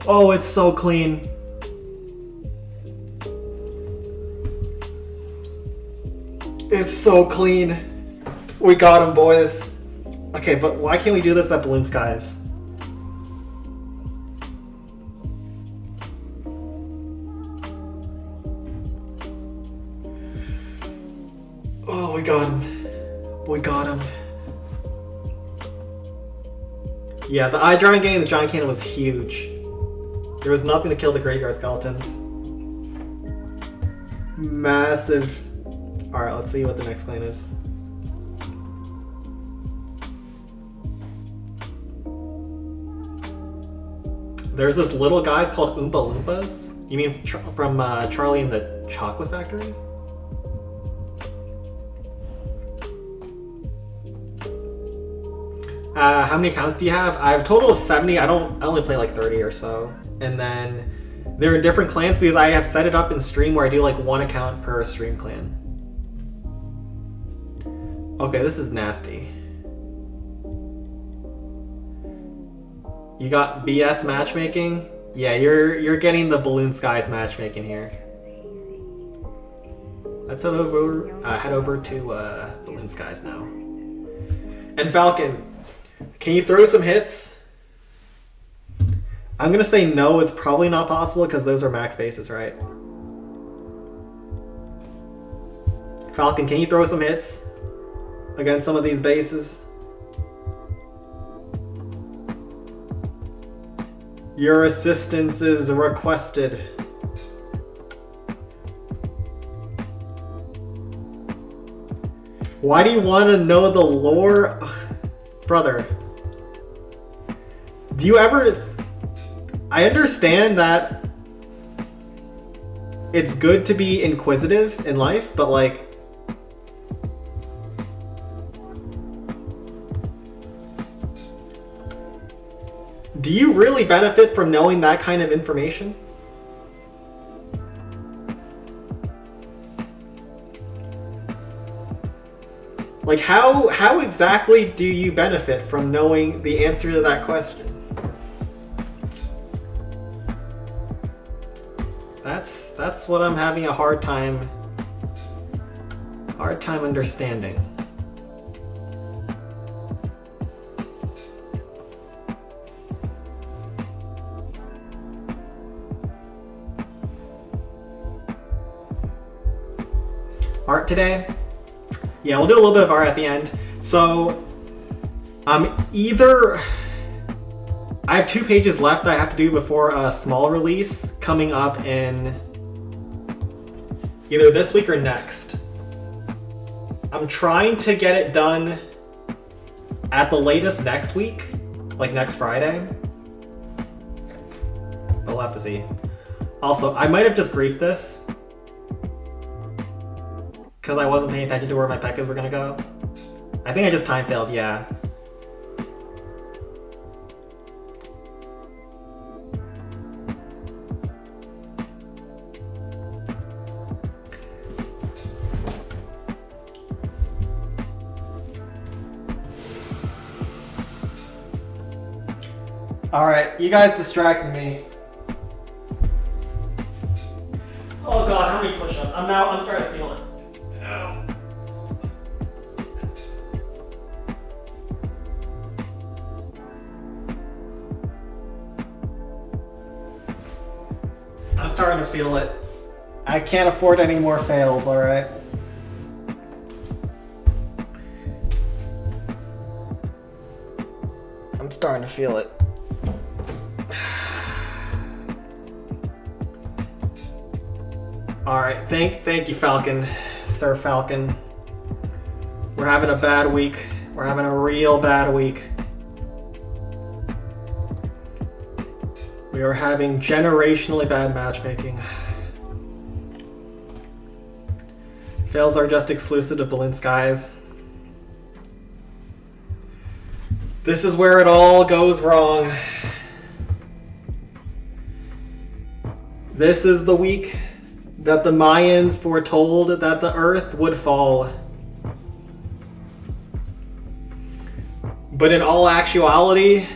Oh, it's so clean. It's so clean. We got him, boys. Okay, but why can't we do this at Balloon Skies? Oh, we got him. We got him. Yeah, the eye drawing getting the giant cannon was huge. There was nothing to kill the graveyard skeletons. Massive. Alright, let's see what the next clan is. There's this little guys called Oompa Loompas. You mean from Charlie and the Chocolate Factory? How many accounts do you have? I have a total of 70. I only play like 30 or so. And then they're in different clans because I have set it up in stream where I do like one account per stream clan. Okay, this is nasty. You got BS matchmaking? Yeah, you're getting the Balloon Skies matchmaking here. Let's head over to Balloon Skies now. And Falcon, can you throw some hits? I'm gonna say no, it's probably not possible because those are max bases, right? Falcon, can you throw some hits against some of these bases? Your assistance is requested. Why do you want to know the lore? Brother. Do you ever... I understand that it's good to be inquisitive in life, but like... do you really benefit from knowing that kind of information? Like, how exactly do you benefit from knowing the answer to that question? That's what I'm having a hard time understanding. Art today? Yeah, we'll do a little bit of art at the end. So, either I have 2 pages left I have to do before a small release coming up in either this week or next. I'm trying to get it done at the latest next week, like next Friday. But we'll have to see. Also, I might have just briefed this because I wasn't paying attention to where my pekkas were gonna go. I think I just time failed, yeah. Alright, you guys distracted me. Oh god, how many push-ups? I'm starting to feel it. Ow. I'm starting to feel it. I can't afford any more fails, alright? I'm starting to feel it. Alright, thank you, Falcon. Sir Falcon. We're having a bad week. We're having a real bad week. We are having generationally bad matchmaking. Fails are just exclusive to Balloon Skies. This is where it all goes wrong. This is the week that the Mayans foretold that the Earth would fall. But in all actuality,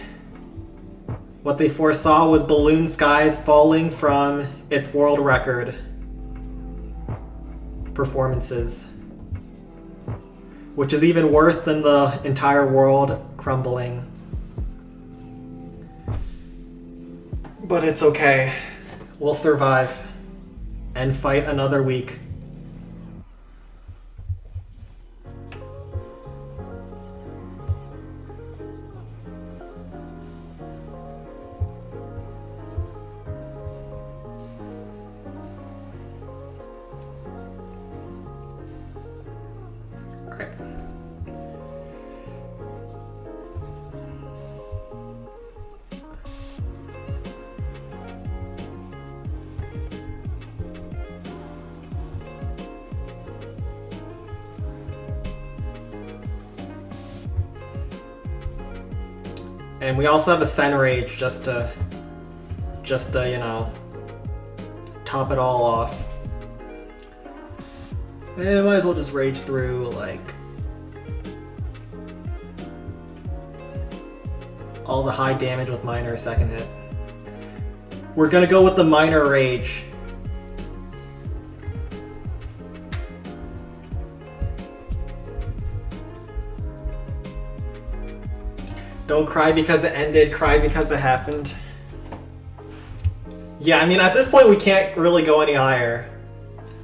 what they foresaw was Balloon Skies falling from its world record performances, which is even worse than the entire world crumbling. But it's okay. We'll survive and fight another week. All right. And we also have a Sen Rage just to, you know, top it all off. And might as well just rage through, like, all the high damage with minor second hit. We're gonna go with the minor rage. Don't cry because it ended, cry because it happened. Yeah, I mean, at this point we can't really go any higher.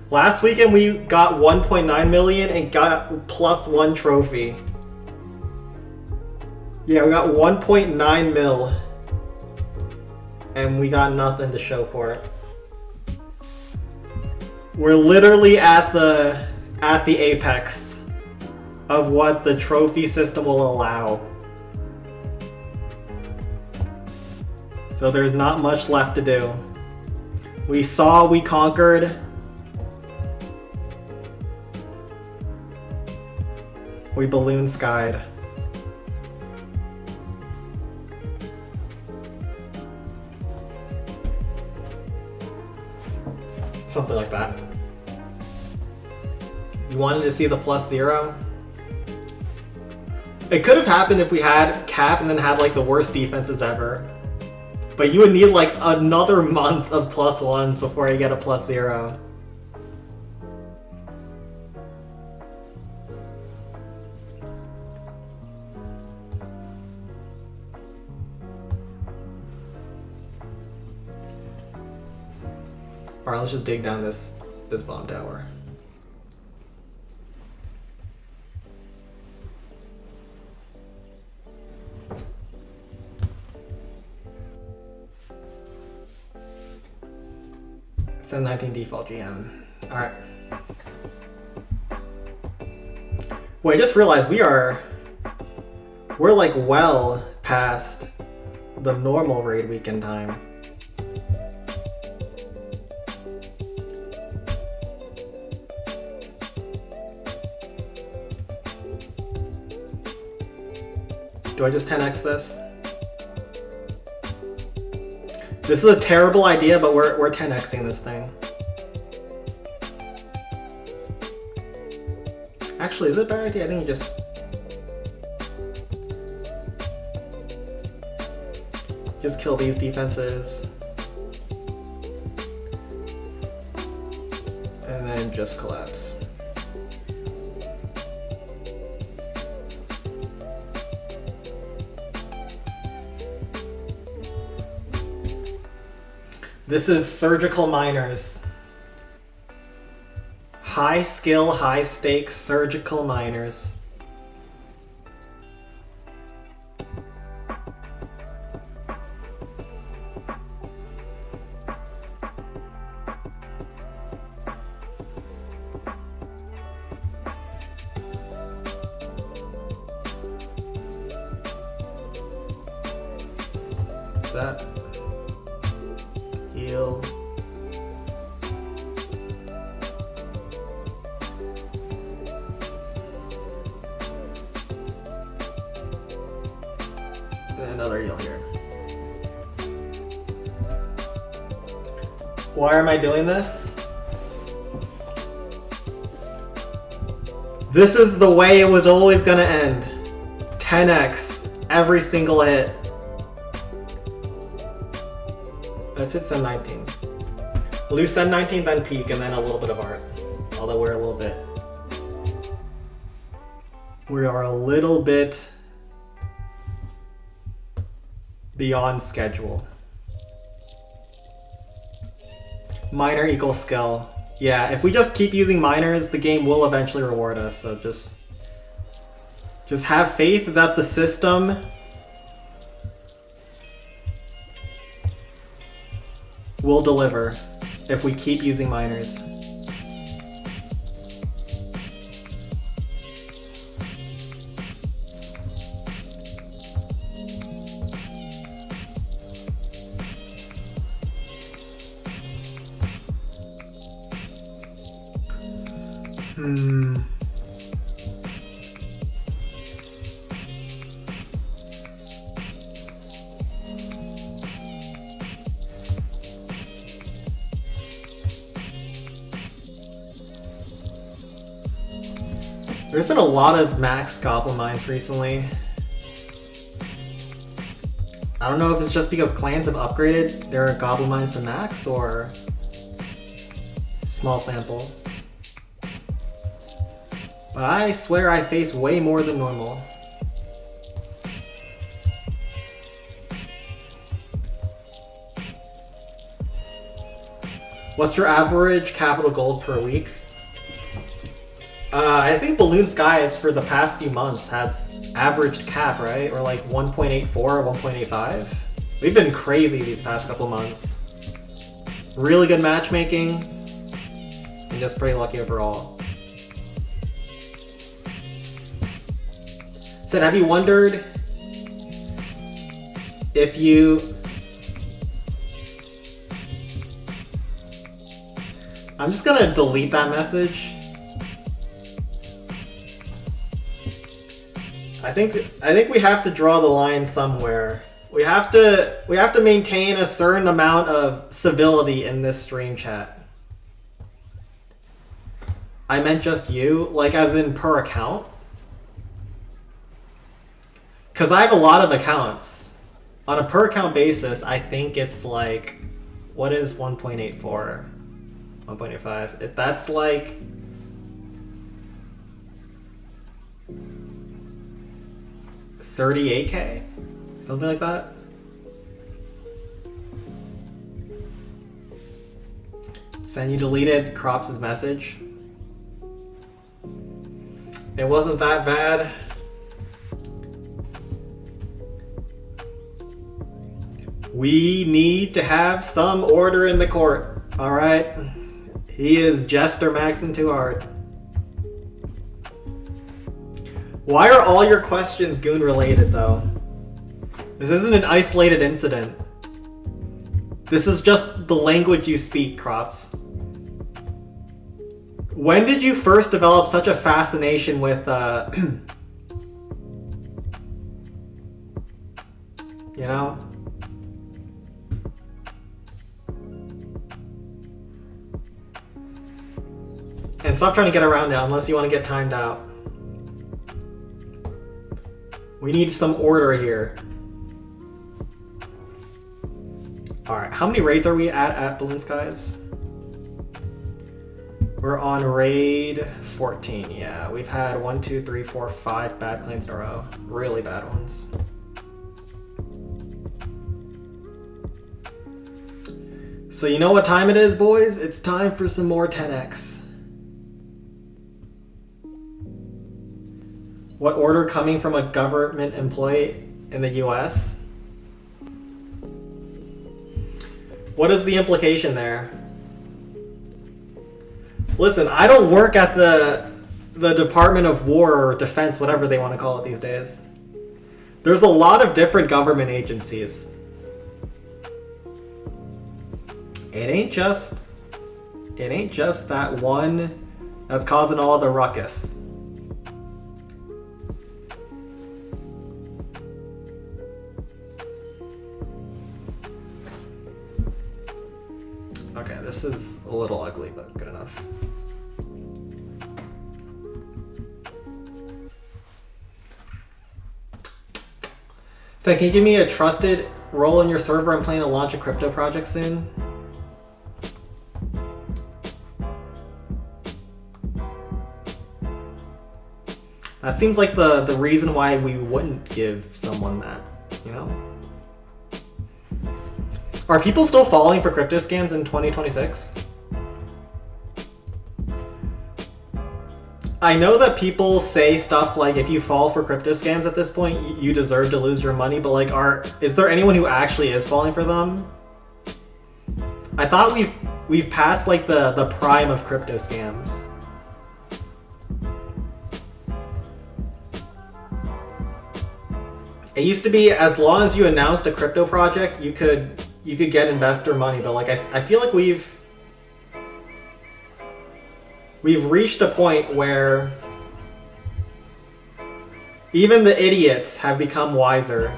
Last weekend we got 1.9 million and got +1 trophy. Yeah, we got 1.9 mil. And we got nothing to show for it. We're literally at the apex of what the trophy system will allow. So there's not much left to do. We saw, we conquered. We balloon skied. Something like that. You wanted to see the +0? It could have happened if we had Cap and then had like the worst defenses ever. But you would need like another month of +1s before you get a +0. Alright, let's just dig down this bomb tower. Send 19 default GM. Alright. Wait, I just realized we're like well past the normal raid weekend time. Do I just 10x this? This is a terrible idea, but we're 10xing this thing. Actually, is it a bad idea? I think you just kill these defenses. And then just collapse. This is surgical miners. High skill, high stakes surgical miners. Is that? Heal. And another heal here. Why am I doing this? This is the way it was always gonna end. 10x every single hit. Let's hit send 19. We'll do send 19, then peak, and then a little bit of art. Although we are a little bit beyond schedule. Minor equals skill. Yeah, if we just keep using minors, the game will eventually reward us. So just have faith that the system will deliver if we keep using minors. There's been a lot of max goblin mines recently. I don't know if it's just because clans have upgraded their goblin mines to max or small sample. But I swear I face way more than normal. What's your average capital gold per week? I think Balloon Skies for the past few months has averaged cap, right? Or like 1.84 or 1.85. We've been crazy these past couple months. Really good matchmaking, and just pretty lucky overall. Said, have you wondered if you... I'm just gonna delete that message. I think we have to draw the line somewhere. We have to maintain a certain amount of civility in this stream chat. I meant just you, like as in per account. Cause I have a lot of accounts. On a per account basis, I think it's like, what is 1.84? 1.85? That's like 38K? Something like that? Sen, you deleted Crops' message. It wasn't that bad. We need to have some order in the court. Alright. He is Jester maxing too hard. Why are all your questions goon related though? This isn't an isolated incident. This is just the language you speak, Crops. When did you first develop such a fascination with, you know? And stop trying to get around it unless you want to get timed out. We need some order here. Alright, how many raids are we at Balloon Skies? We're on raid 14, yeah. We've had 1, 2, 3, 4, 5 bad claims in a row. Really bad ones. So you know what time it is, boys? It's time for some more 10x. What order coming from a government employee in the US? What is the implication there? Listen, I don't work at the Department of War or Defense, whatever they want to call it these days. There's a lot of different government agencies. It ain't just that one that's causing all the ruckus. Okay, this is a little ugly, but good enough. So can you give me a trusted role in your server? I'm planning to launch a crypto project soon. That seems like the reason why we wouldn't give someone that, you know? Are people still falling for crypto scams in 2026? I know that people say stuff like if you fall for crypto scams at this point, you deserve to lose your money, but like, is there anyone who actually is falling for them? I thought we've passed like the prime of crypto scams. It used to be as long as you announced a crypto project, you could get investor money, but like I feel like we've reached a point where even the idiots have become wiser.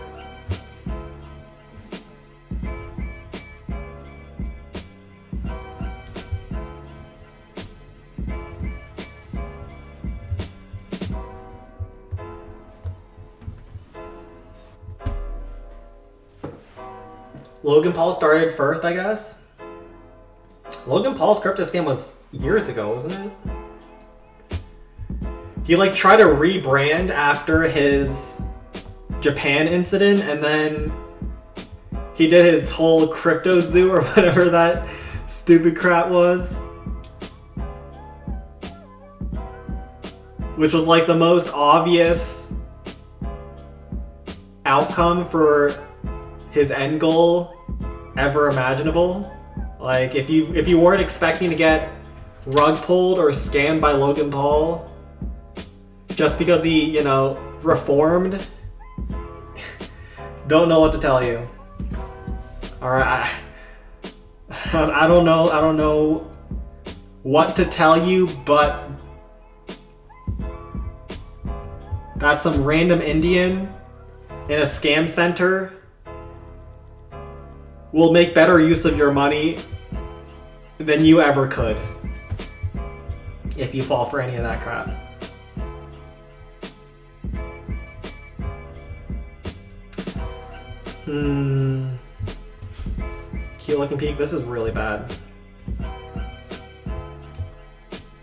Logan Paul started first, I guess. Logan Paul's crypto scam was years ago, wasn't it? He like tried to rebrand after his Japan incident, and then he did his whole crypto zoo or whatever that stupid crap was. Which was like the most obvious outcome for his end goal ever imaginable. Like if you weren't expecting to get rug pulled or scammed by Logan Paul just because he, you know, reformed, don't know what to tell you. All right, I don't know what to tell you, but that some random Indian in a scam center will make better use of your money than you ever could if you fall for any of that crap. Cute looking peak. This is really bad.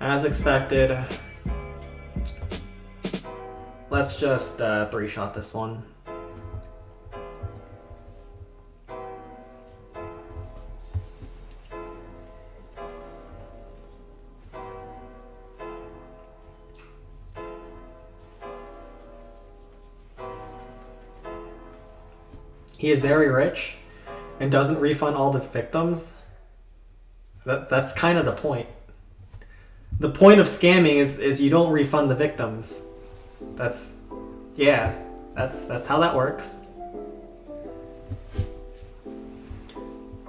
As expected. Let's just 3-shot this one. He is very rich and doesn't refund all the victims. That's kind of the point. The point of scamming is you don't refund the victims. That's how that works.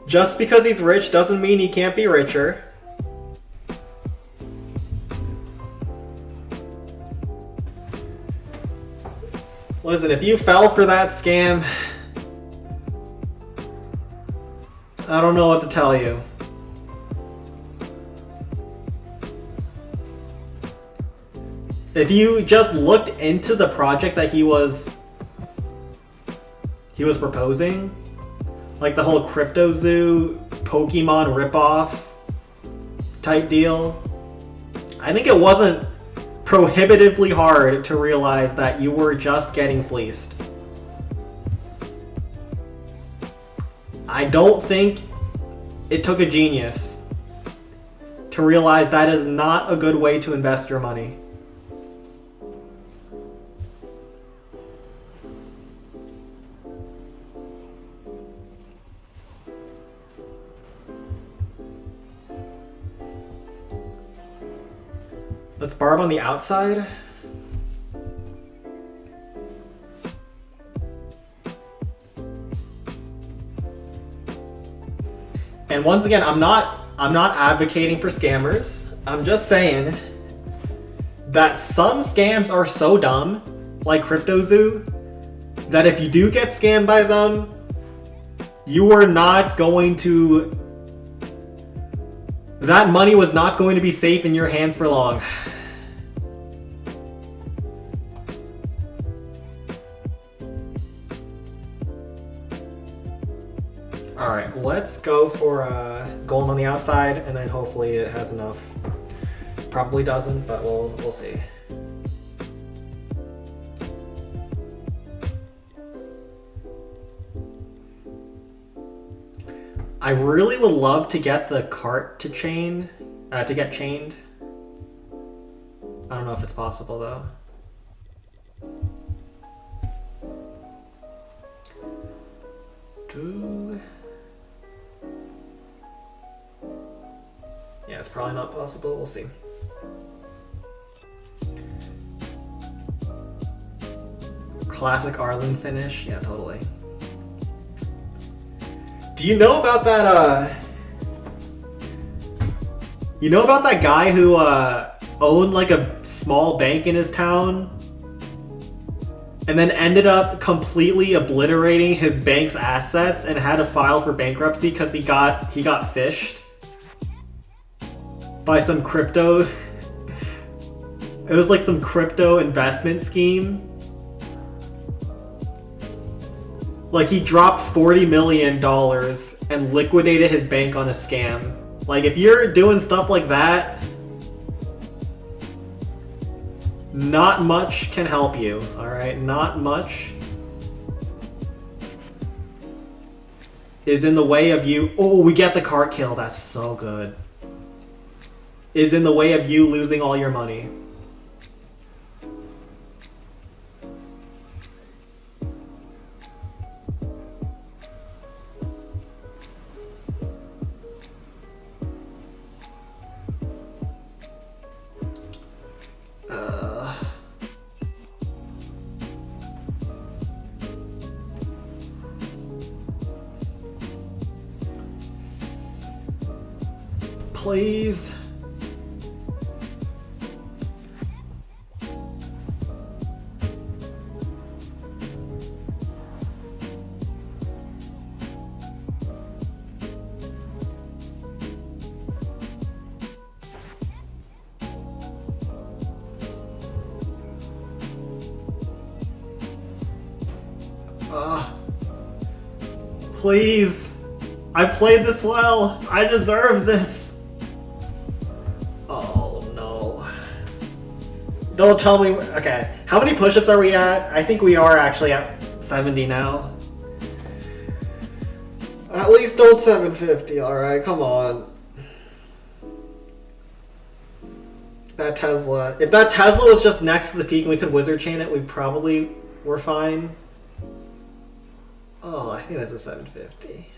Just because he's rich doesn't mean he can't be richer. Listen, if you fell for that scam, I don't know what to tell you. If you just looked into the project that he was proposing, like the whole Crypto Zoo Pokemon ripoff type deal, I think it wasn't prohibitively hard to realize that you were just getting fleeced. I don't think it took a genius to realize that is not a good way to invest your money. Let's barb on the outside. And once again, I'm not advocating for scammers. I'm just saying that some scams are so dumb, like CryptoZoo, that if you do get scammed by them, you are not going to... That money was not going to be safe in your hands for long. Alright, let's go for gold on the outside, and then hopefully it has enough. Probably doesn't, but we'll see. I really would love to get the cart to chain, to get chained. I don't know if it's possible though. Yeah, it's probably not possible. We'll see. Classic Arloon finish. Yeah, totally. Do you know about that, you know about that guy who, owned like a small bank in his town? And then ended up completely obliterating his bank's assets and had to file for bankruptcy because he got fished by some crypto. It was like some crypto investment scheme. Like he dropped $40 million and liquidated his bank on a scam. Like if you're doing stuff like that, not much can help you, alright? Not much is in the way of you. Oh, we get the cart kill. That's so good. Is in the way of you losing all your money. Please. Please. I played this well. I deserve this. Oh no. Don't tell me. Okay. How many push-ups are we at? I think we are actually at 70 now. At least don't 750, alright? Come on. That Tesla. If that Tesla was just next to the peak and we could wizard chain it, we probably were fine. Oh, I think that's a 750.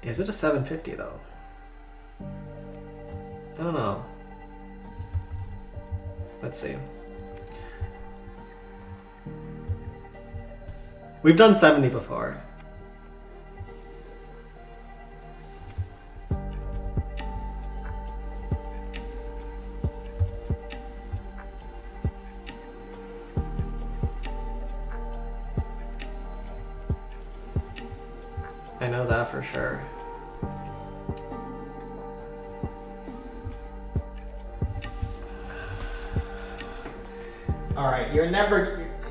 Is it a 750 though? I don't know. Let's see. We've done 70 before. I know that for sure. Alright,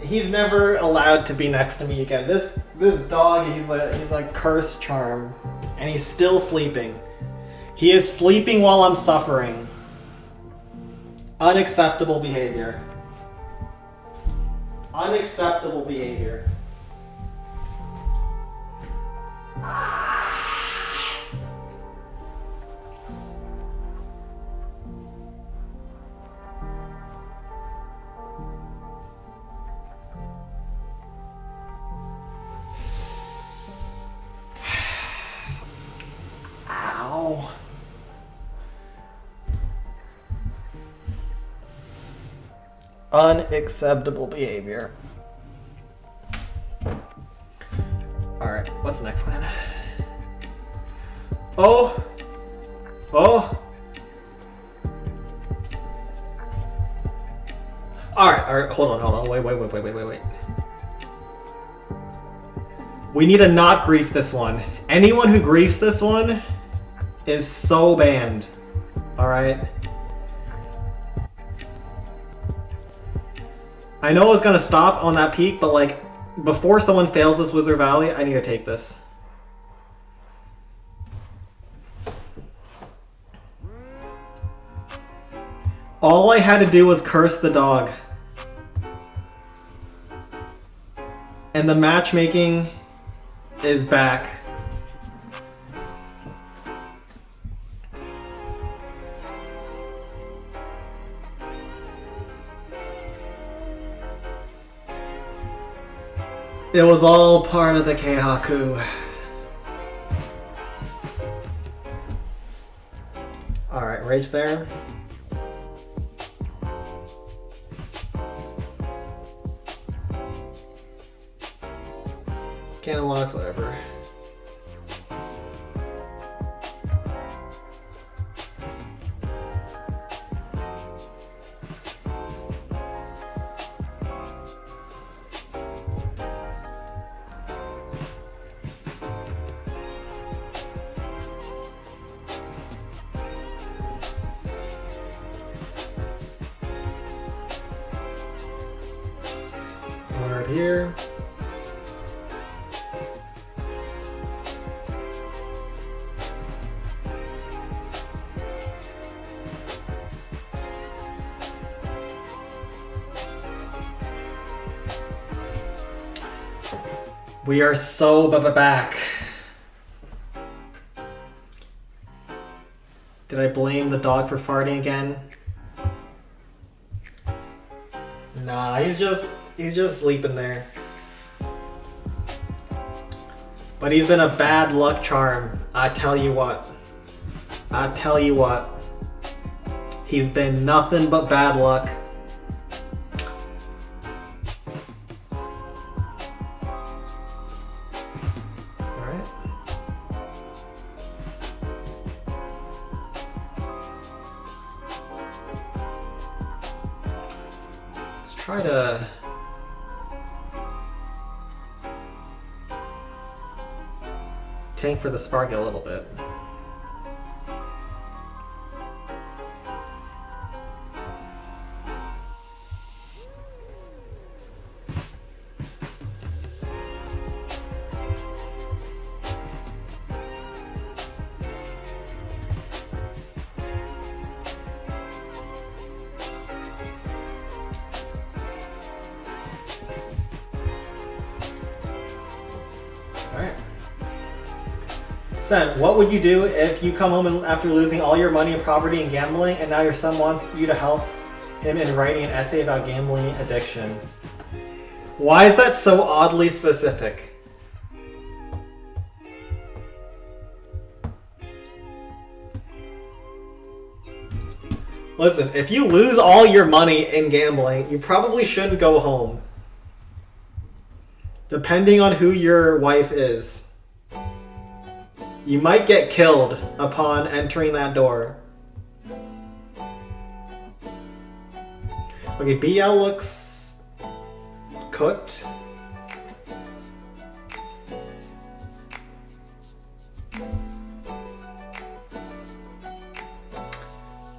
he's never allowed to be next to me again. This dog, he's a curse charm. And he's still sleeping. He is sleeping while I'm suffering. Unacceptable behavior. Unacceptable behavior. Ow. Unacceptable behavior. Alright, what's the next clan? Oh! Oh! Alright, hold on, wait. We need to not grief this one. Anyone who griefs this one is so banned. Alright? I know it's gonna stop on that peak, but like, before someone fails this Wizard Valley, I need to take this. All I had to do was curse the dog. And the matchmaking is back. It was all part of the Keihaku. Alright, rage there. Cannon locks, whatever. Right here. We are so back. Did I blame the dog for farting again? Nah, he's just sleeping there. But he's been a bad luck charm. I tell you what. He's been nothing but bad luck. Alright. Let's try to tank for the Sparky a little bit. Sen, what would you do if you come home after losing all your money and property in gambling, and now your son wants you to help him in writing an essay about gambling addiction? Why is that so oddly specific? Listen, if you lose all your money in gambling, you probably shouldn't go home. Depending on who your wife is. You might get killed upon entering that door. Okay, BL looks cooked.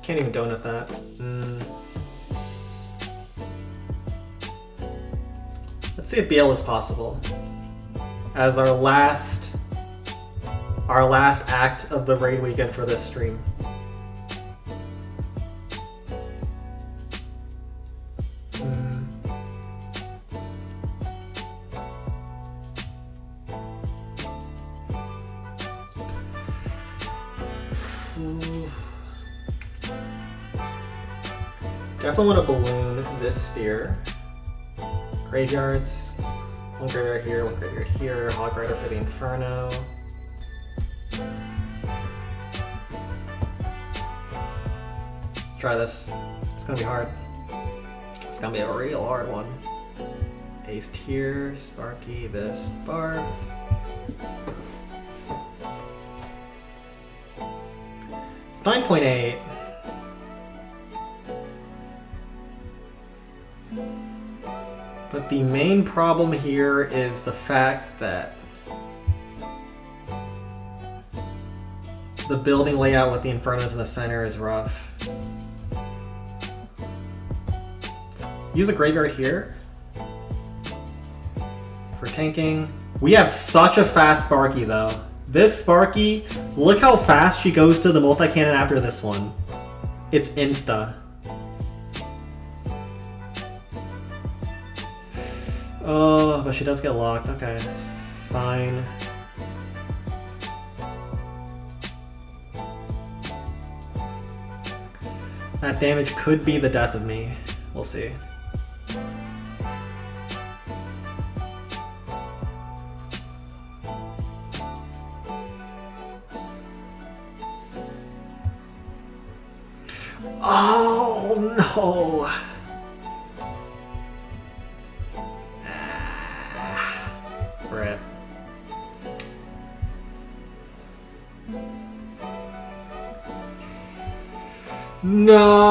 Can't even donut that. Let's see if BL is possible. As our last act of the raid weekend for this stream. Definitely want to balloon this spear. Graveyards. One graveyard here, one graveyard here. Hog Rider for the Inferno. Let's try this. It's gonna be hard. It's gonna be a real hard one. Ace here, Sparky, this, Barb. It's 9.8. But the main problem here is the fact that the building layout with the Infernos in the center is rough. Let's use a graveyard here for tanking. We have such a fast Sparky though. This Sparky, look how fast she goes to the multi-cannon after this one. It's insta. Oh, but she does get locked. Okay, it's fine. That damage could be the death of me. We'll see. Oh no! Rip. No.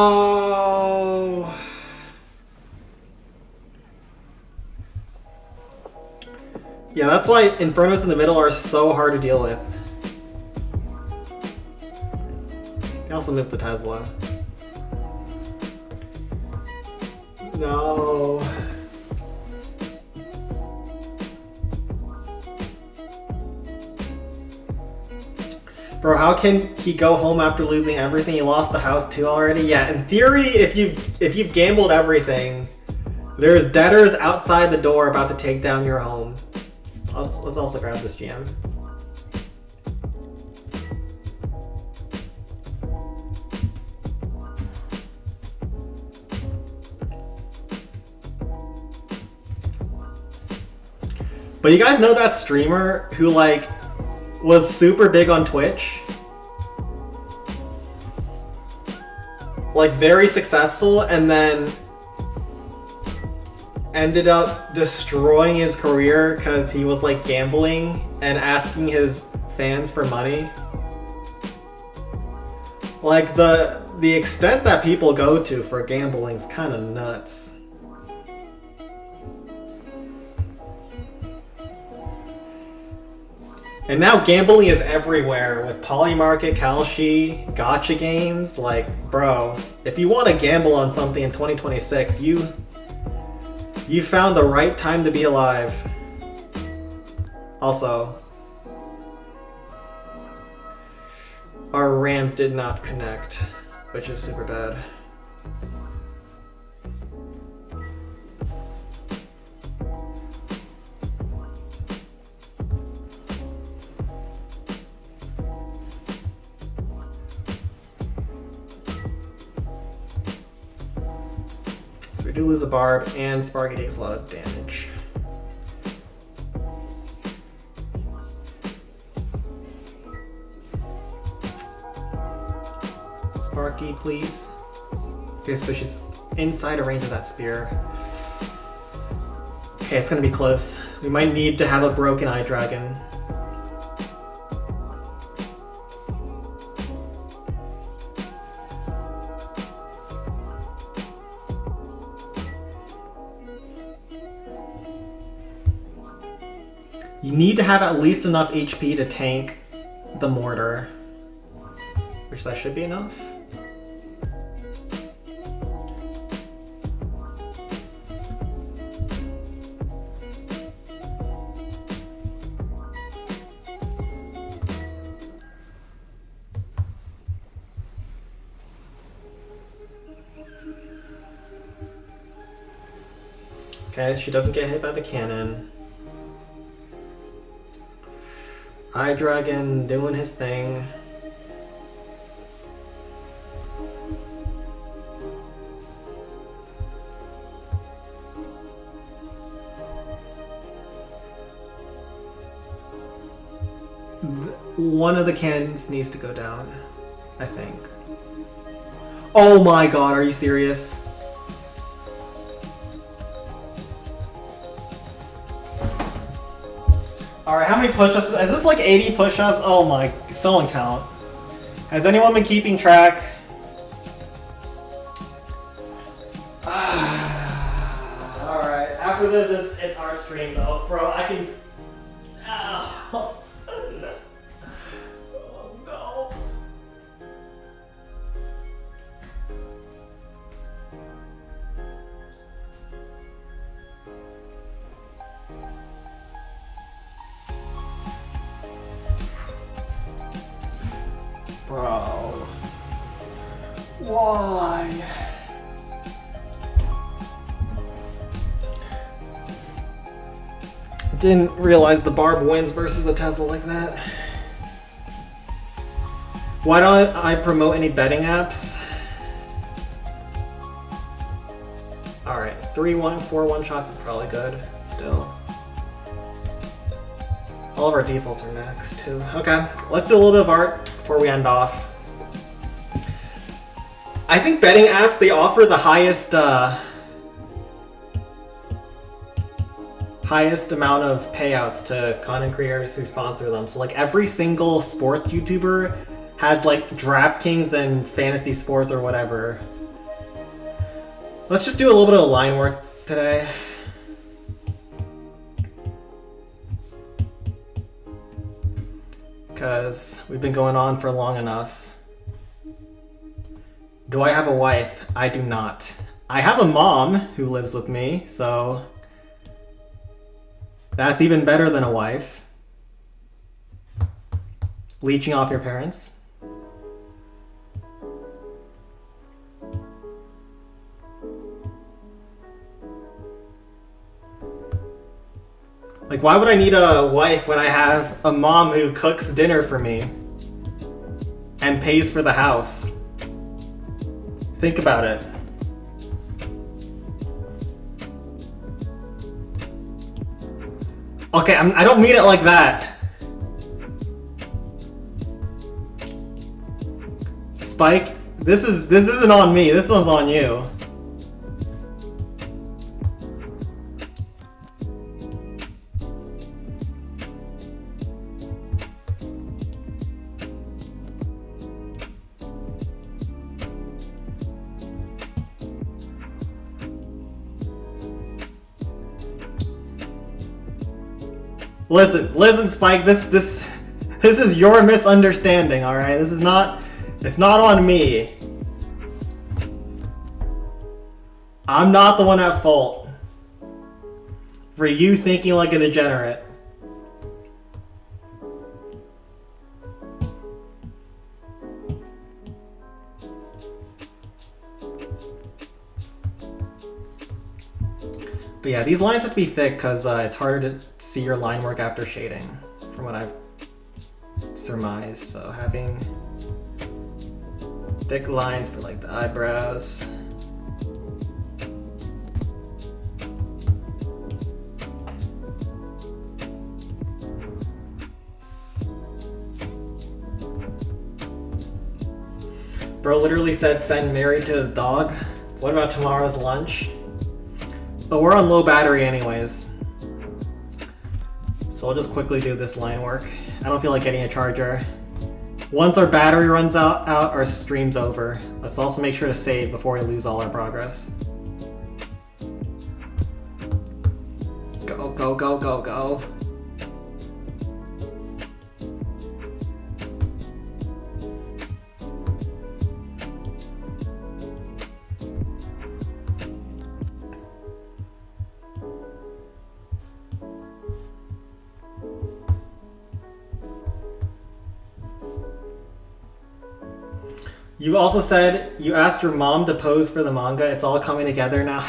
Yeah, that's why Infernos in the middle are so hard to deal with. They also moved the Tesla. No. Bro, how can he go home after losing everything? He lost the house too already? Yeah, in theory, if you've gambled everything, there's debtors outside the door about to take down your home. Let's also grab this gem. But you guys know that streamer who like was super big on Twitch? Like very successful and then ended up destroying his career because he was like gambling and asking his fans for money. Like the extent that people go to for gambling is kind of nuts. And now gambling is everywhere with Polymarket, Kalshi, gacha games. Like, bro, if you want to gamble on something in 2026, you found the right time to be alive. Also, our ramp did not connect, which is super bad. We do lose a barb, and Sparky takes a lot of damage. Sparky, please. Okay, so she's inside a range of that spear. Okay, it's gonna be close. We might need to have a broken eye dragon. You need to have at least enough HP to tank the mortar. Which that should be enough. Okay, she doesn't get hit by the cannon. Eye Dragon doing his thing. One of the cannons needs to go down, I think. Oh my god, are you serious? Alright, how many push-ups? Is this like 80 push-ups? Oh my, someone count. Has anyone been keeping track? Alright, after this it's our stream though. Bro, I can... Oh no. Oh no. Bro. Why? Didn't realize the Barb wins versus a Tesla like that. Why don't I promote any betting apps? Alright, 3-1, 4-1 shots is probably good still. All of our defaults are next too. Okay, let's do a little bit of art before we end off. I think betting apps, they offer the highest highest amount of payouts to content creators who sponsor them. So like every single sports YouTuber has like DraftKings and fantasy sports or whatever. Let's just do a little bit of line work today. Because we've been going on for long enough. Do I have a wife? I do not. I have a mom who lives with me, so that's even better than a wife. Leeching off your parents. Like, why would I need a wife when I have a mom who cooks dinner for me and pays for the house? Think about it. Okay, I don't mean it like that. Spike, this isn't on me. This one's on you. Listen, Spike. This is your misunderstanding. All right, it's not on me. I'm not the one at fault for you thinking like a degenerate. But yeah, these lines have to be thick because it's harder to see your line work after shading, from what I've surmised. So having thick lines for like the eyebrows. Bro literally said send Mary to his dog. What about tomorrow's lunch? But we're on low battery anyways. So I'll just quickly do this line work. I don't feel like getting a charger. Once our battery runs out, our stream's over. Let's also make sure to save before we lose all our progress. Go, go, go, go, go. You also said you asked your mom to pose for the manga. It's all coming together now.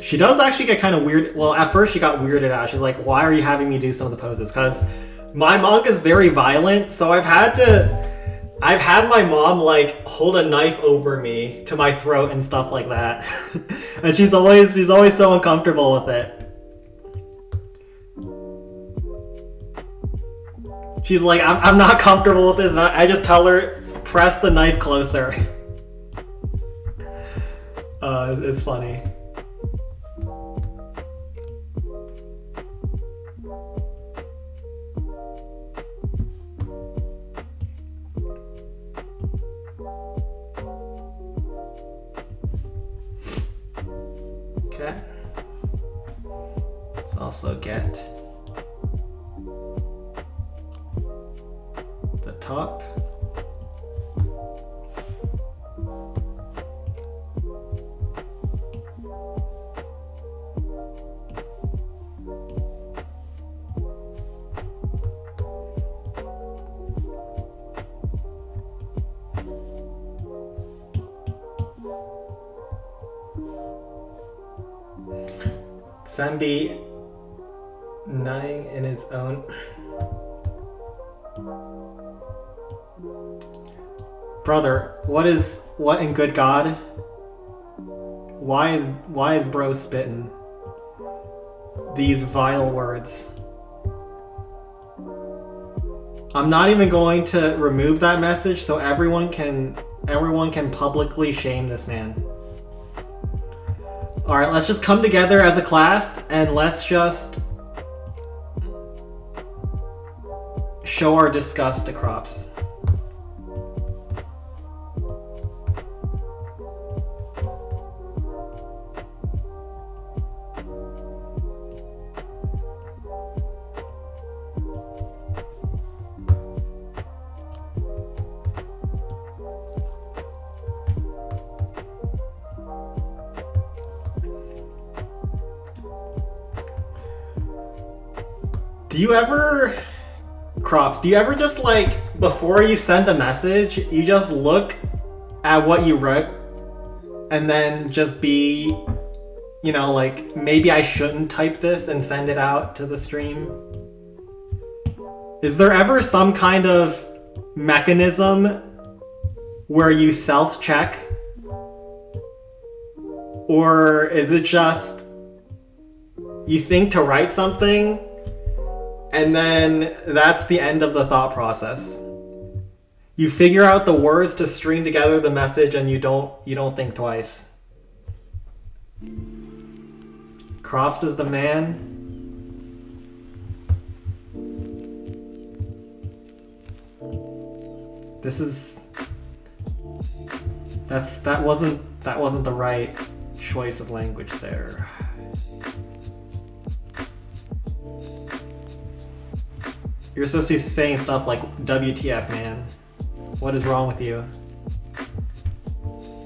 She does actually get kind of weird. Well, at first she got weirded out. She's like, why are you having me do some of the poses? Because my manga is very violent, so I've had my mom like hold a knife over me to my throat and stuff like that. And she's always so uncomfortable with it. She's like, I'm not comfortable with this. And I just tell her, press the knife closer. It's funny. Okay. Let's also get the top. Senbi nine in his own. Brother, what in good God? Why is bro spitting these vile words? I'm not even going to remove that message so everyone can publicly shame this man. All right, let's just come together as a class and let's just show our disgust to Crops. Do you ever just like, before you send a message, you just look at what you wrote and then just be, you know, like, maybe I shouldn't type this and send it out to the stream? Is there ever some kind of mechanism where you self-check? Or is it just you think to write something and then that's the end of the thought process? You figure out the words to string together the message and you don't think twice. Crofts is the man. That wasn't the right choice of language there. You're supposed to be saying stuff like WTF, man. What is wrong with you?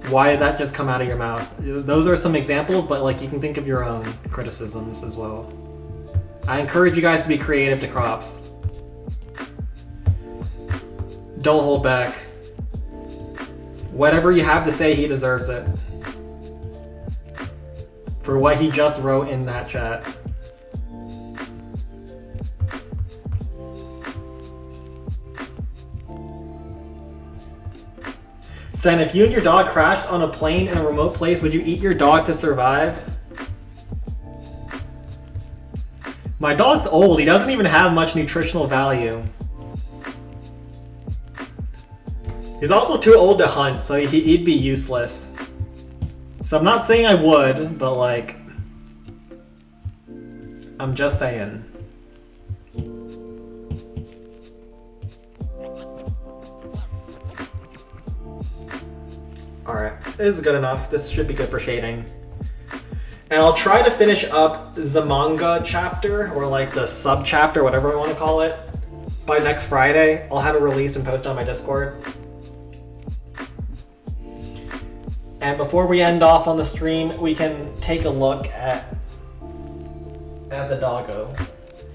Why did that just come out of your mouth? Those are some examples, but like you can think of your own criticisms as well. I encourage you guys to be creative to Crops. Don't hold back. Whatever you have to say, he deserves it. For what he just wrote in that chat. Sen, if you and your dog crashed on a plane in a remote place, would you eat your dog to survive? My dog's old. He doesn't even have much nutritional value. He's also too old to hunt, so he'd be useless. So I'm not saying I would, but like... I'm just saying. Alright, this is good enough. This should be good for shading. And I'll try to finish up the manga chapter, or like the sub-chapter, whatever I want to call it, by next Friday. I'll have it released and posted on my Discord. And before we end off on the stream, we can take a look at the doggo.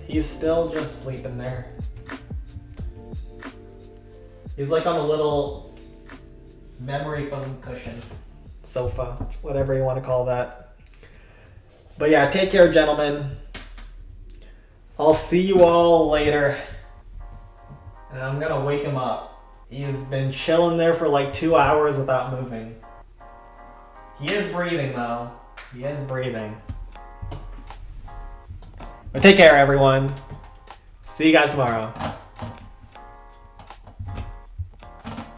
He's still just sleeping there. He's like on a little memory foam cushion, sofa, whatever you want to call that. But yeah, take care, gentlemen. I'll see you all later. And I'm gonna wake him up. He's been chilling there for like 2 hours without moving. He is breathing though. He is breathing. But take care, everyone. See you guys tomorrow.